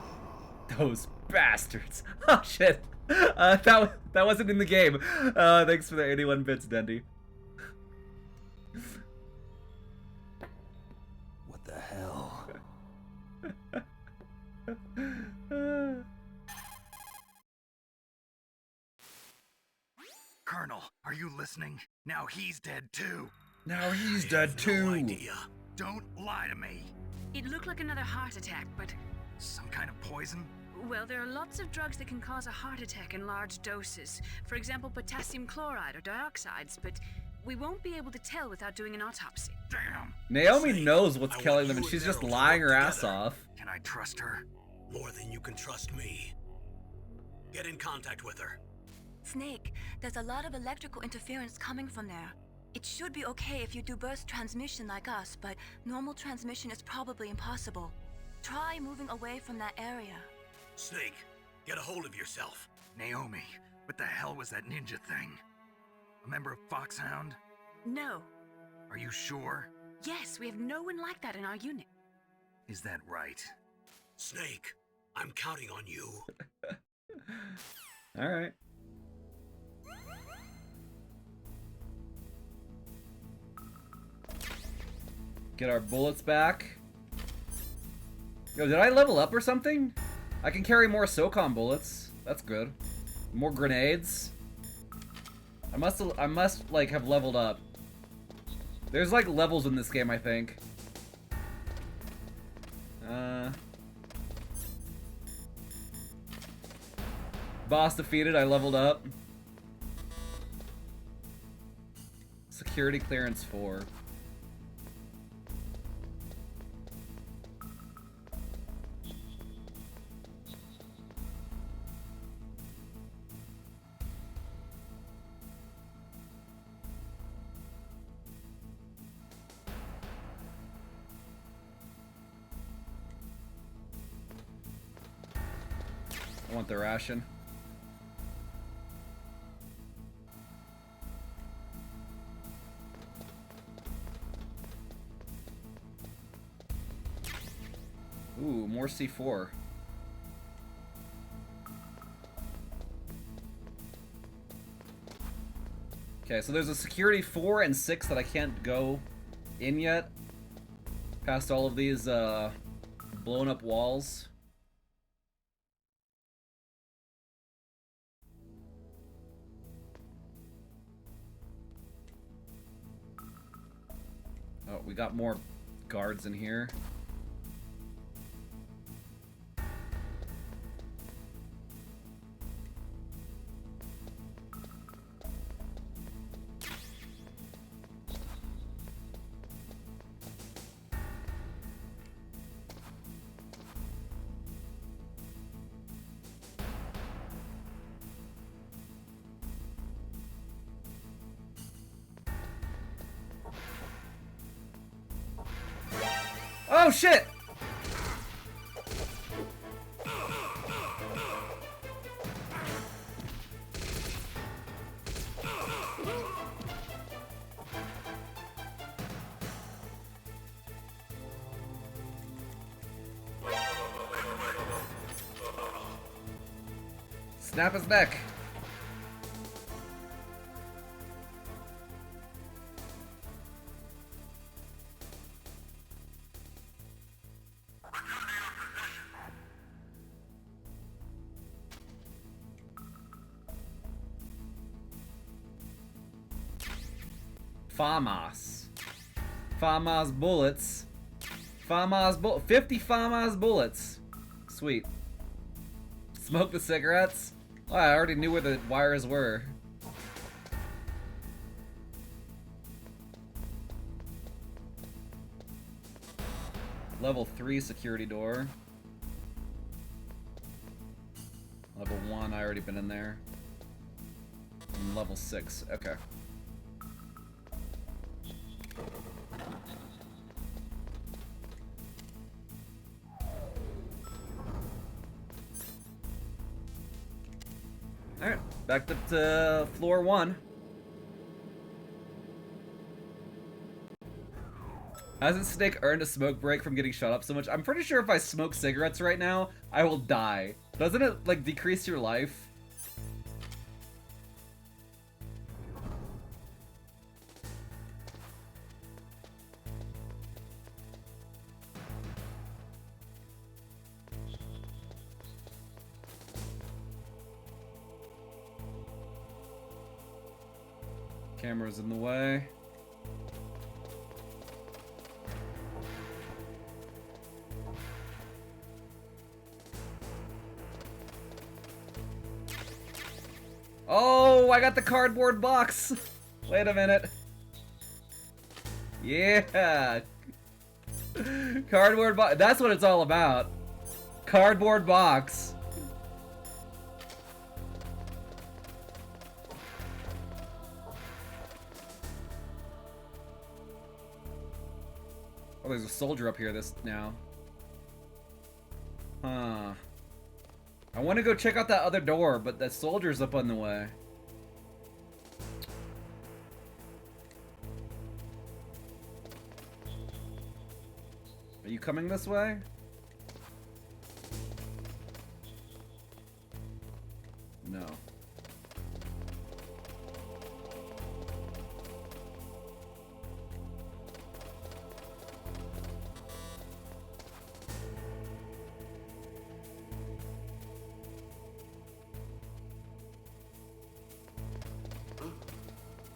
Speaker 1: Those bastards. Oh shit. That wasn't in the game. Thanks for the 81 bits, Dendy.
Speaker 7: What the hell?
Speaker 3: Colonel, are you listening? Now he's dead too.
Speaker 1: Now he's dead too.
Speaker 3: Don't lie to me.
Speaker 14: It looked like another heart attack, but...
Speaker 3: Some kind of poison?
Speaker 14: Well, there are lots of drugs that can cause a heart attack in large doses. For example, potassium chloride or dioxides, but we won't be able to tell without doing an autopsy.
Speaker 3: Damn.
Speaker 1: Naomi knows what's killing them and she's just lying her ass off.
Speaker 3: Can I trust her?
Speaker 4: More than you can trust me. Get in contact with her.
Speaker 6: Snake, there's a lot of electrical interference coming from there. It should be okay if you do burst transmission like us, but normal transmission is probably impossible. Try moving away from that area.
Speaker 4: Snake, get a hold of yourself.
Speaker 3: Naomi, what the hell was that ninja thing? A member of Foxhound?
Speaker 14: No.
Speaker 3: Are you sure?
Speaker 14: Yes, we have no one like that in our unit.
Speaker 3: Is that right?
Speaker 4: Snake, I'm counting on you.
Speaker 1: Alright. Get our bullets back. Yo, did I level up or something? I can carry more SOCOM bullets. That's good. More grenades. I must like have leveled up. There's like levels in this game, I think. Boss defeated, I leveled up. Security clearance 4. I want the ration. Ooh, more C4. Okay, so there's a security 4 and 6 that I can't go in yet. Past all of these blown up walls. Oh, we got more guards in here. Oh shit! Snap his neck. FAMAS. FAMAS bullets. 50 FAMAS bullets. Sweet. Smoke the cigarettes? Oh, I already knew where the wires were. Level 3 security door. Level 1, I already been in there. And level 6, okay. Alright, back up to floor 1. Hasn't Snake earned a smoke break from getting shot up so much? I'm pretty sure if I smoke cigarettes right now, I will die. Doesn't it, like, decrease your life? Camera's in the way. Oh, I got the cardboard box. Wait a minute. Yeah. Cardboard box. That's what it's all about. Cardboard box. Oh, there's a soldier up here now. Huh. I want to go check out that other door, but that soldier's up on the way. Are you coming this way? No.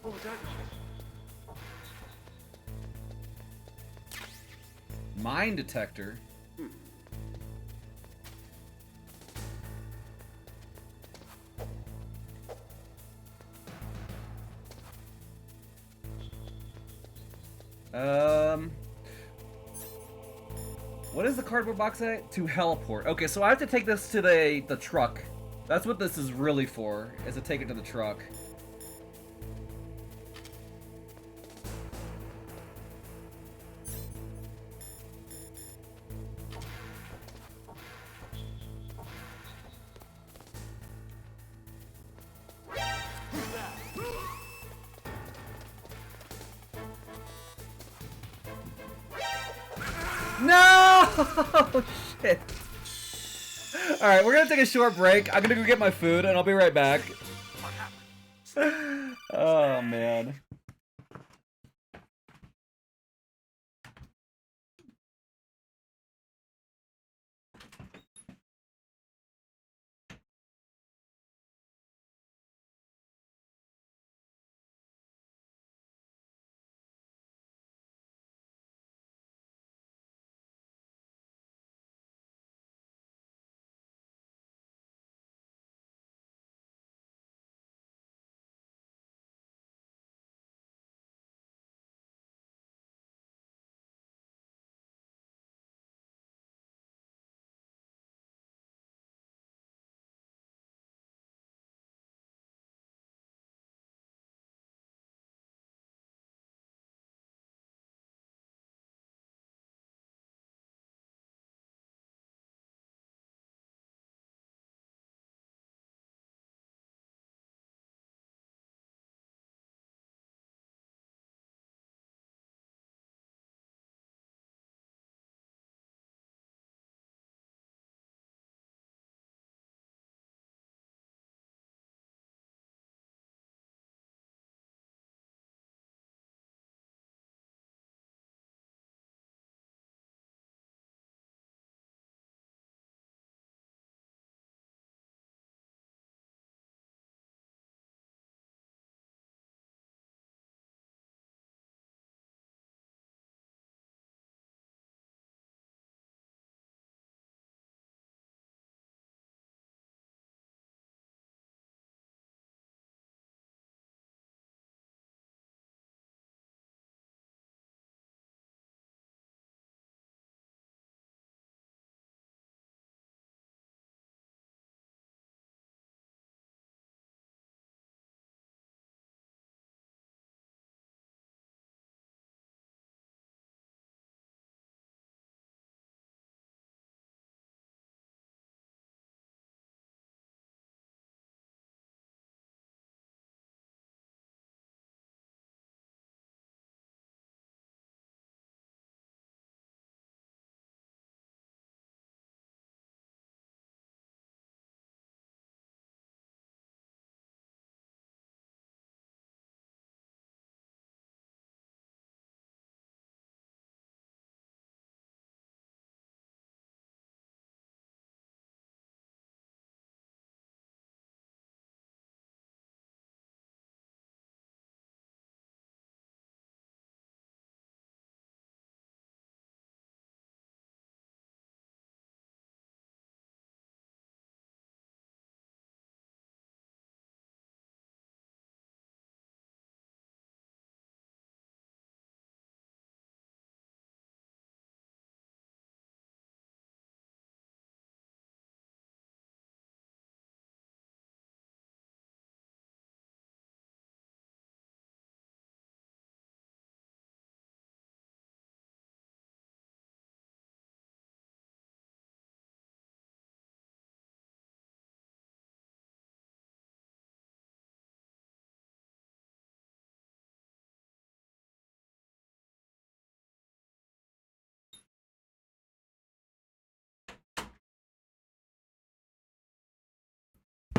Speaker 10: What was that noise?
Speaker 1: Mine detector? What does the cardboard box say? To heliport. Okay, so I have to take this to the truck. That's what this is really for, is to take it to the truck. No! Shit. Alright, we're gonna take a short break. I'm gonna go get my food and I'll be right back. Oh, man.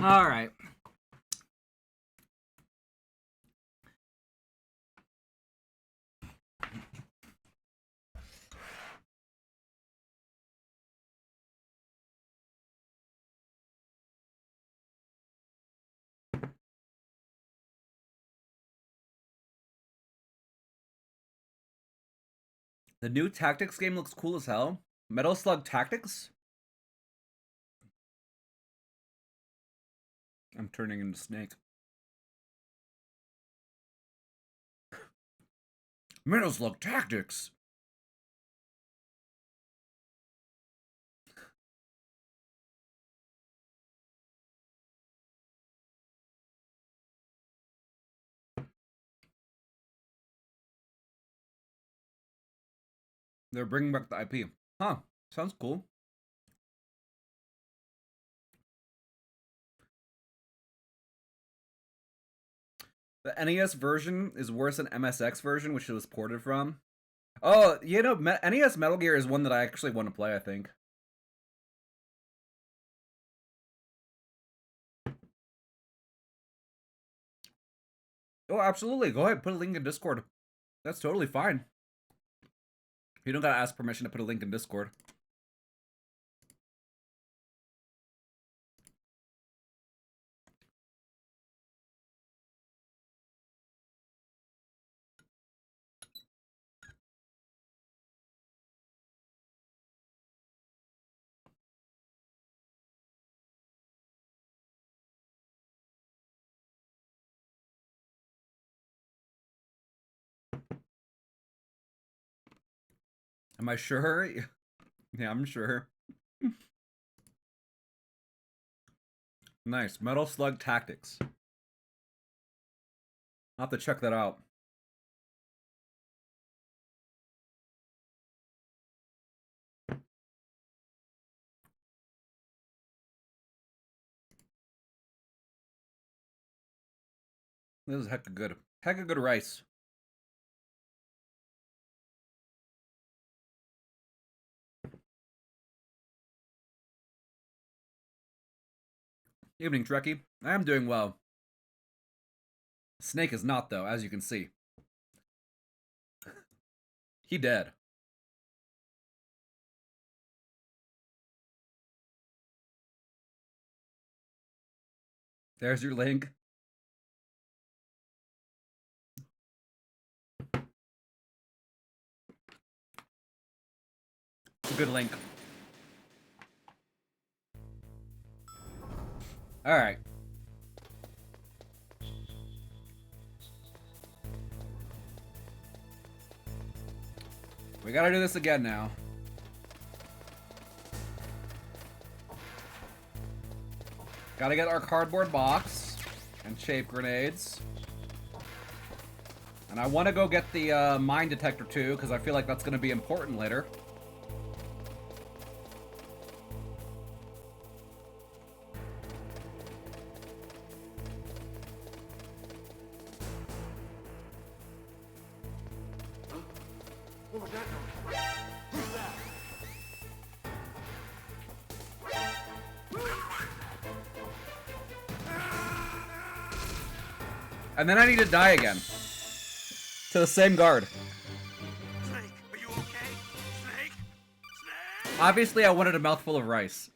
Speaker 1: Alright. The new Tactics game looks cool as hell. Metal Slug Tactics? I'm turning into Snake. Metal Slug Tactics! They're bringing back the IP. Huh. Sounds cool. The NES version is worse than MSX version, which it was ported from. Oh, you know, NES Metal Gear is one that I actually want to play, I think. Oh, absolutely. Go ahead, put a link in Discord. That's totally fine. You don't gotta ask permission to put a link in Discord. Am I sure? Yeah, I'm sure. Nice. Metal Slug Tactics. I'll have to check that out. This is hecka good. Hecka good rice. Evening, Trekkie. I am doing well. Snake is not, though, as you can see. He dead. There's your link. It's a good link. Alright. We gotta do this again now. Gotta get our cardboard box and shape grenades. And I want to go get the mine detector too, because I feel like that's going to be important later.
Speaker 10: What was that noise? Who's that?
Speaker 1: And then I need to die again. To the same guard.
Speaker 4: Snake, are you okay? Snake? Snake?
Speaker 1: Obviously, I wanted a mouthful of rice.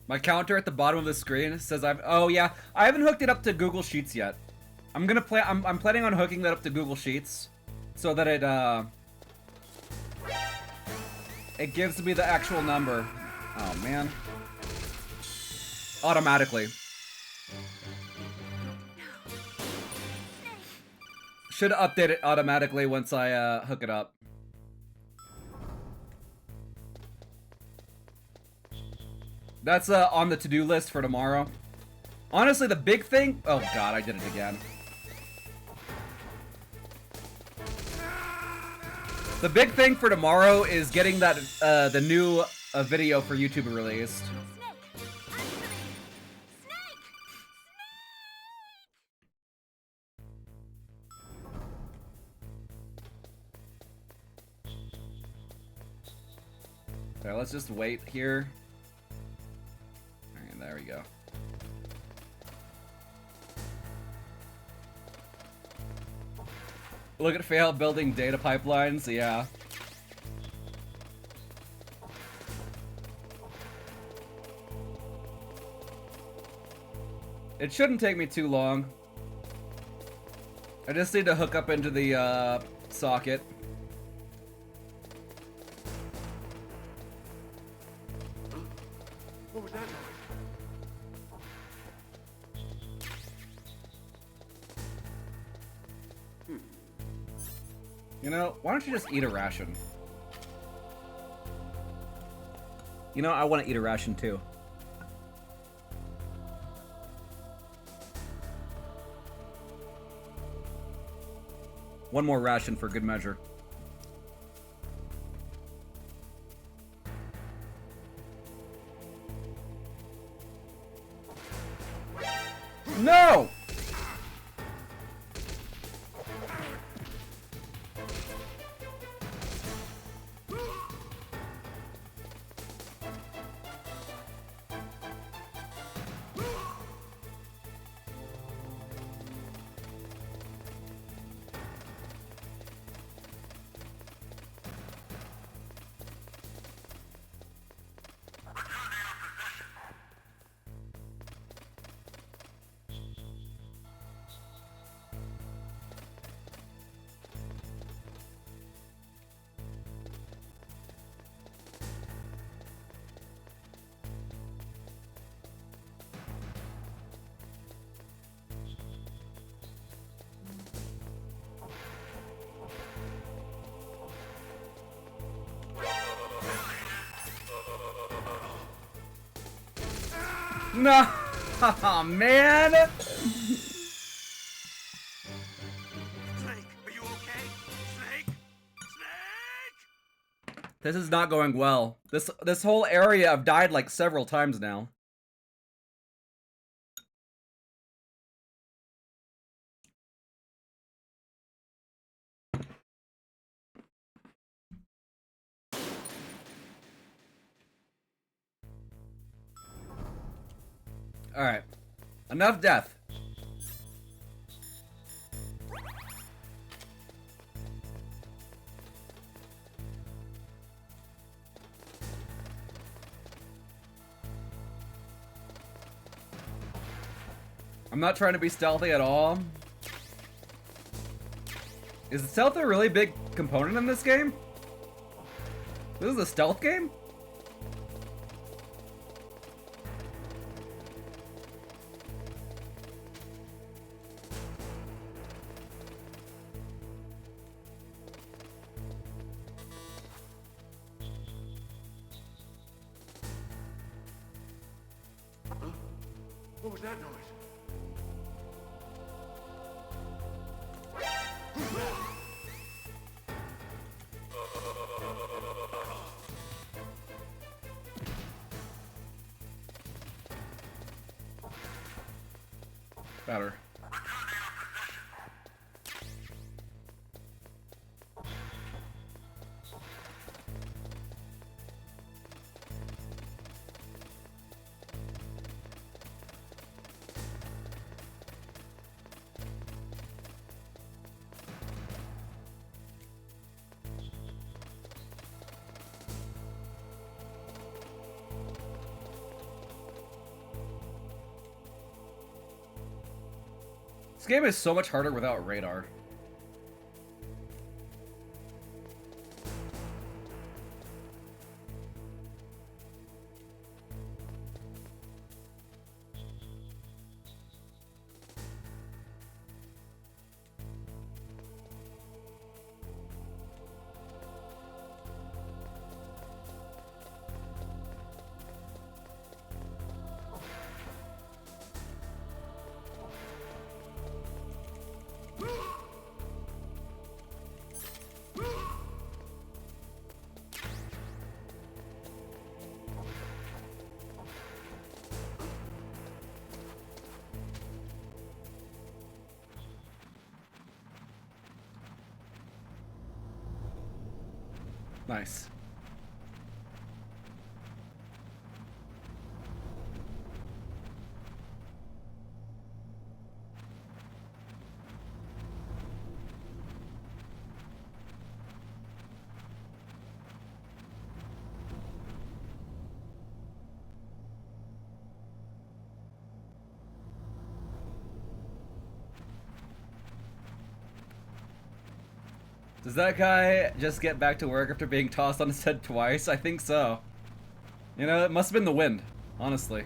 Speaker 1: My counter at the bottom of the screen says I've... Oh, yeah. I haven't hooked it up to Google Sheets yet. I'm gonna play... I'm planning on hooking that up to Google Sheets. So that it gives me the actual number. Oh, man. Automatically. Should update it automatically once I hook it up. That's on the to-do list for tomorrow. Honestly, the big thing... Oh god, I did it again. The big thing for tomorrow is getting that the new video for YouTube released. Okay, let's just wait here. Alright, there we go. Look at fail building data pipelines, yeah. It shouldn't take me too long. I just need to hook up into the socket.
Speaker 10: What was that noise?
Speaker 1: You know, why don't you just eat a ration? You know, I want to eat a ration too. One more ration for good measure. No! No, oh, man.
Speaker 4: Snake, are you okay? Snake? Snake!
Speaker 1: This is not going well. This whole area I've died like several times now. All right, enough death. I'm not trying to be stealthy at all. Is stealth a really big component in this game? This is a stealth game?
Speaker 10: What was that noise?
Speaker 1: Better. This game is so much harder without radar. Nice. Does that guy just get back to work after being tossed on his head twice? I think so. You know, it must have been the wind, honestly.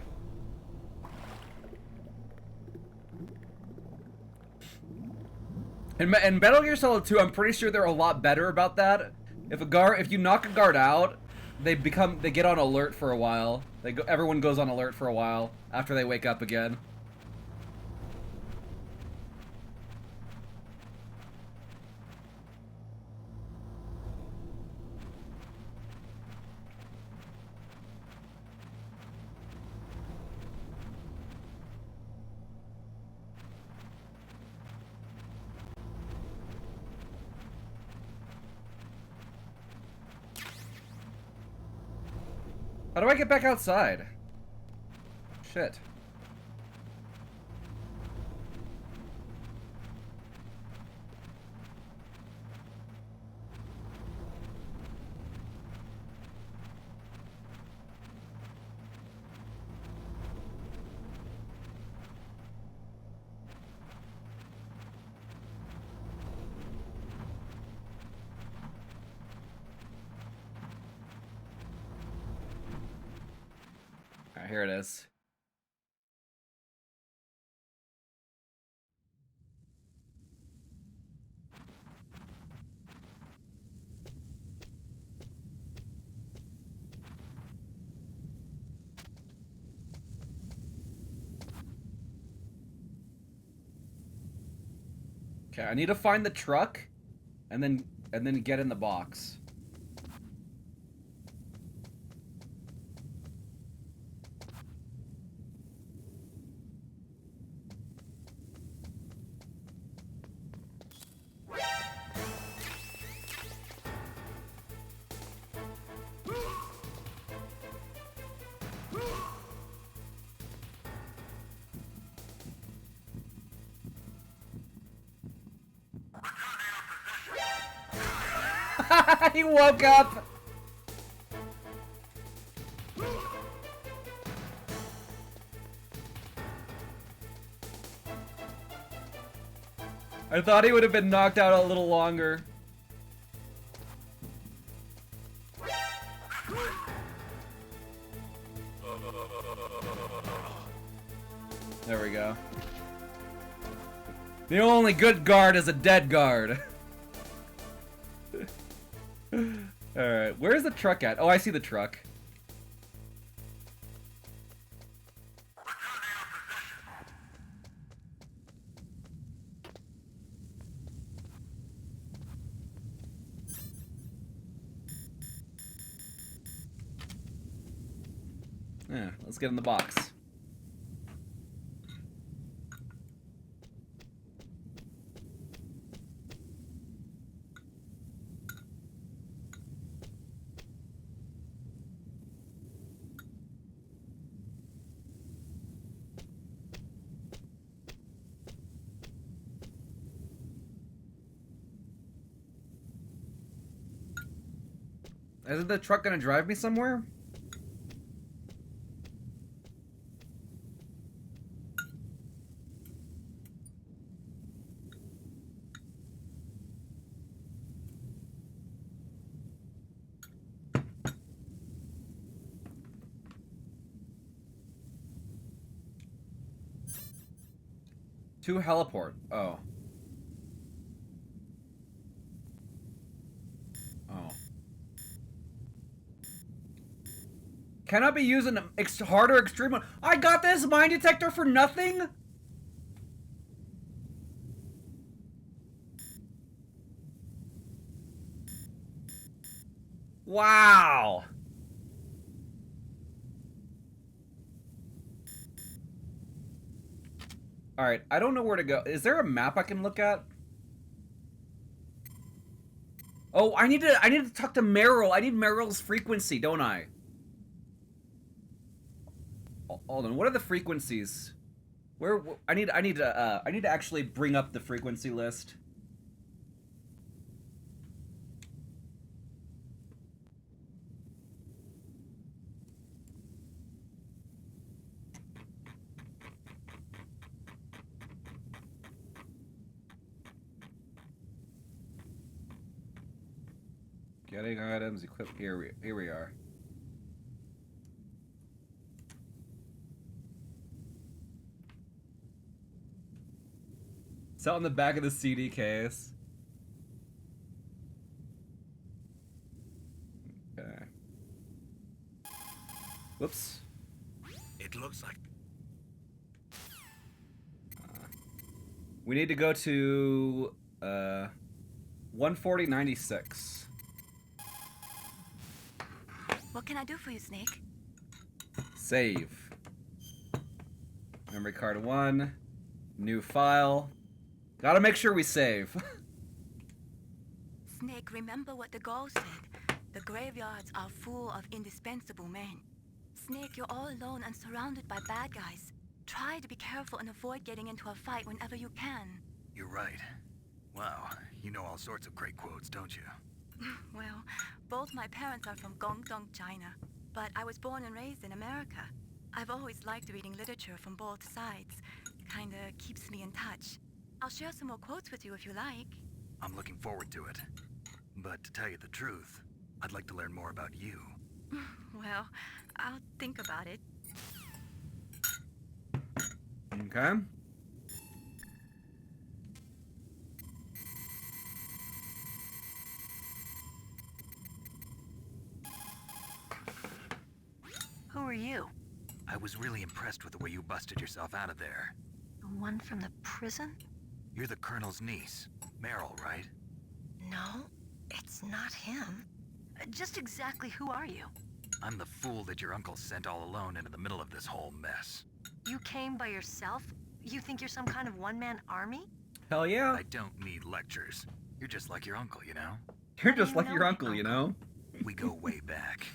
Speaker 1: In Metal Gear Solid 2, I'm pretty sure they're a lot better about that. If you knock a guard out, they get on alert for a while. Everyone goes on alert for a while after they wake up again. How do I get back outside? Shit. Alright, here it is. Okay, I need to find the truck, and then get in the box. He woke up! I thought he would have been knocked out a little longer. There we go. The only good guard is a dead guard. Alright, where's the truck at? Oh, I see the truck. Yeah, let's get in the box. Isn't the truck gonna drive me somewhere? To heliport. Oh. Oh. Cannot be used in harder extreme mode. I got this mine detector for nothing? Wow. Alright, I don't know where to go. Is there a map I can look at? Oh, I need to talk to Meryl. I need Meryl's frequency, don't I? Hold on. What are the frequencies? Where I need to actually bring up the frequency list. Getting items, equip. Here we are. It's out on the back of the CD case. Okay. Whoops.
Speaker 3: It looks like...
Speaker 1: We need to go to 140.96.
Speaker 6: What can I do for you, Snake?
Speaker 1: Save. Memory card 1. New file. Gotta make sure we save.
Speaker 6: Snake, remember what the Gaul said. The graveyards are full of indispensable men. Snake, you're all alone and surrounded by bad guys. Try to be careful and avoid getting into a fight whenever you can.
Speaker 3: You're right. Wow, you know all sorts of great quotes, don't you?
Speaker 6: Well, both my parents are from Guangdong, China, but I was born and raised in America. I've always liked reading literature from both sides. Kinda keeps me in touch. I'll share some more quotes with you if you like.
Speaker 3: I'm looking forward to it. But to tell you the truth, I'd like to learn more about you.
Speaker 6: Well, I'll think about it.
Speaker 1: Okay.
Speaker 6: Who are you?
Speaker 3: I was really impressed with the way you busted yourself out of there.
Speaker 6: The one from the prison?
Speaker 3: You're the Colonel's niece, Meryl, right?
Speaker 6: No, it's not him. Just exactly who are you?
Speaker 3: I'm the fool that your uncle sent all alone into the middle of this whole mess.
Speaker 6: You came by yourself? You think you're some kind of one-man army?
Speaker 1: Hell yeah.
Speaker 3: I don't need lectures. You're just like your uncle, you know?
Speaker 1: You're just like your uncle, you know?
Speaker 3: We go way back.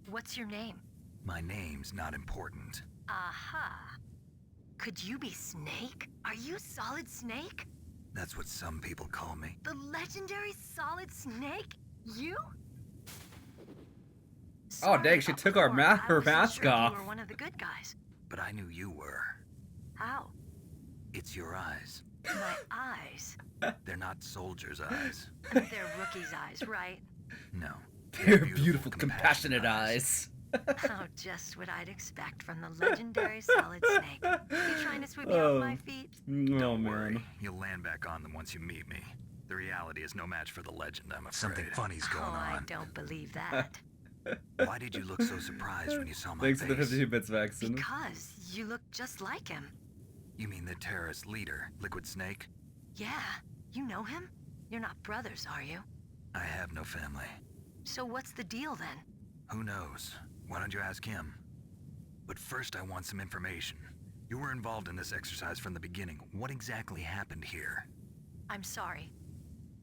Speaker 6: What's your name?
Speaker 3: My name's not important.
Speaker 6: Aha. Could you be Snake? Are you Solid Snake?
Speaker 3: That's what some people call me.
Speaker 6: The legendary Solid Snake? You?
Speaker 1: Oh dang, she took her mask off.
Speaker 6: You were one of the good guys.
Speaker 3: But I knew you were.
Speaker 6: How?
Speaker 3: It's your eyes.
Speaker 6: My eyes?
Speaker 3: They're not soldiers' eyes.
Speaker 6: They're rookies' eyes, right?
Speaker 3: No.
Speaker 1: They're beautiful, compassionate eyes.
Speaker 6: Oh, just what I'd expect from the legendary Solid Snake. You trying to sweep me off my feet?
Speaker 3: Don't worry. You'll land back on them once you meet me. The reality is no match for the legend, I'm afraid. Something funny's going on.
Speaker 6: I don't believe that.
Speaker 3: Why did you look so surprised when you saw my
Speaker 1: Thanks
Speaker 3: face?
Speaker 1: for the 52 bits, Vaxen.
Speaker 6: Because you look just like him.
Speaker 3: You mean the terrorist leader, Liquid Snake?
Speaker 6: Yeah, you know him? You're not brothers, are you?
Speaker 3: I have no family.
Speaker 6: So what's the deal then?
Speaker 3: Who knows? Why don't you ask him? But first I want some information. You were involved in this exercise from the beginning. What exactly happened here?
Speaker 6: I'm sorry.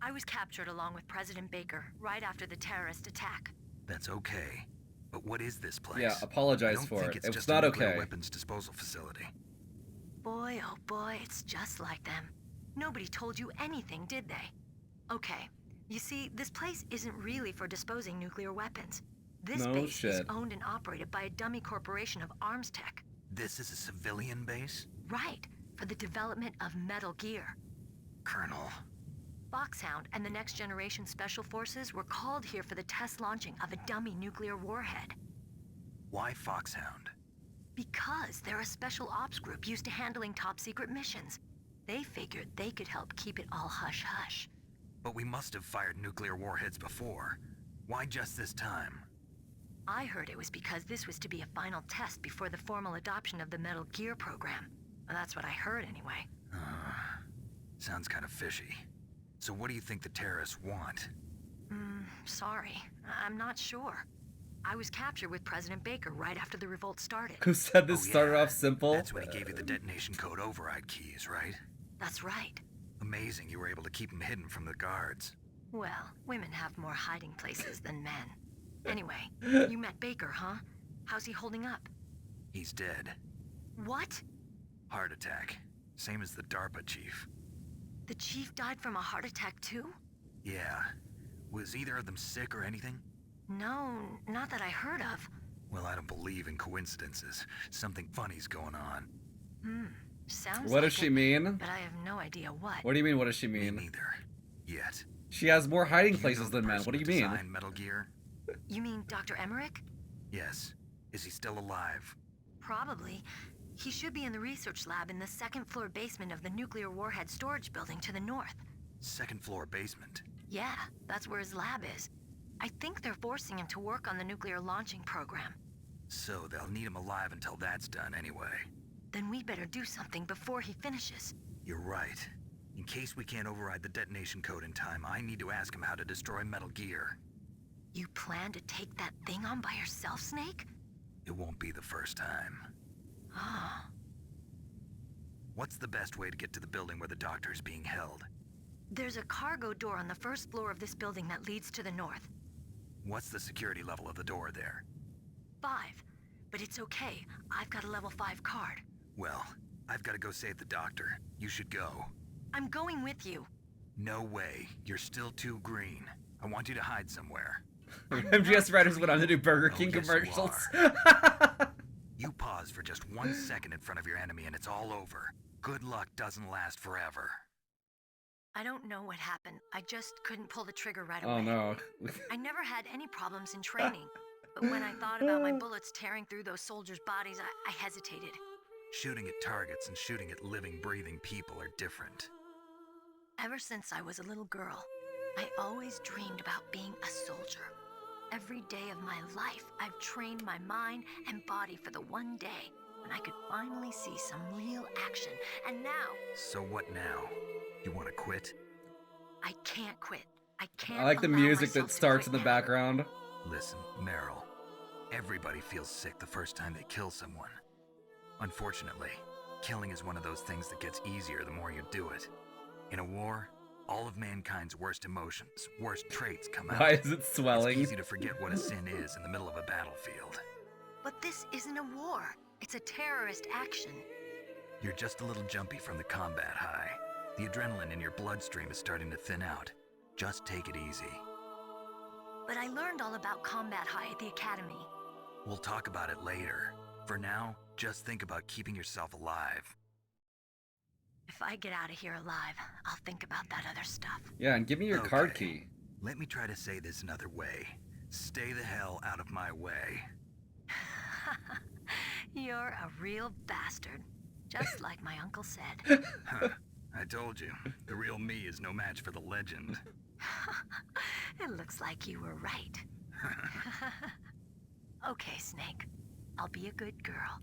Speaker 6: I was captured along with President Baker right after the terrorist attack.
Speaker 3: That's okay. But what is this place?
Speaker 1: Yeah, apologize
Speaker 3: I don't
Speaker 1: for
Speaker 3: think
Speaker 1: it.
Speaker 3: It's
Speaker 1: It's
Speaker 3: just
Speaker 1: not
Speaker 3: a nuclear
Speaker 1: okay.
Speaker 3: weapons disposal facility.
Speaker 6: Boy, oh boy, it's just like them. Nobody told you anything, did they? Okay, you see, this place isn't really for disposing nuclear weapons. This
Speaker 1: No
Speaker 6: base is
Speaker 1: shit.
Speaker 6: owned and operated by a dummy corporation of arms tech.
Speaker 3: This is a civilian base?
Speaker 6: Right, for the development of Metal Gear.
Speaker 3: Colonel.
Speaker 6: Foxhound and the Next Generation Special Forces were called here for the test launching of a dummy nuclear warhead.
Speaker 3: Why Foxhound?
Speaker 6: Because they're a special ops group used to handling top-secret missions. They figured they could help keep it all hush-hush.
Speaker 3: But we must have fired nuclear warheads before. Why just this time?
Speaker 6: I heard it was because this was to be a final test before the formal adoption of the Metal Gear program. Well, that's what I heard anyway.
Speaker 3: Sounds kind of fishy. So what do you think the terrorists want?
Speaker 6: Sorry. I'm not sure. I was captured with President Baker right after the revolt started.
Speaker 1: Who said this started off simple?
Speaker 3: That's when he gave you the detonation code override keys, right?
Speaker 6: That's right.
Speaker 3: Amazing you were able to keep them hidden from the guards.
Speaker 6: Well, women have more hiding places than men. Anyway, you met Baker, huh? How's he holding up?
Speaker 3: He's dead.
Speaker 6: What?
Speaker 3: Heart attack. Same as the DARPA chief.
Speaker 6: The chief died from a heart attack too?
Speaker 3: Yeah. Was either of them sick or anything?
Speaker 6: No, not that I heard of.
Speaker 3: Well, I don't believe in coincidences. Something funny's going on.
Speaker 6: Sounds
Speaker 1: What
Speaker 6: like
Speaker 1: does she
Speaker 6: it,
Speaker 1: mean?
Speaker 6: But I have no idea what.
Speaker 1: What do you mean, what does she mean?
Speaker 3: Me neither. Yet.
Speaker 1: She has more hiding
Speaker 3: You know
Speaker 1: places
Speaker 3: the
Speaker 1: than men.
Speaker 3: person
Speaker 1: What do you
Speaker 3: who
Speaker 1: mean?
Speaker 3: designed Metal Gear?
Speaker 6: You mean Dr. Emmerich?
Speaker 3: Yes. Is he still alive?
Speaker 6: Probably. He should be in the research lab in the second-floor basement of the nuclear warhead storage building to the north.
Speaker 3: Second floor basement.
Speaker 6: Yeah, that's where his lab is. I think they're forcing him to work on the nuclear launching program.
Speaker 3: So they'll need him alive until that's done anyway.
Speaker 6: Then we better do something before he finishes.
Speaker 3: You're right. In case we can't override the detonation code in time, I need to ask him how to destroy Metal Gear.
Speaker 6: You plan to take that thing on by yourself, Snake?
Speaker 3: It won't be the first time.
Speaker 6: Oh.
Speaker 3: What's the best way to get to the building where the doctor is being held?
Speaker 6: There's a cargo door on the first floor of this building that leads to the north.
Speaker 3: What's the security level of the door there?
Speaker 6: 5. But it's okay. I've got a level 5 card.
Speaker 3: Well, I've got to go save the doctor. You should go.
Speaker 6: I'm going with you.
Speaker 3: No way. You're still too green. I want you to hide somewhere.
Speaker 1: MGS writers went on to do Burger King
Speaker 3: yes, you
Speaker 1: commercials.
Speaker 3: You pause for just 1 second in front of your enemy and it's all over. Good luck doesn't last forever.
Speaker 6: I don't know what happened. I just couldn't pull the trigger right away.
Speaker 1: Oh no.
Speaker 6: I never had any problems in training. But when I thought about my bullets tearing through those soldiers' bodies, I hesitated.
Speaker 3: Shooting at targets and shooting at living, breathing people are different.
Speaker 6: Ever since I was a little girl, I always dreamed about being a soldier. Every day of my life, I've trained my mind and body for the one day
Speaker 15: when I could finally see some real action. And now...
Speaker 3: So what now? You want to quit?
Speaker 15: I can't quit. I can't
Speaker 1: I like the
Speaker 15: allow
Speaker 1: music
Speaker 15: myself
Speaker 1: that
Speaker 15: to
Speaker 1: starts
Speaker 15: quit
Speaker 1: in the
Speaker 15: now.
Speaker 1: background.
Speaker 3: Listen, Meryl. Everybody feels sick the first time they kill someone. Unfortunately, killing is one of those things that gets easier the more you do it. In a war, all of mankind's worst emotions, worst traits come out.
Speaker 1: Why is it swelling?
Speaker 3: It's easy to forget what a sin is in the middle of a battlefield.
Speaker 15: But this isn't a war. It's a terrorist action.
Speaker 3: You're just a little jumpy from the combat high. The adrenaline in your bloodstream is starting to thin out. Just take it easy.
Speaker 15: But I learned all about combat high at the academy.
Speaker 3: We'll talk about it later. For now, just think about keeping yourself alive.
Speaker 15: If I get out of here alive, I'll think about that other stuff.
Speaker 1: Yeah, and give me your card key.
Speaker 3: Let me try to say this another way. Stay the hell out of my way.
Speaker 15: You're a real bastard. Just like my uncle said.
Speaker 3: Huh. I told you, the real me is no match for the legend.
Speaker 15: It looks like you were right. Okay, Snake. I'll be a good girl.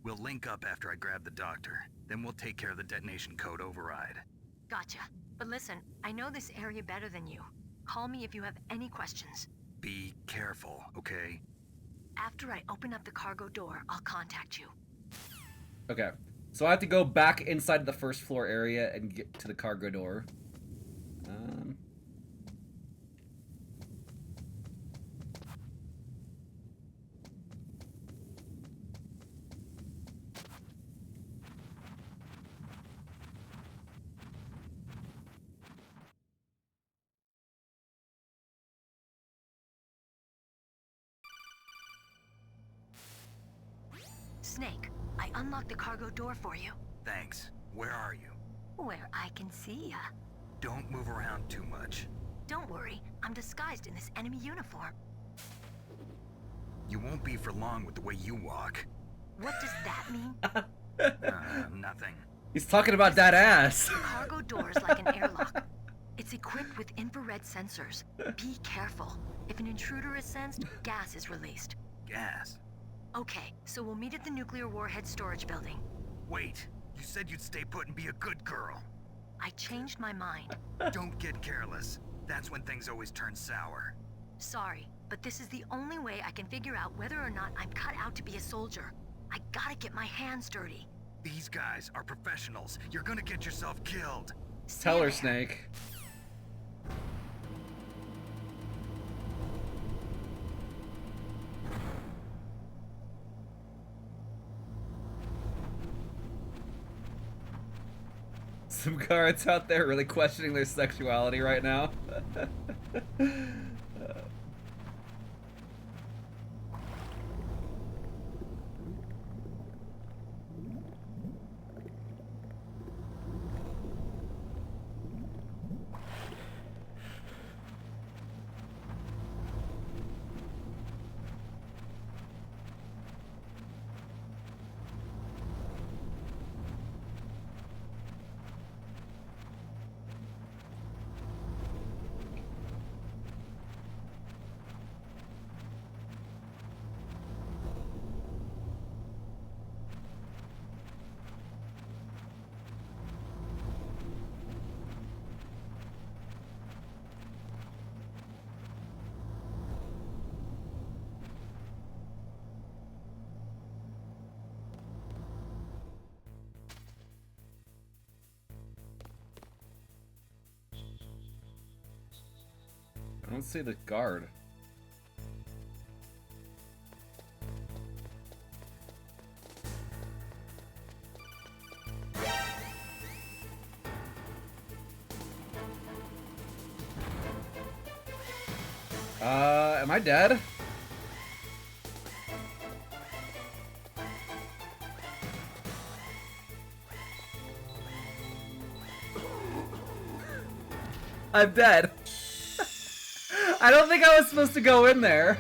Speaker 3: We'll link up after I grab the doctor. Then we'll take care of the detonation code override.
Speaker 15: Gotcha. But listen, I know this area better than you. Call me if you have any questions.
Speaker 3: Be careful, okay?
Speaker 15: After I open up the cargo door, I'll contact you.
Speaker 1: Okay. So I have to go back inside the first floor area and get to the cargo door.
Speaker 15: Snake, I unlocked the cargo door for you.
Speaker 3: Thanks. Where are you?
Speaker 15: Where I can see ya.
Speaker 3: Don't move around too much.
Speaker 15: Don't worry, I'm disguised in this enemy uniform.
Speaker 3: You won't be for long with the way you walk.
Speaker 15: What does that mean?
Speaker 3: Nothing.
Speaker 1: He's talking about that ass.
Speaker 15: The cargo door is like an airlock. It's equipped with infrared sensors. Be careful. If an intruder is sensed, gas is released.
Speaker 3: Gas?
Speaker 15: Okay, so we'll meet at the nuclear warhead storage building.
Speaker 3: Wait, you said you'd stay put and be a good girl.
Speaker 15: I changed my mind.
Speaker 3: Don't get careless. That's when things always turn sour.
Speaker 15: Sorry, but this is the only way I can figure out whether or not I'm cut out to be a soldier. I gotta get my hands dirty.
Speaker 3: These guys are professionals. You're gonna get yourself killed.
Speaker 1: Tell her, Snake. Some guards out there really questioning their sexuality right now. I don't see the guard. Am I dead? I'm dead. I don't think I was supposed to go in there.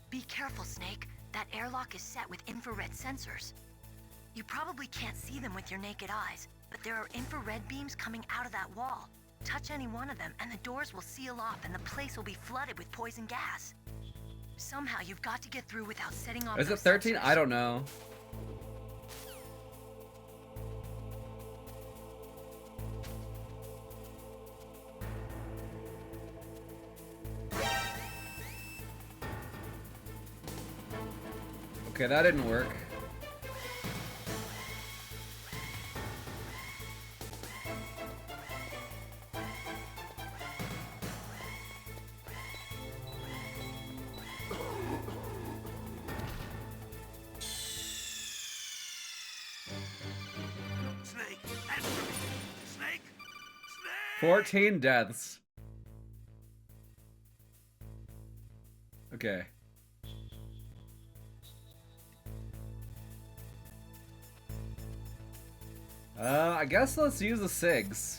Speaker 15: Be careful, Snake. That airlock is set with infrared sensors. You probably can't see them with your naked eyes, but but there are infrared beams coming out of that wall. Touch any one of them, and the doors will seal off, and the place will be flooded with poison gas. Somehow, you've got to get through without setting off.
Speaker 1: Is it
Speaker 15: those
Speaker 1: 13?
Speaker 15: sensors.
Speaker 1: I don't know. Okay, that didn't work.
Speaker 4: Snake, answer me. Snake,
Speaker 1: 14 deaths. Okay. I guess let's use the SIGs.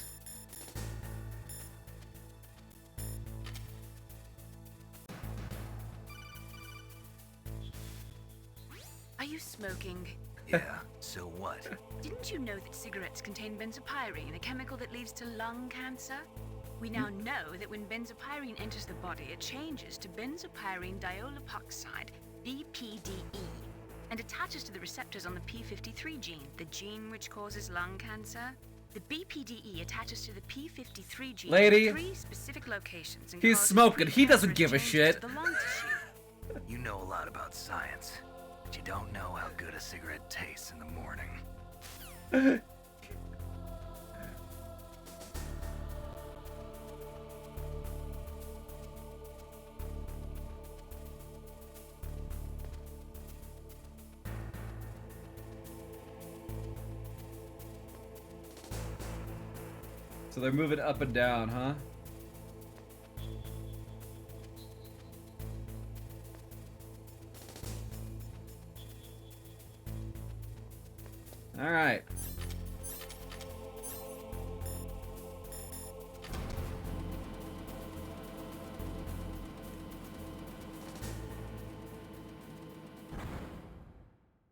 Speaker 14: Are you smoking?
Speaker 3: Yeah, so what?
Speaker 14: Didn't you know that cigarettes contain benzopyrene, a chemical that leads to lung cancer? We now know that when benzopyrene enters the body, it changes to benzopyrene diolipoxide, BPDE, and attaches to the receptors on the p53 gene, the gene which causes lung cancer. The BPDE attaches to the p53 gene
Speaker 1: Lady,
Speaker 14: in 3 specific locations. And
Speaker 1: he's
Speaker 14: causes
Speaker 1: smoking. He doesn't
Speaker 14: precancerous
Speaker 1: give a
Speaker 14: changes
Speaker 1: shit.
Speaker 14: to the lung tissue.
Speaker 3: You know a lot about science, but you don't know how good a cigarette tastes in the morning.
Speaker 1: So they're moving up and down, huh? All right.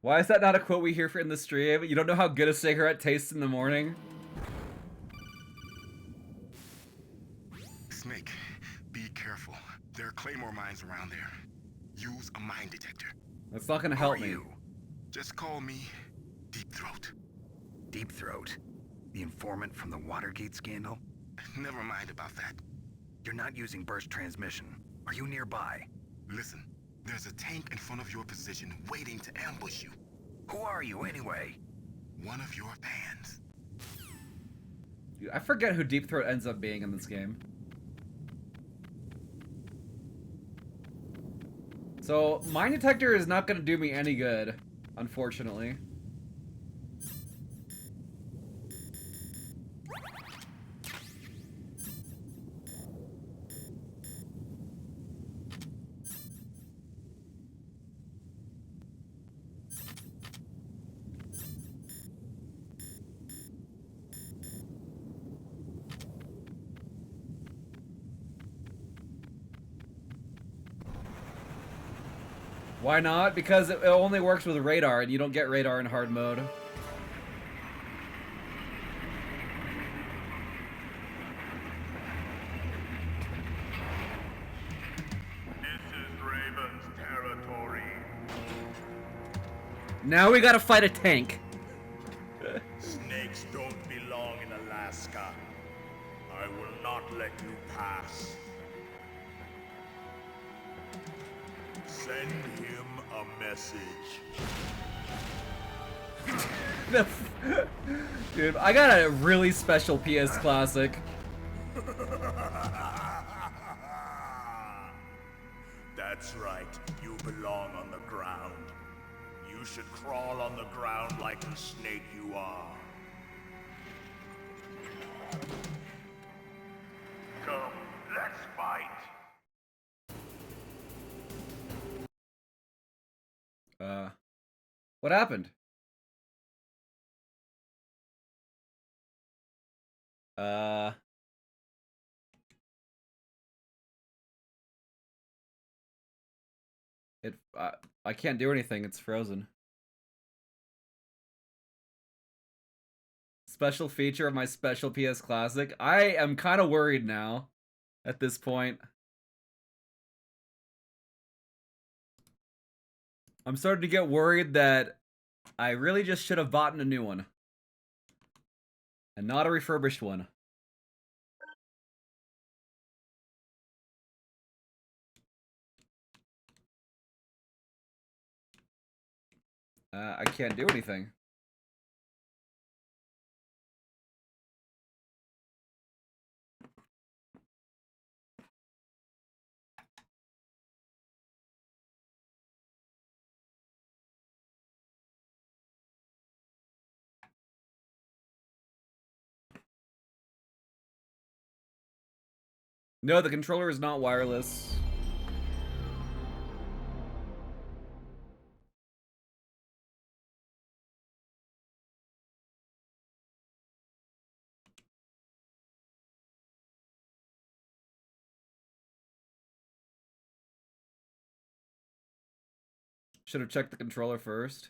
Speaker 1: Why is that not a quote we hear in the stream? You don't know how good a cigarette tastes in the morning?
Speaker 9: Snake, be careful. There are claymore mines around there. Use a mine detector.
Speaker 1: That's not gonna help me.
Speaker 9: Just call me Deep Throat.
Speaker 3: Deep Throat? The informant from the Watergate scandal?
Speaker 9: Never mind about that.
Speaker 3: You're not using burst transmission. Are you nearby?
Speaker 9: Listen, there's a tank in front of your position waiting to ambush you.
Speaker 3: Who are you anyway?
Speaker 9: One of your fans.
Speaker 1: Dude, I forget who Deep Throat ends up being in this game. So, mine detector is not gonna do me any good, unfortunately. Why not? Because it only works with radar, and you don't get radar in hard mode.
Speaker 16: This is Raven's territory.
Speaker 1: Now we gotta fight a tank.
Speaker 16: Snakes don't belong in Alaska. I will not let you pass. Send him a message.
Speaker 1: Dude, I got a really special PS Classic.
Speaker 16: That's right. You belong on the ground. You should crawl on the ground like the snake you are. Come, let's fight.
Speaker 1: What happened? I can't do anything, it's frozen. Special feature of my special PS Classic. I am kind of worried now at this point. I'm starting to get worried that I really just should have bought a new one. And not a refurbished one. I can't do anything. No, the controller is not wireless. Should have checked the controller first.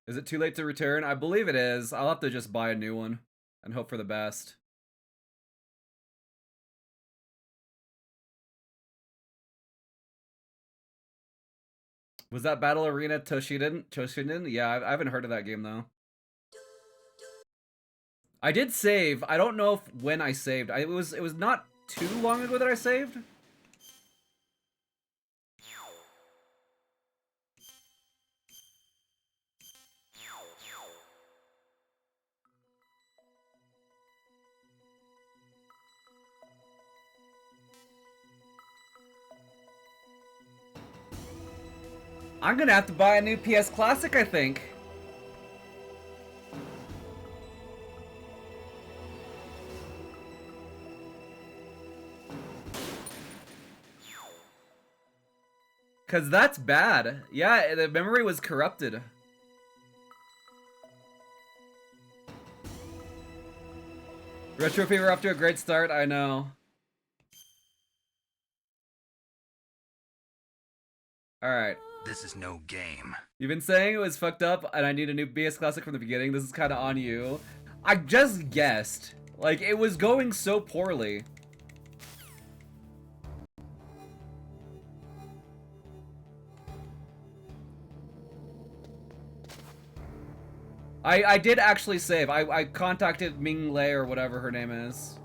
Speaker 1: Is it too late to return? I believe it is. I'll have to just buy a new one and hope for the best. Was that Battle Arena Toshiden? Yeah, I haven't heard of that game though. I did save. I don't know when I saved. It was not too long ago that I saved. I'm gonna have to buy a new PS Classic, I think. Cause that's bad. Yeah, the memory was corrupted. Retro Fever off to a great start, I know. Alright.
Speaker 3: This is no game.
Speaker 1: You've been saying it was fucked up and I need a new PS Classic from the beginning. This is kind of on you. I just guessed. Like, it was going so poorly. I did actually save. I contacted Ming Lei or whatever her name is.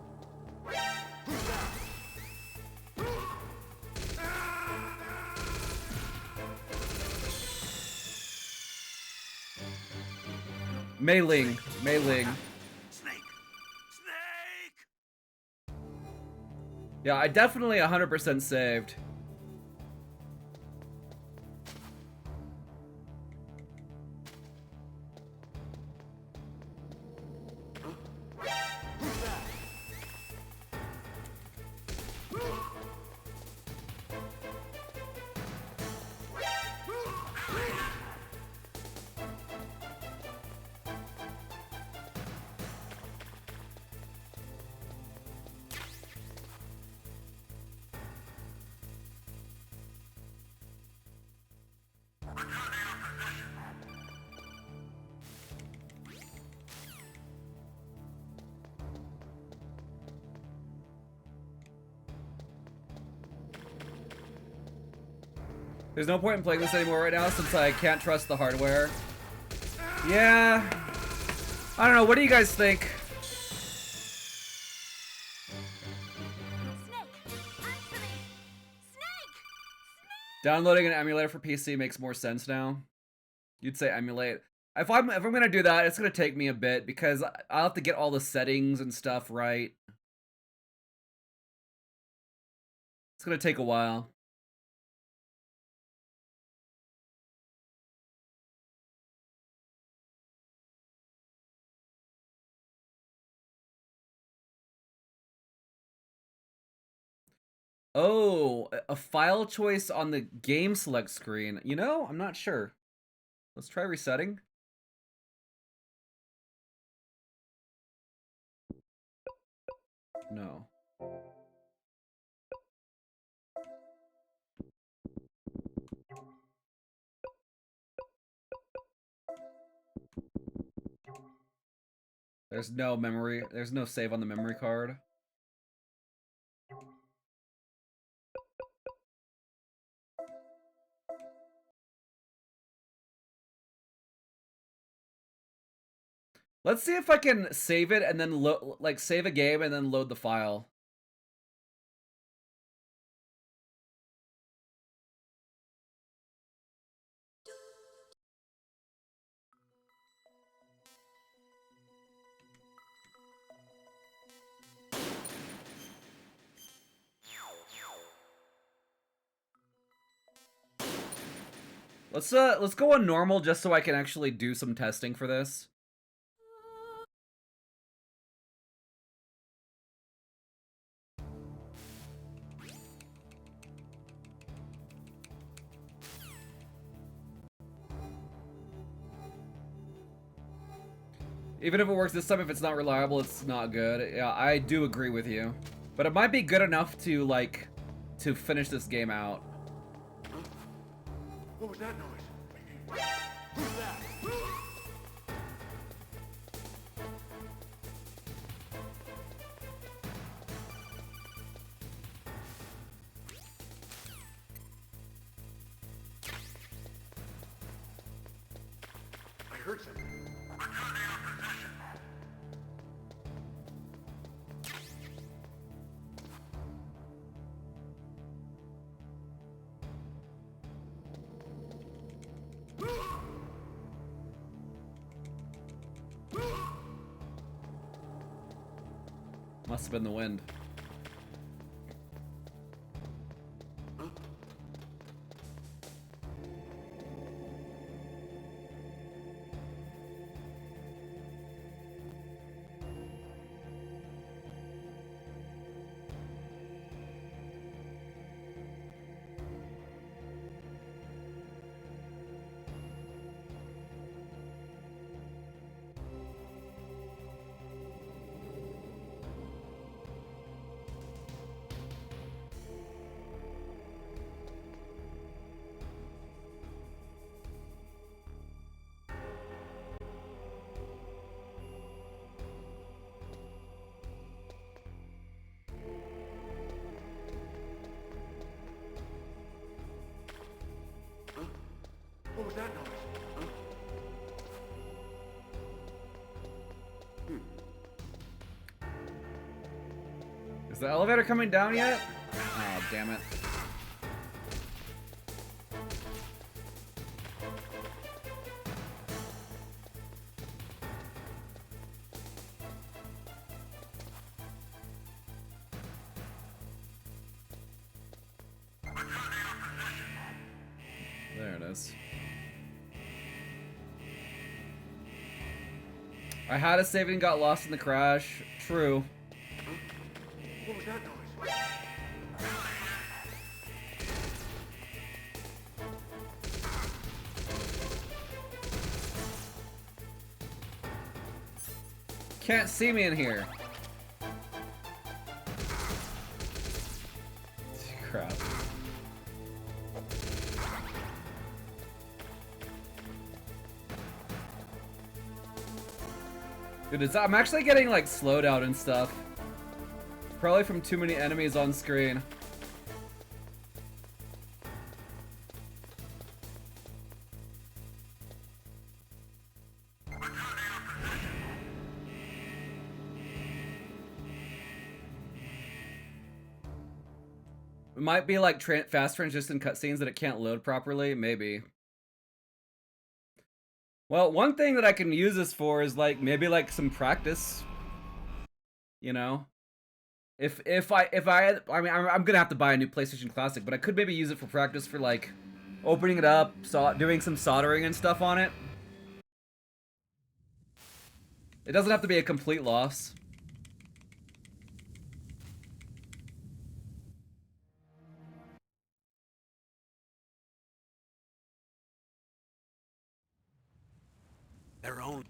Speaker 1: Mei Ling.
Speaker 4: Snake!
Speaker 1: Yeah, I definitely 100% saved. There's no point in playing this anymore right now since I can't trust the hardware. Yeah. I don't know, what do you guys think? Downloading an emulator for PC makes more sense now. You'd say emulate. If I'm gonna do that, it's gonna take me a bit because I'll have to get all the settings and stuff right. It's gonna take a while. Oh, a file choice on the game select screen. You know, I'm not sure. Let's try resetting. No. There's no memory. There's no save on the memory card. Let's see if I can save it and then like save a game and then load the file. Let's go on normal just so I can actually do some testing for this. Even if it works this time, if it's not reliable, it's not good. Yeah, I do agree with you. But it might be good enough to, like, to finish this game out.
Speaker 10: What was that noise? Who's that? I heard something.
Speaker 1: Must have been the wind.
Speaker 10: What was that noise?
Speaker 1: Is the elevator coming down yet? Oh, damn it. There it is. I had a save and got lost in the crash. True.
Speaker 10: What was that noise?
Speaker 1: Can't see me in here. Crap. Dude, I'm actually getting like slowed out and stuff. Probably from too many enemies on screen. It might be like fast transition cutscenes that it can't load properly, maybe. Well, one thing that I can use this for is like maybe like some practice. You know, if I mean I'm gonna have to buy a new PlayStation Classic, but I could maybe use it for practice for like opening it up, doing some soldering and stuff on it. It doesn't have to be a complete loss.
Speaker 4: Their own.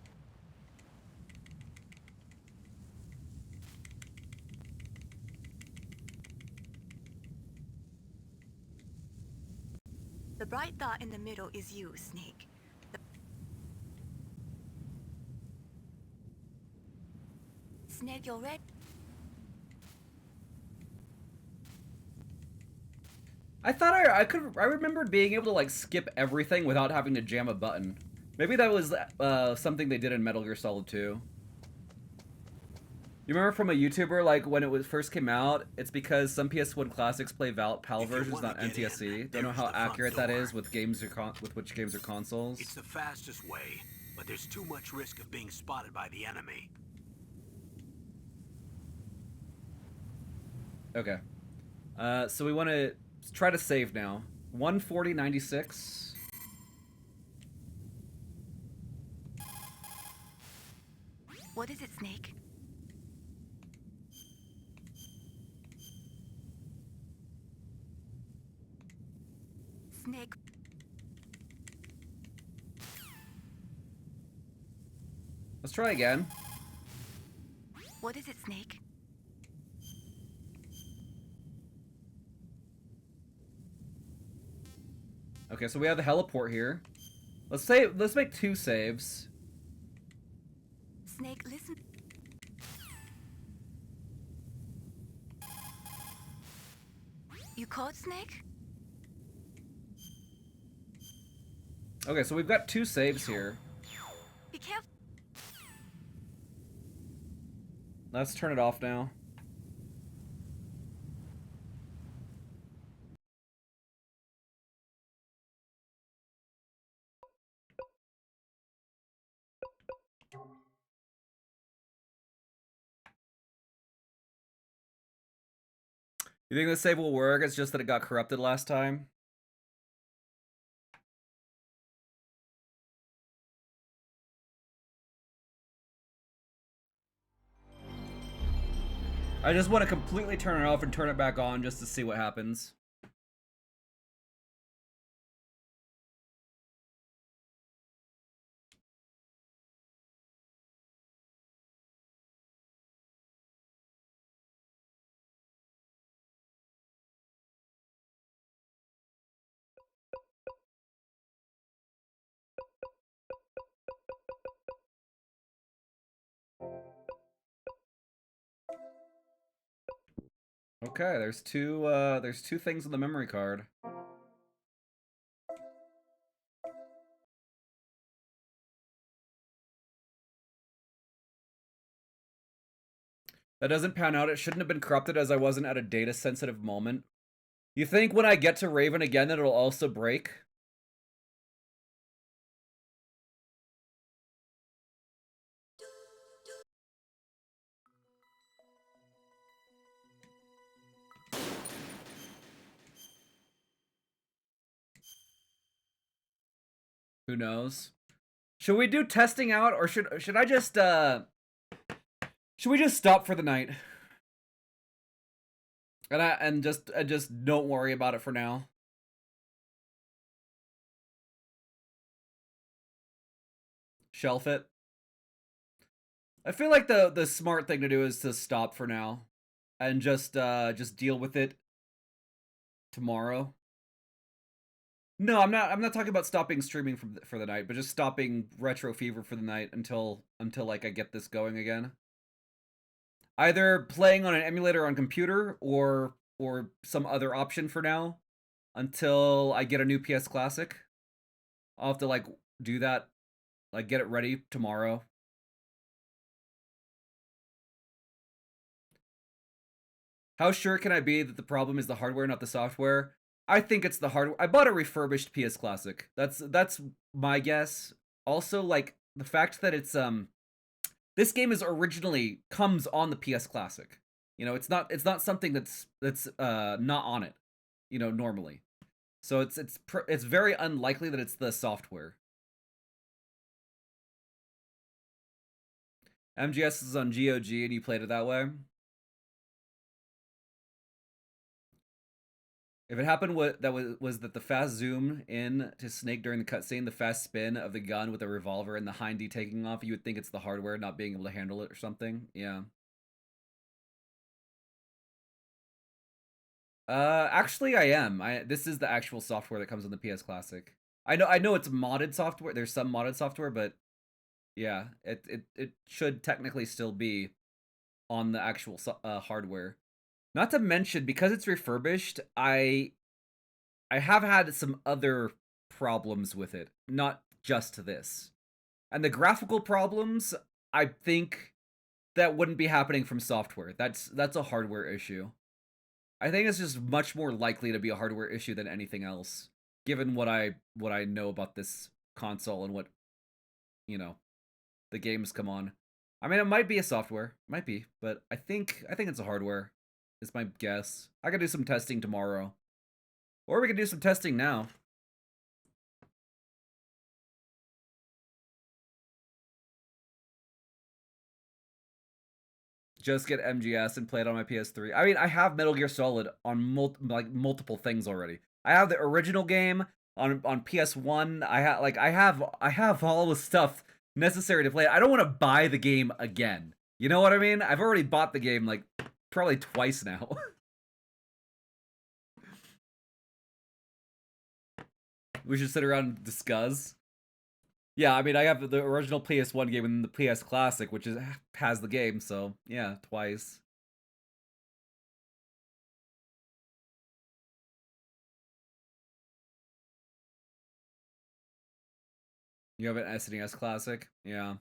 Speaker 6: The bright dot in the middle is you, Snake. Snake, you're ready.
Speaker 1: I thought I remembered being able to like skip everything without having to jam a button. Maybe that was something they did in Metal Gear Solid 2. You remember from a YouTuber, like, when it was first came out, it's because some PS1 classics play PAL versions, not NTSC. Don't know how accurate that is with games or with which games or consoles.
Speaker 4: It's the fastest way, but there's too much risk of being spotted by the enemy.
Speaker 1: Okay. So we want to try to save now. 140.96.
Speaker 6: What is it, Snake? Snake.
Speaker 1: Let's try again.
Speaker 6: What is it, Snake?
Speaker 1: Okay, so we have the heliport here. Let's make 2 saves.
Speaker 6: Snake, listen. You caught Snake?
Speaker 1: Okay, so we've got 2 saves here.
Speaker 6: Be careful.
Speaker 1: Let's turn it off now. You think the save will work? It's just that it got corrupted last time. I just want to completely turn it off and turn it back on just to see what happens. Okay, there's two things on the memory card. That doesn't pan out. It shouldn't have been corrupted as I wasn't at a data sensitive moment. You think when I get to Raven again it'll also break? Who knows? Should we do testing out, or should I just should we just stop for the night? And just don't worry about it for now. Shelf it. I feel like the smart thing to do is to stop for now and just deal with it tomorrow. No, I'm not talking about stopping streaming for the night, but just stopping Retro Fever for the night until like I get this going again. Either playing on an emulator on computer or some other option for now until I get a new PS Classic. I'll have to like do that, like get it ready tomorrow. How sure can I be that the problem is the hardware, not the software? I think it's the hardware. I bought a refurbished PS Classic. That's my guess. Also, like the fact that it's this game is originally comes on the PS Classic. You know, it's not something that's not on it, you know, normally. So it's very unlikely that it's the software. MGS is on GOG and you played it that way. If it happened, was that the fast zoom in to Snake during the cutscene, the fast spin of the gun with the revolver and the hindy taking off, you would think it's the hardware not being able to handle it or something. Yeah. Actually, I am. This is the actual software that comes on the PS Classic. I know it's modded software. There's some modded software, but yeah, it should technically still be on the actual hardware. Not to mention, because it's refurbished, I have had some other problems with it, not just this. And the graphical problems, I think that wouldn't be happening from software. That's a hardware issue. I think it's just much more likely to be a hardware issue than anything else, given what I know about this console and what, you know, the games come on. I mean, it might be a software, might be, but I think it's a hardware. Is my guess. I could do some testing tomorrow, or we could do some testing now. Just get MGS and play it on my PS3. I mean, I have Metal Gear Solid on multiple things already. I have the original game on PS1. I have all the stuff necessary to play it. I don't want to buy the game again. You know what I mean? I've already bought the game like probably twice now. We should sit around and discuss. Yeah, I mean, I have the original PS1 game and the PS Classic, which has the game, so yeah, twice. You have an SNES Classic? Yeah.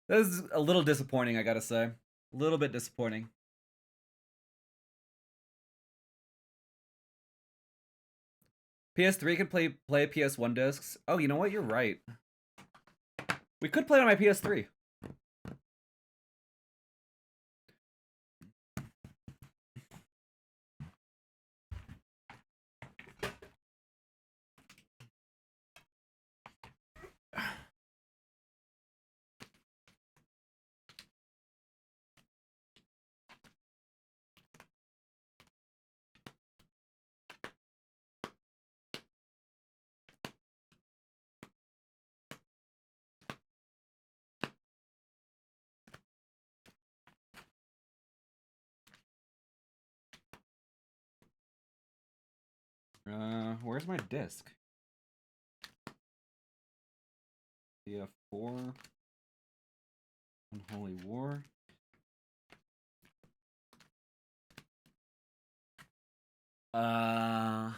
Speaker 1: This is a little disappointing, I gotta say. A little bit disappointing. PS3 can play PS1 discs. Oh, you know what? You're right. We could play it on my PS3. Where's my disc? CF4. Unholy War. Oh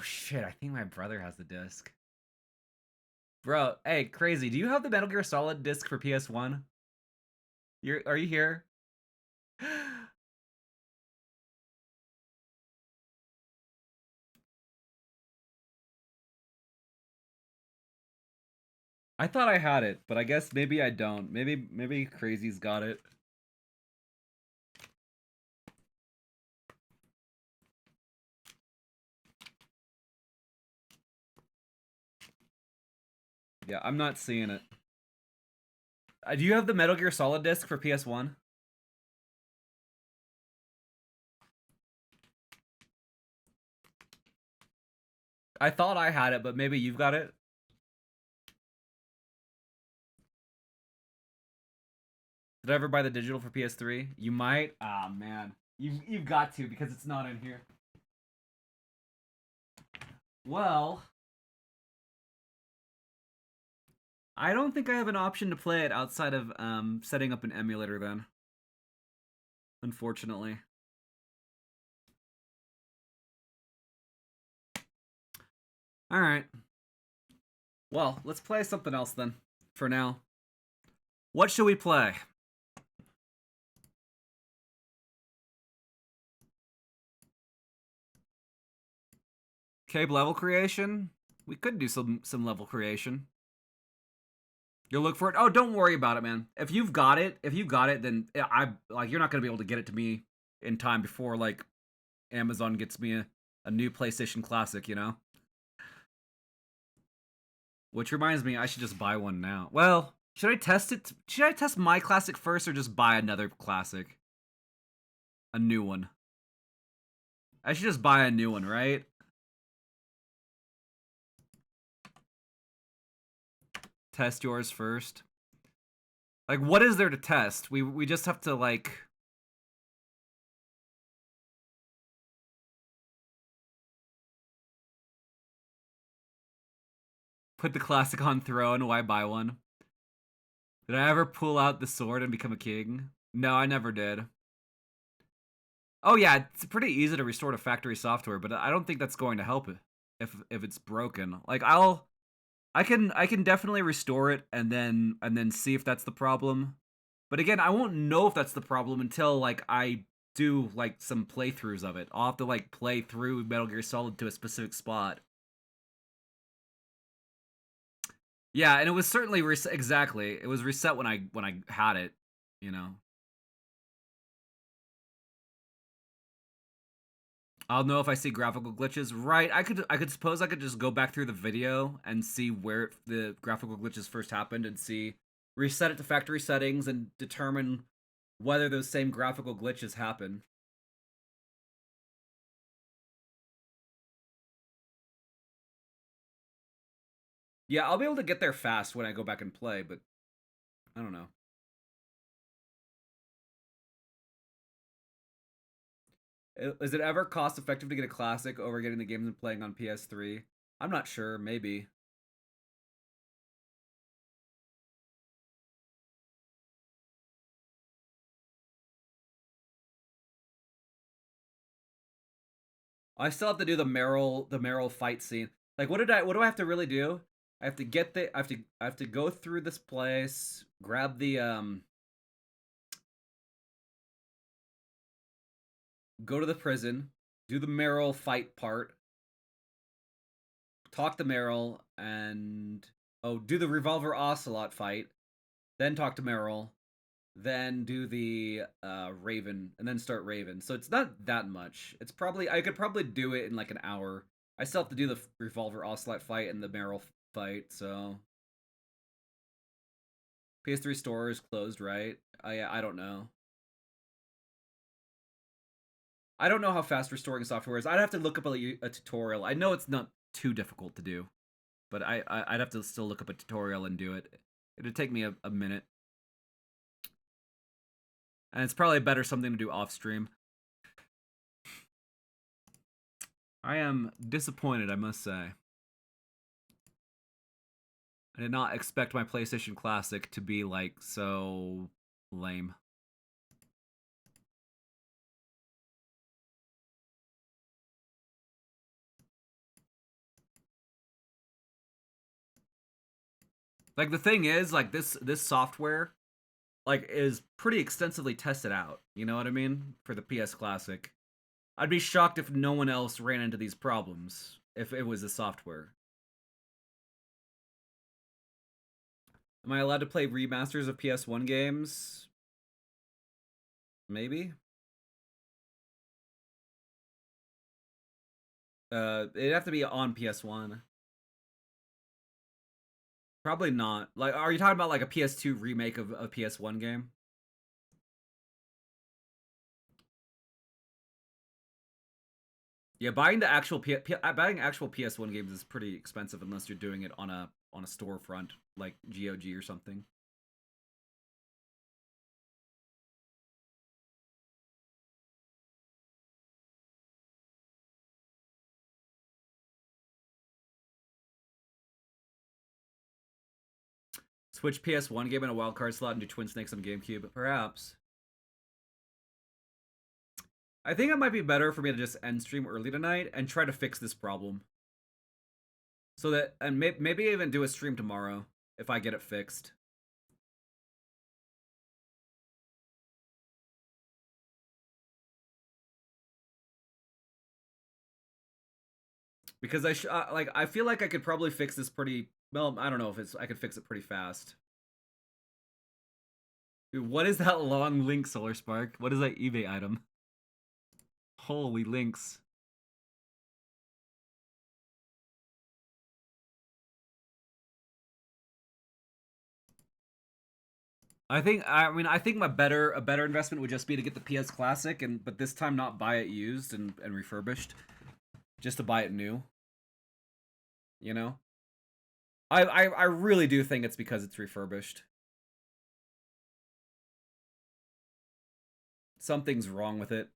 Speaker 1: shit, I think my brother has the disc. Bro, hey, crazy. Do you have the Metal Gear Solid disc for PS1? Are you here? I thought I had it, but I guess maybe I don't. Maybe Crazy's got it. Yeah, I'm not seeing it. Do you have the Metal Gear Solid disc for PS1? I thought I had it, but maybe you've got it. Did I ever buy the digital for PS3? You might. Ah, man, you've got to because it's not in here. Well, I don't think I have an option to play it outside of setting up an emulator then. Unfortunately. Alright. Well, let's play something else then, for now. What should we play? Cave level creation? We could do some level creation. You'll look for it? Oh, don't worry about it, man. If you've got it, then you're not gonna be able to get it to me in time before like Amazon gets me a new PlayStation Classic, you know? Which reminds me, I should just buy one now. Well, should I test it? Should I test my classic first or just buy another classic? A new one. I should just buy a new one, right? Test yours first. Like, what is there to test? We just have to, like... Put the classic on throne, why buy one? Did I ever pull out the sword and become a king? No, I never did. Oh yeah, it's pretty easy to restore to factory software, but I don't think that's going to help it if it's broken. Like I can definitely restore it and then see if that's the problem. But again, I won't know if that's the problem until like I do like some playthroughs of it. I'll have to like play through Metal Gear Solid to a specific spot. Yeah, and it was certainly exactly. It was reset when I had it, you know. I'll know if I see graphical glitches. Right, I could suppose I could just go back through the video and see where the graphical glitches first happened and see reset it to factory settings and determine whether those same graphical glitches happen. Yeah, I'll be able to get there fast when I go back and play, but I don't know. Is it ever cost effective to get a classic over getting the games and playing on PS3? I'm not sure, maybe. I still have to do the Meryl fight scene. Like what do I have to really do? I have to get the I have to go through this place, grab the go to the prison, do the Meryl fight part, talk to Meryl and do the revolver ocelot fight, then talk to Meryl, then do the Raven, and then start Raven. So it's not that much. It's probably I could probably do it in like an hour. I still have to do the Revolver Ocelot fight and the Meryl fight, so PS3 store is closed, right? I don't know. I don't know how fast restoring software is. I'd have to look up a tutorial. I know it's not too difficult to do, but I'd have to still look up a tutorial and do it. It'd take me a minute. And it's probably better something to do off stream. I am disappointed, I must say. I did not expect my PlayStation Classic to be like so lame. Like the thing is, like this software like is pretty extensively tested out. You know what I mean? For the PS Classic. I'd be shocked if no one else ran into these problems if it was the software. Am I allowed to play remasters of PS1 games? Maybe. It'd have to be on PS1. Probably not. Like, are you talking about like a PS2 remake of a PS1 game? Yeah, buying actual PS1 games is pretty expensive unless you're doing it on a storefront like GOG or something. Switch PS1 game in a wildcard slot and do Twin Snakes on GameCube, perhaps. I think it might be better for me to just end stream early tonight and try to fix this problem. So that, and maybe even do a stream tomorrow if I get it fixed. Because I feel like I could probably fix this pretty well. I don't know if I could fix it pretty fast. Dude, what is that long link, Solar Spark? What is that eBay item? Holy links. I think a better investment would just be to get the PS Classic but this time not buy it used and refurbished. Just to buy it new. You know? I really do think it's because it's refurbished. Something's wrong with it.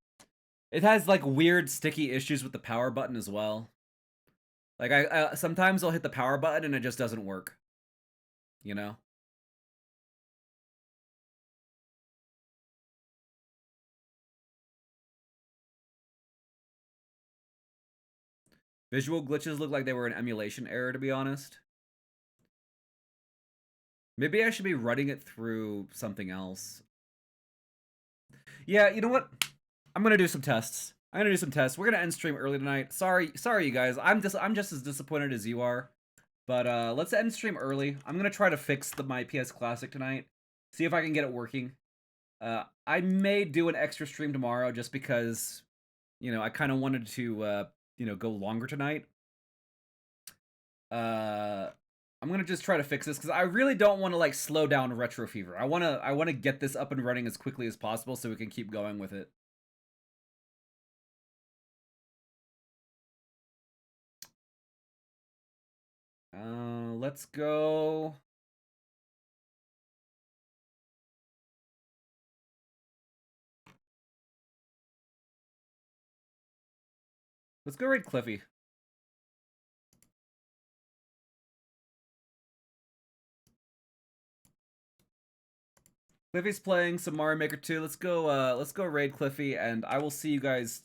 Speaker 1: It has like weird sticky issues with the power button as well. Like I sometimes I'll hit the power button and it just doesn't work. You know? Visual glitches look like they were an emulation error, to be honest. Maybe I should be running it through something else. Yeah, you know what? I'm gonna do some tests. I'm gonna do some tests. We're gonna end stream early tonight. Sorry, you guys. I'm just as disappointed as you are. But let's end stream early. I'm gonna try to fix my PS Classic tonight. See if I can get it working. I may do an extra stream tomorrow just because, you know, I kind of wanted to, you know, go longer tonight. I'm gonna just try to fix this because I really don't want to like slow down Retro Fever. I wanna get this up and running as quickly as possible so we can keep going with it. Let's go. Let's go raid Cliffy. Cliffy's playing some Mario Maker 2. Let's go raid Cliffy, and I will see you guys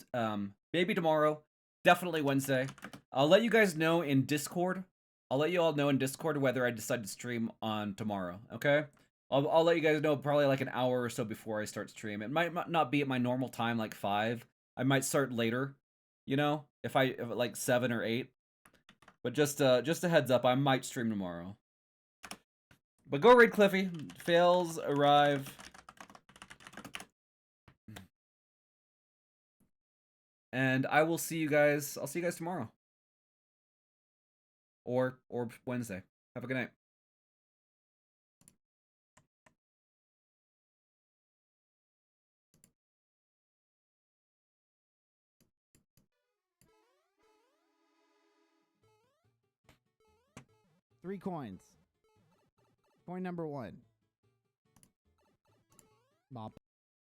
Speaker 1: maybe tomorrow, definitely Wednesday. I'll let you guys know in Discord. I'll let you all know in Discord whether I decide to stream on tomorrow, okay? I'll let you guys know probably like an hour or so before I start stream. It might not be at my normal time, like 5. I might start later, you know, if like 7 or 8. But just a heads up, I might stream tomorrow. But go raid Cliffy. Fails arrive. And I will see you guys. I'll see you guys tomorrow. Or Wednesday. Have a good night.
Speaker 17: Three coins. Coin number 1. Mop.